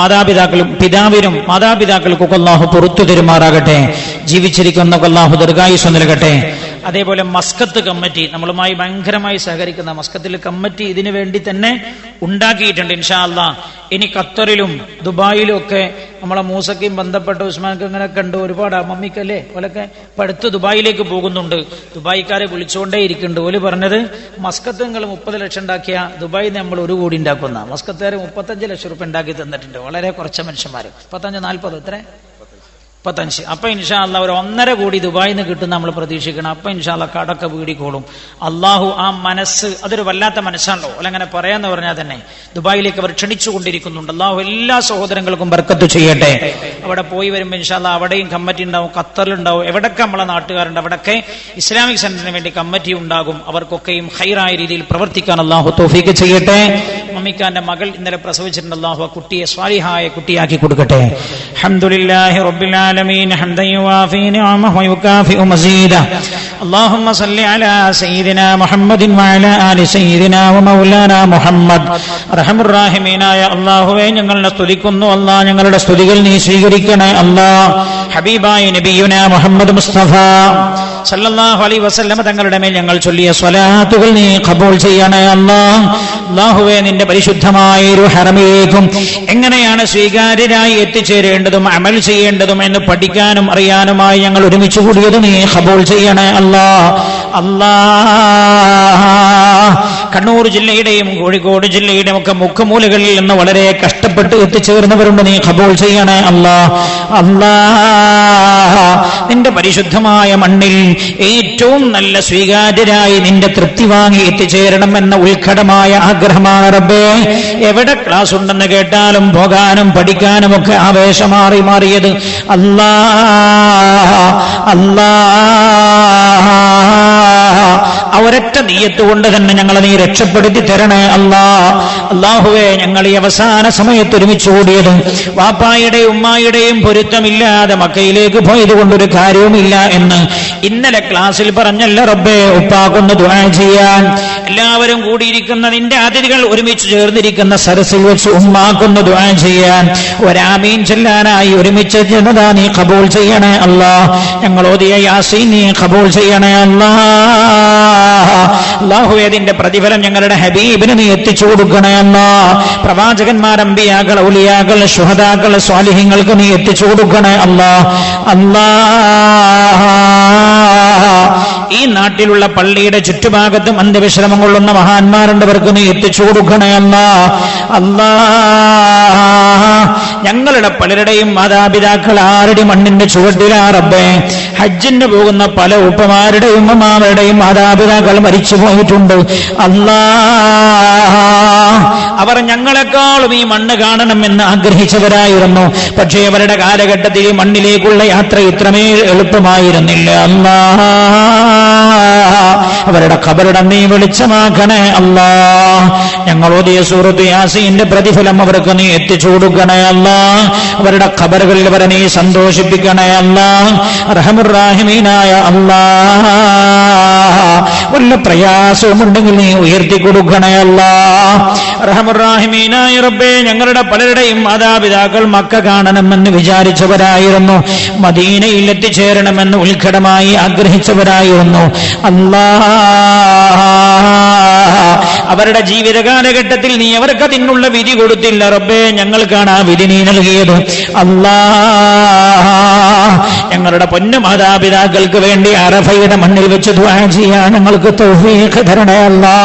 മാതാപിതാക്കൾക്കൊക്കെ അല്ലാഹു പുറത്തു തരുമാറാകട്ടെ. ജീവിച്ചിരിക്കുന്ന അല്ലാഹു ദീർഘായുസ്സ് നൽകട്ടെ. അതേപോലെ മസ്കത്ത് കമ്മിറ്റി, നമ്മളുമായി ഭയങ്കരമായി സഹകരിക്കുന്ന മസ്കത്തിൽ കമ്മിറ്റി ഇതിനു വേണ്ടി തന്നെ ഉണ്ടാക്കിയിട്ടുണ്ട്. ഇൻഷാ അല്ലാഹ് ഇനി ഖത്തറിലും ദുബായിലും ഒക്കെ നമ്മളെ മൂസയ്ക്കും ബന്ധപ്പെട്ട ഉസ്മാൻക്ക് അങ്ങനെയൊക്കെ ഉണ്ട്. ഒരുപാട് മമ്മിക്കല്ലേ ഓലൊക്കെ അടുത്ത് ദുബായിലേക്ക് പോകുന്നുണ്ട്. ദുബായിക്കാരെ വിളിച്ചുകൊണ്ടേ ഇരിക്കുന്നുണ്ട്. ഓല് പറഞ്ഞത് മസ്കത്ത് നിങ്ങൾ 30 ലക്ഷം ഉണ്ടാക്കിയ ദുബായിൽ നമ്മൾ 1 കോടി ഉണ്ടാക്കുന്ന, മസ്കത്തുകാർ 35 ലക്ഷം റുപ്യ ഉണ്ടാക്കി തന്നിട്ടുണ്ട്. വളരെ കുറച്ച് മനുഷ്യന്മാർ, 35, 40 എത്ര 35. അപ്പൊ ഇൻഷാ അല്ലാഹ് ഒരു 1.5 കോടി ദുബായിൽ നിന്ന് കിട്ടും നമ്മൾ പ്രതീക്ഷിക്കണം. അപ്പൊ ഇൻഷാ അല്ലാഹ് കടക്കെ വീടിക്കോളും. അള്ളാഹു ആ മനസ്സ്, അതൊരു വല്ലാത്ത മനസ്സാണല്ലോ അല്ലങ്ങനെ പറയാന്ന് പറഞ്ഞാൽ തന്നെ. ദുബായിലേക്ക് അവർ ക്ഷണിച്ചുകൊണ്ടിരിക്കുന്നുണ്ട്. അള്ളാഹു എല്ലാ സഹോദരങ്ങൾക്കും ബർക്കത്ത് ചെയ്യട്ടെ. അവിടെ പോയി വരുമ്പോൾ ഇൻഷാ അല്ലാഹ് അവിടെയും കമ്മിറ്റി ഉണ്ടാവും, ഖത്തറിലുണ്ടാവും, എവിടൊക്കെ നമ്മളെ നാട്ടുകാരുണ്ട് അവിടൊക്കെ ഇസ്ലാമിക് സെന്ററിന് വേണ്ടി കമ്മിറ്റി ഉണ്ടാകും. അവർക്കൊക്കെയും ഖൈറായ രീതിയിൽ പ്രവർത്തിക്കാൻ അള്ളാഹു തൗഫീഖ് ചെയ്യട്ടെ. മമ്മിക്കാന്റെ മകൾ ഇന്നലെ പ്രസവിച്ചിട്ടുണ്ട്. അള്ളാഹു ആ കുട്ടിയെ സ്വാലിഹായ കുട്ടിയാക്കി കൊടുക്കട്ടെ. അൽഹംദുലില്ലാഹി റബ്ബിൽ ആലമീൻ ഹംദൻ യുവാഫി നിഅമഹു വയുകാഫിഉ മസീദഹു. اللهم صل على سيدنا محمد وعلى آل سيدنا ومولانا محمد. അർഹമുർ റഹീമീനായ അല്ലാഹുവേ, ഞങ്ങളെ സ്തുതിക്കുന്നു. അല്ലാഹ് ഞങ്ങളുടെ സ്തുതികൾ നീ സ്വീകരിക്കണേ. അല്ലാഹ് ഹബീബായ നബിയുനാ മുഹമ്മദ് മുസ്തഫ സല്ലല്ലാഹു അലൈഹി വസല്ലം തങ്ങളുടെ മേൽ ഞങ്ങൾ ചൊല്ലിയ സ്വലാത്തുകൾ നീ ഖബൂൽ ചെയ്യണേ. അല്ലാഹുവേ, നിന്റെ പരിശുദ്ധമായ ഒരു ഹറമിലേക്കും എങ്ങനെയാണ് സ്വീകാര്യരായി എത്തിച്ചേരേണ്ടതും അമൽ ചെയ്യേണ്ടതും എന്ന് പഠിക്കാനും അറിയാനുമായി ഞങ്ങൾ ഒരുമിച്ച് കൂടിയത് നീ ഖബൂൽ ചെയ്യണേ. കണ്ണൂർ ജില്ലയുടെയും കോഴിക്കോട് ജില്ലയുടെയും ഒക്കെ മുഖമൂലകളിൽ നിന്ന് വളരെ കഷ്ടപ്പെട്ട് എത്തിച്ചേർന്നവരുണ്ട്, നീ ഖബൂൽ ചെയ്യണേ. നിന്റെ പരിശുദ്ധമായ മണ്ണിൽ ഏറ്റവും നല്ല സ്വീകാര്യരായി നിന്റെ തൃപ്തി വാങ്ങി എത്തിച്ചേരണം എന്ന ഉത്കടമായ ആഗ്രഹമാണ് റബ്ബേ. എവിടെ ക്ലാസ് ഉണ്ടെന്ന് കേട്ടാലും പോകാനും പഠിക്കാനും ഒക്കെ ആവേശമാറിയത് ഒരൊറ്റ നീയത്ത് കൊണ്ട് തന്നെ ഞങ്ങളെ നീ രക്ഷപ്പെടുത്തി തരണേ. അല്ലാഹുവേ, ഞങ്ങൾ ഈ അവസാന സമയത്ത് ഒരുമിച്ച് കൂടിയത് വാപ്പായുടെയും ഉമ്മായുടെയും പൊരുത്തമില്ലാതെ മക്കയിലേക്ക് പോയത് കൊണ്ടൊരു കാര്യവുമില്ല എന്ന് ഇന്നലെ ക്ലാസ്സിൽ പറഞ്ഞല്ല റബ്ബേ. ഉപ്പാക്കൊന്ന് ദുആ ചെയ്യാൻ എല്ലാവരും കൂടിയിരിക്കുന്ന നിന്റെ അതിഥികൾ ഒരുമിച്ച് ചേർന്നിരിക്കുന്ന സരസിൽ വെച്ച് ഉമ്മാക്കൊന്ന് ദുആ ചെയ്യാൻ ഒരാമീൻ ചെല്ലാനായി ഒരുമിച്ച് ജനത നീ ഖബൂൽ ചെയ്യണേ. ഞങ്ങൾ ഓതിയ യാസീൻ നീ ഖബൂൽ ചെയ്യണേ. അല്ലാഹുവേ അതിന്റെ പ്രതിഫലം ഞങ്ങളുടെ ഹബീബിന് നീ എത്തിച്ചു കൊടുക്കണേ അല്ലാ. പ്രവാചകന്മാർ, അമ്പിയാക്കൾ, ഔലിയാക്കൾ, ശുഹദാക്കൾ, സ്വാലിഹീങ്ങൾക്ക് നീ എത്തിച്ചു കൊടുക്കണേ അല്ലാ. അല്ലാ, ഈ നാട്ടിലുള്ള പള്ളിയുടെ ചുറ്റുഭാഗത്തും അന്ത്യവിശ്രമം കൊള്ളുന്ന മഹാന്മാരുണ്ടവർക്ക് നീ എത്തിച്ചു കൊടുക്കണേ അല്ലാ. അല്ലാ, ഞങ്ങളുടെ പലരുടെയും മാതാപിതാക്കൾ ആരുടെ മണ്ണിന്റെ ചുവട്ടിലാ റബ്ബേ. ഹജ്ജിന് പോകുന്ന പല ഉപ്പമാരുടെയും ഉമ്മമാരുടെയും മാതാപിതാക്കൾ മരിച്ചു പോയിട്ടുണ്ട്. അല്ലാ, അവർ ഞങ്ങളെക്കാളും ഈ മണ്ണ് കാണണമെന്ന് ആഗ്രഹിച്ചവരായിരുന്നു. പക്ഷേ അവരുടെ കാലഘട്ടത്തിൽ ഈ മണ്ണിലേക്കുള്ള യാത്ര ഇത്രമേൽ എളുപ്പമായിരുന്നില്ല. അല്ലാ, അവരുടെ ഖബറിടം നീ വെളിച്ചമാക്കണേ അല്ലാ. ഞങ്ങൾ ഓതിയ സൂറത്ത് യാസീന്റെ പ്രതിഫലം അവർക്ക് നീ എത്തിച്ചു കൊടുക്കണേ അല്ലാ. അവരുടെ ഖബറുകളിൽ അവരെ നീ സന്തോഷിപ്പിക്കണേ അല്ലാ. റഹ്മുർറഹീമീനായ അല്ലാ, വല്ല പ്രയാസവുമുണ്ടെങ്കിൽ നീ ഉയർത്തി കൊടുക്കണേ അല്ലാ. റഹ്മുർറഹീമീനായ റബ്ബേ, ഞങ്ങളുടെ പലരുടെയും മാതാപിതാക്കൾ മക്ക കാണണമെന്ന് വിചാരിച്ചവരായിരുന്നു, മദീനയിൽ എത്തിച്ചേരണമെന്ന് ഉത്കടമായി ആഗ്രഹിച്ചവരായിരുന്നു. അല്ലാ, അവരുടെ ജീവിത കാലഘട്ടത്തിൽ നീ അവർക്ക് അതിനുള്ള വിധി കൊടുത്തില്ല റബ്ബേ. ഞങ്ങൾക്കാണ് ആ വിധി നീ നൽകിയത്. അല്ലാ, ഞങ്ങളുടെ പൊന്നു മാതാപിതാക്കൾക്ക് വേണ്ടി അറഫയുടെ മണ്ണിൽ വെച്ച് ദുആ ചെയ്യാൻ ഞങ്ങൾക്ക് തൗഫീഖ് തരണേ അല്ലാ.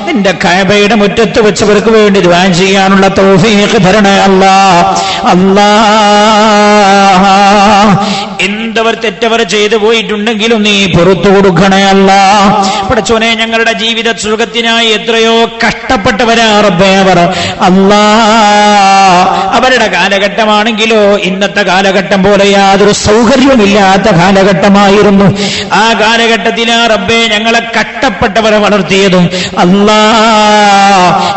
നിന്റെ കഅബയുടെ മുറ്റത്ത് വെച്ചവർക്ക് വേണ്ടി ദുആ ചെയ്യാനുള്ള തൗഫീഖ് തരണേ അല്ലാ. അല്ലാ, എന്തവർ തെറ്റവർ ചെയ്തു പോയിട്ടുണ്ടെങ്കിലും നീ പുറത്തു കൊടുക്കണേ അല്ലാ. പടച്ചോനെ, ഞങ്ങളുടെ ജീവിത സുഖത്തിനായി എത്രയോ കഷ്ടപ്പെട്ടവരാ റബ്ബേ അവർ. അല്ലാ, അവരുടെ കാലഘട്ടമാണെങ്കിലോ ഇന്നത്തെ കാലഘട്ടം പോലെ യാതൊരു സൗകര്യവുമില്ലാത്ത കാലഘട്ടമായിരുന്നു. ആ കാലഘട്ടത്തിലാ റബ്ബേ ഞങ്ങളെ കഷ്ടപ്പെട്ടവരെ വളർത്തിയത്. അല്ലാ,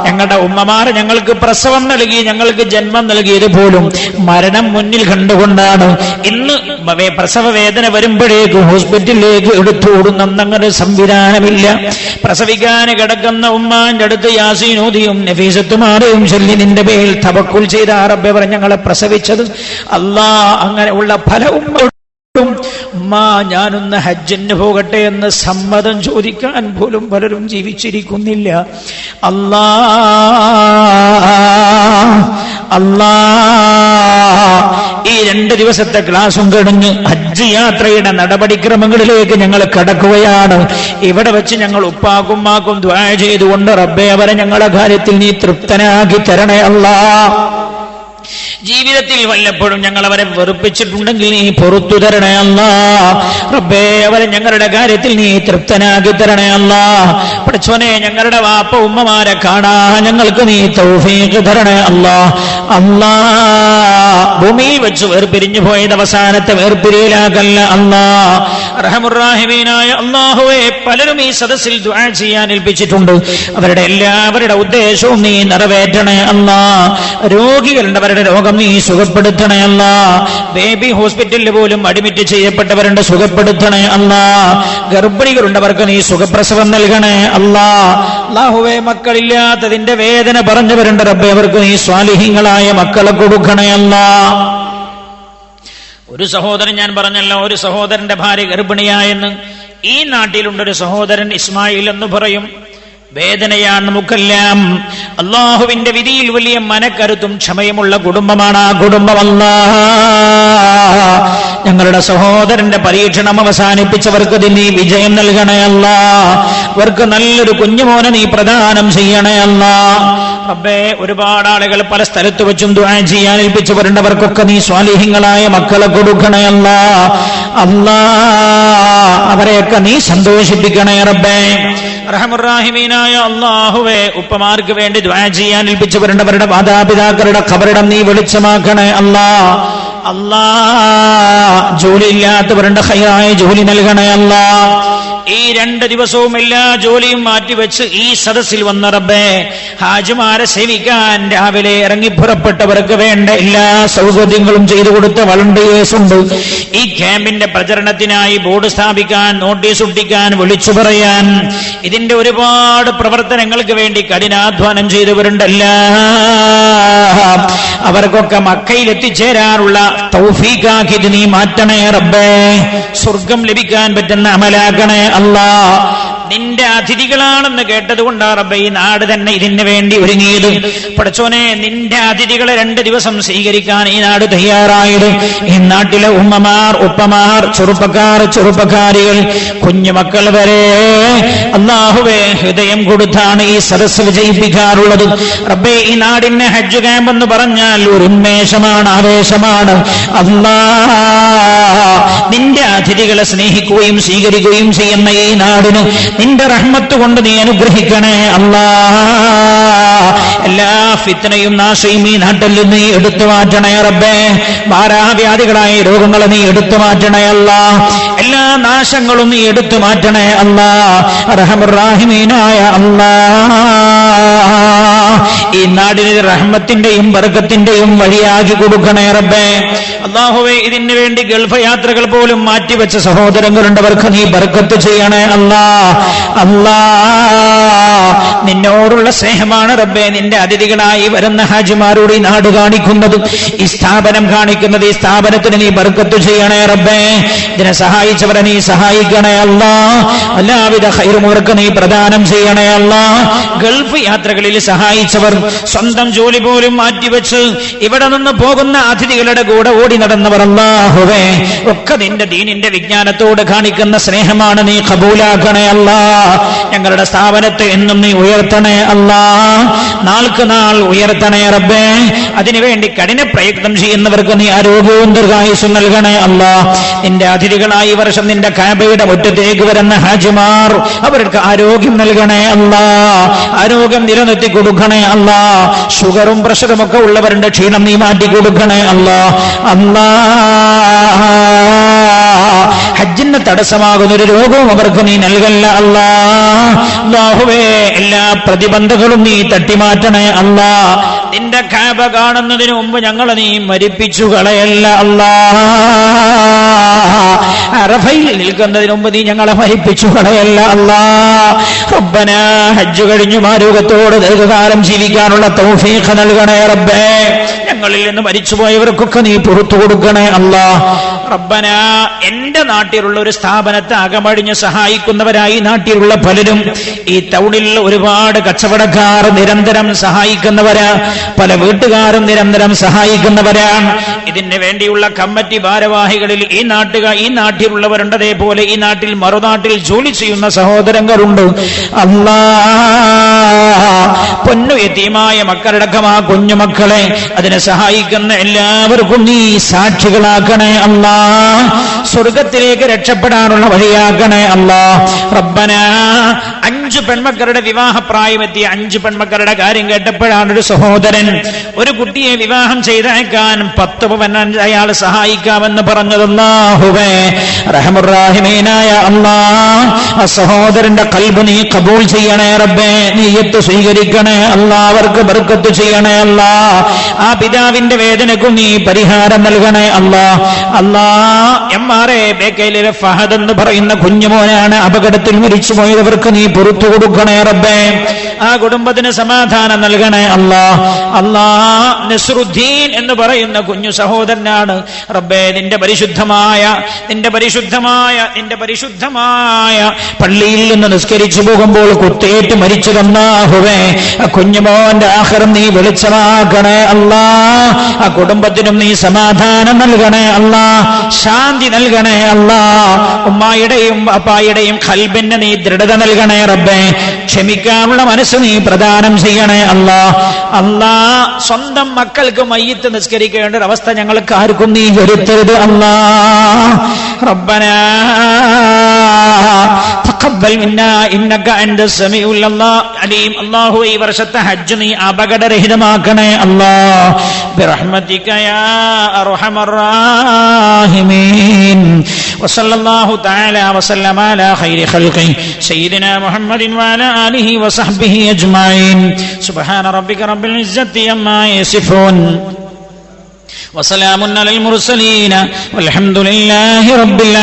ഞങ്ങളുടെ ഉമ്മമാർ ഞങ്ങൾക്ക് പ്രസവം നൽകി, ഞങ്ങൾക്ക് ജന്മം നൽകിയത് പോലും മരണം മുന്നിൽ കണ്ടുകൊണ്ടാണ്. ഇന്ന് പ്രസവ വേദന വരുമ്പോഴേക്ക് ഹോസ്പിറ്റലിലേക്ക് എടുത്തുകൂടുന്നങ്ങനെ സംവിധാനമില്ല. പ്രസവിക്കാൻ കിടക്കുന്ന ഉമ്മാന്റെ അടുത്ത് യാസീനോദിയും നഫീസത്തുമാരെയും ചൊല്ലി നിന്റെ പേരിൽ തവക്കുൽ ചെയ്ത റബ്ബേ അവർ ഞങ്ങളെ പ്രസവിച്ചത്. അല്ലാ, അങ്ങനെ ഉള്ള പല ഉമ്മ ഞാനൊന്ന് ഹജ്ജിന് പോകട്ടെ എന്ന് സമ്മതം ചോദിക്കാൻ പോലും പലരും ജീവിച്ചിരിക്കുന്നില്ല. അല്ലാ, അല്ലാ, ഈ 2 ദിവസത്തെ ക്ലാസും കഴിഞ്ഞ് ഹജ്ജ് യാത്രയുടെ നടപടിക്രമങ്ങളിലേക്ക് ഞങ്ങൾ കടക്കുകയാണ്. ഇവിടെ വെച്ച് ഞങ്ങൾ ഉപ്പാക്കും ദുആ ചെയ്തുകൊണ്ട് റബ്ബേ അവരെ ഞങ്ങളുടെ കാര്യത്തിൽ നീ തൃപ്തനാക്കി തരണേ അല്ലാ. ജീവിതത്തിൽ വല്ലപ്പോഴും ഞങ്ങൾ അവരെ വെറുപ്പിച്ചിട്ടുണ്ടെങ്കിൽ നീ പുറത്തു തരണേ അല്ലാ. റബ്ബേ അവരെ ഞങ്ങളുടെ കാര്യത്തിൽ നീ തൃപ്തനാക്കി തരണേ അല്ലാ. പടച്ചോനെ, ഞങ്ങളുടെ വാപ്പ ഉമ്മമാരെ കാണാൻ ഞങ്ങൾക്ക് നീ തൗഫീഖ് തരണേ അല്ലാ. അല്ലാ, ഭൂമിയിൽ വെച്ച് വേർപിരിഞ്ഞു പോയത് അവസാനത്തെ വേർപിരിയലാകല്ല അല്ലാ. റഹ്മുർറഹീമീനായ അല്ലാഹുവേ, പലരും ഈ സദസ്സിൽ ദുആ ചെയ്യാൻ ഏൽപ്പിച്ചിട്ടുണ്ട്. അവരുടെ എല്ലാവരുടെ ഉദ്ദേശവും നീ നിറവേറ്റണേ അല്ലാ. രോഗികളുണ്ട്, അവരുടെ രോഗം നീ സുഖപ്പെടുത്തണേ അല്ലാ. ബേബി ഹോസ്പിറ്റലിൽ പോലും അഡ്മിറ്റ് ചെയ്യപ്പെട്ടവരുണ്ട്, സുഖപ്പെടുത്തണേ അല്ലാ. ഗർഭിണികളുണ്ടവർക്ക് നീ സുഖപ്രസവം നൽകണേ അല്ലാ. അല്ലാഹുവേ, മക്കളില്ലാത്തതിന്റെ വേദന പറഞ്ഞവരുണ്ട് റബ്ബേ, അവർക്ക് നീ സ്വാലിഹീങ്ങളായ മക്കളെ കൊടുക്കണേ അല്ലാ. ഒരു സഹോദരൻ, ഞാൻ പറഞ്ഞല്ലോ, ഒരു സഹോദരന്റെ ഭാര്യ ഗർഭിണിയായെന്ന്. ഈ നാട്ടിലുണ്ടൊരു സഹോദരൻ ഇസ്മായിൽ എന്ന് പറയും. വേദനയാണ് നമുക്കെല്ലാം. അള്ളാഹുവിന്റെ വിധിയിൽ വലിയ മനക്കരുത്തും ക്ഷമയുമുള്ള കുടുംബമാണ് ആ കുടുംബം. ഞങ്ങളുടെ സഹോദരന്റെ പരീക്ഷണം അവസാനിപ്പിച്ചവർക്ക് നീ വിജയം നൽകണേ അല്ലാ. അവർക്ക് നല്ലൊരു കുഞ്ഞുമോനെ നീ പ്രദാനം ചെയ്യണേ അല്ലാ. റബ്ബേ, ഒരുപാട് ആളുകൾ പല സ്ഥലത്ത് വെച്ചും ദുആ ചെയ്യാൻ ഏൽപ്പിച്ചവരുണ്ടവർക്കൊക്കെ നീ സ്വാലിഹീങ്ങളായ മക്കളെ കൊടുക്കണേ അല്ലാ. അല്ലാ, അവരെയൊക്കെ നീ സന്തോഷിപ്പിക്കണേ റബ്ബേ. റഹ്മുർറഹീമീനായ അല്ലാഹുവേ, ഉപ്പമാർക്ക് വേണ്ടി ദുആ ചെയ്യാൻ ഏൽപ്പിച്ചവരുണ്ടവരുടെ മാതാപിതാക്കളുടെ ഖബറിടം നീ വെളിച്ചമാക്കണേ അല്ലാ. അല്ലാ, ജോലിയില്ലാത്തവരുടെ ഖൈറായ ജോലി നൽകണേ അല്ലാ. ഈ 2 ദിവസവും എല്ലാ ജോലിയും മാറ്റിവെച്ച് ഈ സദസ്സിൽ വന്ന റബ്ബേ, ഹാജിമാരെ സേവിക്കാൻ രാവിലെ ഇറങ്ങി പുറപ്പെട്ടവർക്ക് വേണ്ട എല്ലാ സൗകര്യങ്ങളും ചെയ്തു കൊടുത്ത വളണ്ടിയേഴ്സ് ഉണ്ട്. ഈ ക്യാമ്പിന്റെ പ്രചരണത്തിനായി ബോർഡ് സ്ഥാപിക്കാൻ, നോട്ടീസ് ഒട്ടിക്കാൻ, വിളിച്ചു പറയാൻ, ഇതിന്റെ ഒരുപാട് പ്രവർത്തനങ്ങൾക്ക് വേണ്ടി കഠിനാധ്വാനം ചെയ്തവരുണ്ടല്ല. അവർക്കൊക്കെ മക്കയിൽ എത്തിച്ചേരാനുള്ള തൗഫീഖാക്കി നീ മാറ്റണേ റബ്ബേ. സ്വർഗം ലഭിക്കാൻ പറ്റുന്ന അമലാക്കണേ അല്ലാ. നിന്റെ അതിഥികളാണെന്ന് കേട്ടതുകൊണ്ടാ റബ്ബേ ഈ നാട് തന്നെ ഇതിന് വേണ്ടി ഒരുങ്ങിയത്. പടച്ചോനെ, നിന്റെ അതിഥികളെ 2 ദിവസം സ്വീകരിക്കാൻ ഈ നാട് തയ്യാറായത്. ഈ നാട്ടിലെ ഉമ്മമാർ, ഉപ്പമാർ, ചെറുപ്പക്കാരികൾ, കുഞ്ഞുമക്കൾ വരെ അല്ലാഹുവേ ഹൃദയം കൊടുത്താണ് ഈ സദസ്സ് വിജയിപ്പിക്കാറുള്ളത്. റബ്ബേ, ഈ നാടിന്റെ ഹജ്ജ് ക്യാമ്പ് എന്ന് പറഞ്ഞാൽ ഒരു ഉന്മേഷമാണ്, ആവേശമാണ്. അല്ലാ, നിന്റെ അതിഥികളെ സ്നേഹിക്കുകയും സ്വീകരിക്കുകയും ചെയ്യുന്ന ഈ നാടിന് നിന്റെ റഹ്മത്ത് കൊണ്ട് നീ അനുഗ്രഹിക്കണേ അല്ലാ. എല്ലാ ഫിത്നയും നാശയും ഈ നാട്ടിൽ നിന്ന് നീ എടുത്തു മാറ്റണേ റബ്ബേ. മാരാവ്യാധികളായ രോഗങ്ങളെ നീ എടുത്തു മാറ്റണേ അല്ലാ. എല്ലാ നാശങ്ങളും നീ എടുത്തു മാറ്റണേ അല്ലാ. അർഹമുർ റഹീമീനായ അല്ലാ, ഈ നാടിന് റഹ്മത്തിന്റെയും ബർക്കത്തിന്റെയും വഴിയാക്കി കൊടുക്കണേ റബ്ബേ. അല്ലാഹുവേ, ഇതിനു വേണ്ടി ഗൾഫ് യാത്രകൾ പോലും മാറ്റിവെച്ച സഹോദരങ്ങളുണ്ടവർക്ക് നീ ബർക്കത്ത് ചെയ്യണേ അല്ലാ. അല്ലാ, നിന്നോടുള്ള സ്നേഹമാണ് റബ്ബേ നിന്റെ അതിഥികളായി വരുന്ന ഹാജിമാരോട് ഈ നാട് കാണിക്കുന്നത്, ഈ സ്ഥാപനം കാണിക്കുന്നത്. ഈ സ്ഥാപനത്തിന് നീ ബർക്കത്ത് ചെയ്യണേ റബ്ബേ. ഇതിനെ സഹായിച്ചവരെ നീ സഹായിക്കണേ അല്ലാ. എല്ലാവിധ ഖൈറും അവർക്ക് നീ പ്രദാനം ചെയ്യണേ അല്ലാ. ഗൾഫ് യാത്രകളിൽ സഹായിച്ചവർ, സ്വന്തം ജോലി പോലും മാറ്റിവെച്ച് ഇവിടെ നിന്ന് പോകുന്ന അതിഥികളുടെ കൂടെ ഓടി നടന്നവർ, അല്ലാഹുവേ, ഒക്കെ നിന്റെ ദീനിന്റെ വിജ്ഞാനത്തോട് കാണിക്കുന്ന സ്നേഹമാണ്. നീ ഖബൂലാക്കണേ അല്ലാ. ഞങ്ങളുടെ സ്ഥാപനത്തെ എന്നും നീ ഉയർത്തണേ അല്ലാ. നാൾക്ക് നാൾ ഉയർത്തണേ റബ്ബേ. അതിനുവേണ്ടി കഠിന പ്രയത്നം ചെയ്യുന്നവർക്ക് നീ ആരോഗ്യവും ദീർഘായുസ്സും നൽകണേ അല്ലാ. നിന്റെ അതിഥികളായി വർഷം നിന്റെ കഅബയുടെ മുറ്റത്തേക്ക് വരുന്ന ഹാജിമാർ, അവർക്ക് ആരോഗ്യം നൽകണേ അല്ലാ. ആരോഗ്യം നിലനിർത്തി കൊടുക്കണേ അല്ലാ. ഷുഗറും പ്രഷറും ഒക്കെ ഉള്ളവരുടെ ക്ഷീണം നീ മാറ്റി കൊടുക്കണേ അല്ലാ. അല്ലാ, ഹജ്ജിന് തടസ്സമാകുന്ന ഒരു രോഗവും അവർക്ക് നീ നൽകല്ല അല്ലാ. അല്ലാഹുവേ, എല്ലാ പ്രതിബന്ധങ്ങളും നീ തട്ടിമാറ്റണേ അല്ലാ. നിന്റെ കഅബ കാണുന്നതിന് മുമ്പ് ഞങ്ങളെ നീ മരിപ്പിച്ചു കളയല്ല അല്ലാ. അറഫയിൽ നിൽക്കുന്നതിന് മുമ്പ് നീ ഞങ്ങളെ മരിപ്പിച്ചു കളയല്ല അല്ലാ. റബ്ബനാ, ഹജ്ജ് കഴിഞ്ഞു ആരോഗ്യത്തോട് ദീർഘകാലം ജീവിക്കാനുള്ള തൗഫീഖ് നൽകണേ റബ്ബേ. ഞങ്ങളിൽ നിന്ന് മരിച്ചുപോയവർക്കൊക്കെ നീ പുറത്തു കൊടുക്കണേ അല്ലാ. റബ്ബനാ, എന്റെ നാട്ടിലുള്ള ഒരു സ്ഥാപനത്തെ അകമഴിഞ്ഞ് സഹായിക്കുന്നവരായി നാട്ടിലുള്ള പലരും, ഈ ടൗണിൽ ഒരുപാട് കച്ചവടക്കാർ നിരന്തരം സഹായിക്കുന്നവരാ, പല വീട്ടുകാരും നിരന്തരം സഹായിക്കുന്നവരാണ്. ഇതിന് വേണ്ടിയുള്ള കമ്മിറ്റി ഭാരവാഹികളിൽ ഈ നാട്ടിലുള്ളവരുണ്ട്. അതേപോലെ ഈ നാട്ടിൽ മറുനാട്ടിൽ ജോലി ചെയ്യുന്ന സഹോദരങ്ങളുണ്ട്. അല്ലാ, പൊന്നു യതീമായ മക്കളടക്കമാ കുഞ്ഞുമക്കളെ അതിനെ സഹായിക്കുന്ന എല്ലാവർക്കും നീ സാക്ഷികളാക്കണേ അല്ലാ. സ്വർഗത്തിലേക്ക് രക്ഷപ്പെടാനുള്ള വഴിയാക്കണേ അല്ലാ. റബ്ബനാ, 5 പെൺമക്കളുടെ വിവാഹപ്രായമെത്തിയ 5 പെൺമക്കളുടെ കാര്യം കേട്ടപ്പോഴാണ് ഒരു സഹോദരൻ ഒരു കുട്ടിയെ വിവാഹം ചെയ്തയക്കാൻ 10 പവൻ അയാൾ സഹായിക്കാമെന്ന് പറഞ്ഞത്. അല്ലാഹുവേ, റഹ്മുർ റഹീമീനായ അല്ലാ, ആ സഹോദരന്റെ ഖൽബ് നീ ഖബൂൽ ചെയ്യണേ റബ്ബേ. നിയ്യത്ത് സ്വീകരിക്കണേ അല്ലാ. അവർക്ക് ബർക്കത്ത് ചെയ്യണേ അല്ലാ. ആ പിതാവിന്റെ വേദനക്കും നീ പരിഹാരം നൽകണേ അല്ലാ. അല്ലാ, MRA ബേക്കയിലെ ഫഹദ് എന്ന് പറയുന്ന കുഞ്ഞുമോനാണ് അപകടത്തിൽ മരിച്ചുപോയവർക്ക് നീ പുറത്തു കൊടുക്കണേ റബ്ബേ. ആ കുടുംബത്തിന് സമാധാനം നൽകണേ അല്ലാ. അല്ലാ, നസ്റുദ്ദീൻ എന്ന് പറയുന്ന കുഞ്ഞു സഹോദരനാണ് റബ്ബേ. നിന്റെ പരിശുദ്ധമായ പള്ളിയിൽ നിന്ന് നിസ്കരിച്ചു പോകുമ്പോൾ കുത്തേറ്റ് മരിച്ചു തന്നാഹുവേ. ആ കുഞ്ഞുമോന്റെ ആഖിറം നീ വെളിച്ചമാക്കണേ അല്ലാ. ആ കുടുംബത്തിനും നീ സമാധാനം നൽകണേ അല്ലാ. ശാന്തി നൽകണേ അല്ലാ. ഉമ്മായുടെയും അപ്പായുടെയും ഖൽബിന് നീ ദൃഢത നൽകണേ റബ്ബേ. ക്ഷമിക്കാനുള്ള മനസ്സ് നീ പ്രദാനം ചെയ്യണേ അല്ലാ. അല്ലാ, സ്വന്തം മക്കൾക്ക് മയ്യിത്ത് നിസ്കരിക്കേണ്ട ഒരു അവസ്ഥ ഞങ്ങൾക്ക് ആർക്കും നീ വരുത്തരുത് അല്ലാ. റബ്ബനാ തഖബ്ബൽ മിന്നാ ഇന്നക അൻത സമീഉൽ അലീം. അല്ലാഹു, ഈ വർഷത്തെ ഹജ്ജ് നീ അപകടരഹിതമാക്കണേ അല്ലാ. ബിറഹ്മതിക യാ അർഹമർ റഹീമീൻ. വസല്ലല്ലാഹു തആല വസല്ലമ അലാ ഖൈരി ഖൽഖി സയ്യിദിനാ മുഹമ്മദിൻ വഅലാ ആലിഹി വസഹ്ബിഹി അജ്മഈൻ. സുബ്ഹാന റബ്ബിക റബ്ബിൽ ഇസ്സത്തി അമ്മാ യസിഫൂൻ വസലാമുൻ അലൽ മുർസലീന വൽഹംദുലില്ലാഹി റബ്ബിൽ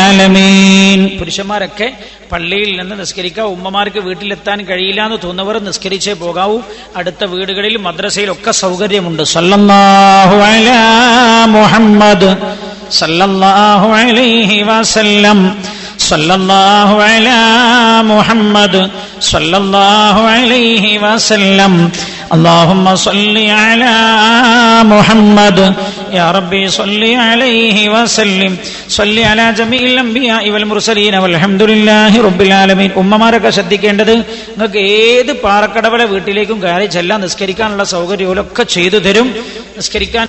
ആലമീൻ. പുരുഷന്മാരൊക്കെ പള്ളിയിൽ നിന്ന് നിസ്കരിക്കുക. ഉമ്മമാർക്ക് വീട്ടിലെത്താൻ കഴിയില്ല എന്ന് തോന്നുന്നവർ നിസ്കരിച്ചേ പോകാവൂ. അടുത്ത വീടുകളിൽ മദ്രസയിലൊക്കെ സൗകര്യമുണ്ട്. സല്ലല്ലാഹു അലാ മുഹമ്മദ് സല്ലല്ലാഹു അലൈഹി വസല്ലം സല്ലല്ലാഹു അലാ മുഹമ്മദ് സല്ലല്ലാഹു അലൈഹി വസല്ലം اللهم صل على محمد يا ربي صل عليه وسلم صل على جميع الانبياء والمرسلين والحمد لله رب العالمين. ഉമ്മമാരൊക്കെ ശ്രദ്ധിക്കേണ്ടത്, നിങ്ങൾക്ക് ഏത് പാറക്കടവളെ വീട്ടിലേക്കും കയറി ചെല്ലാൻ നിസ്കരിക്കാനുള്ള സൗകര്യമൊക്കെ ചെയ്തു തരും. നിസ്കരിക്കാൻ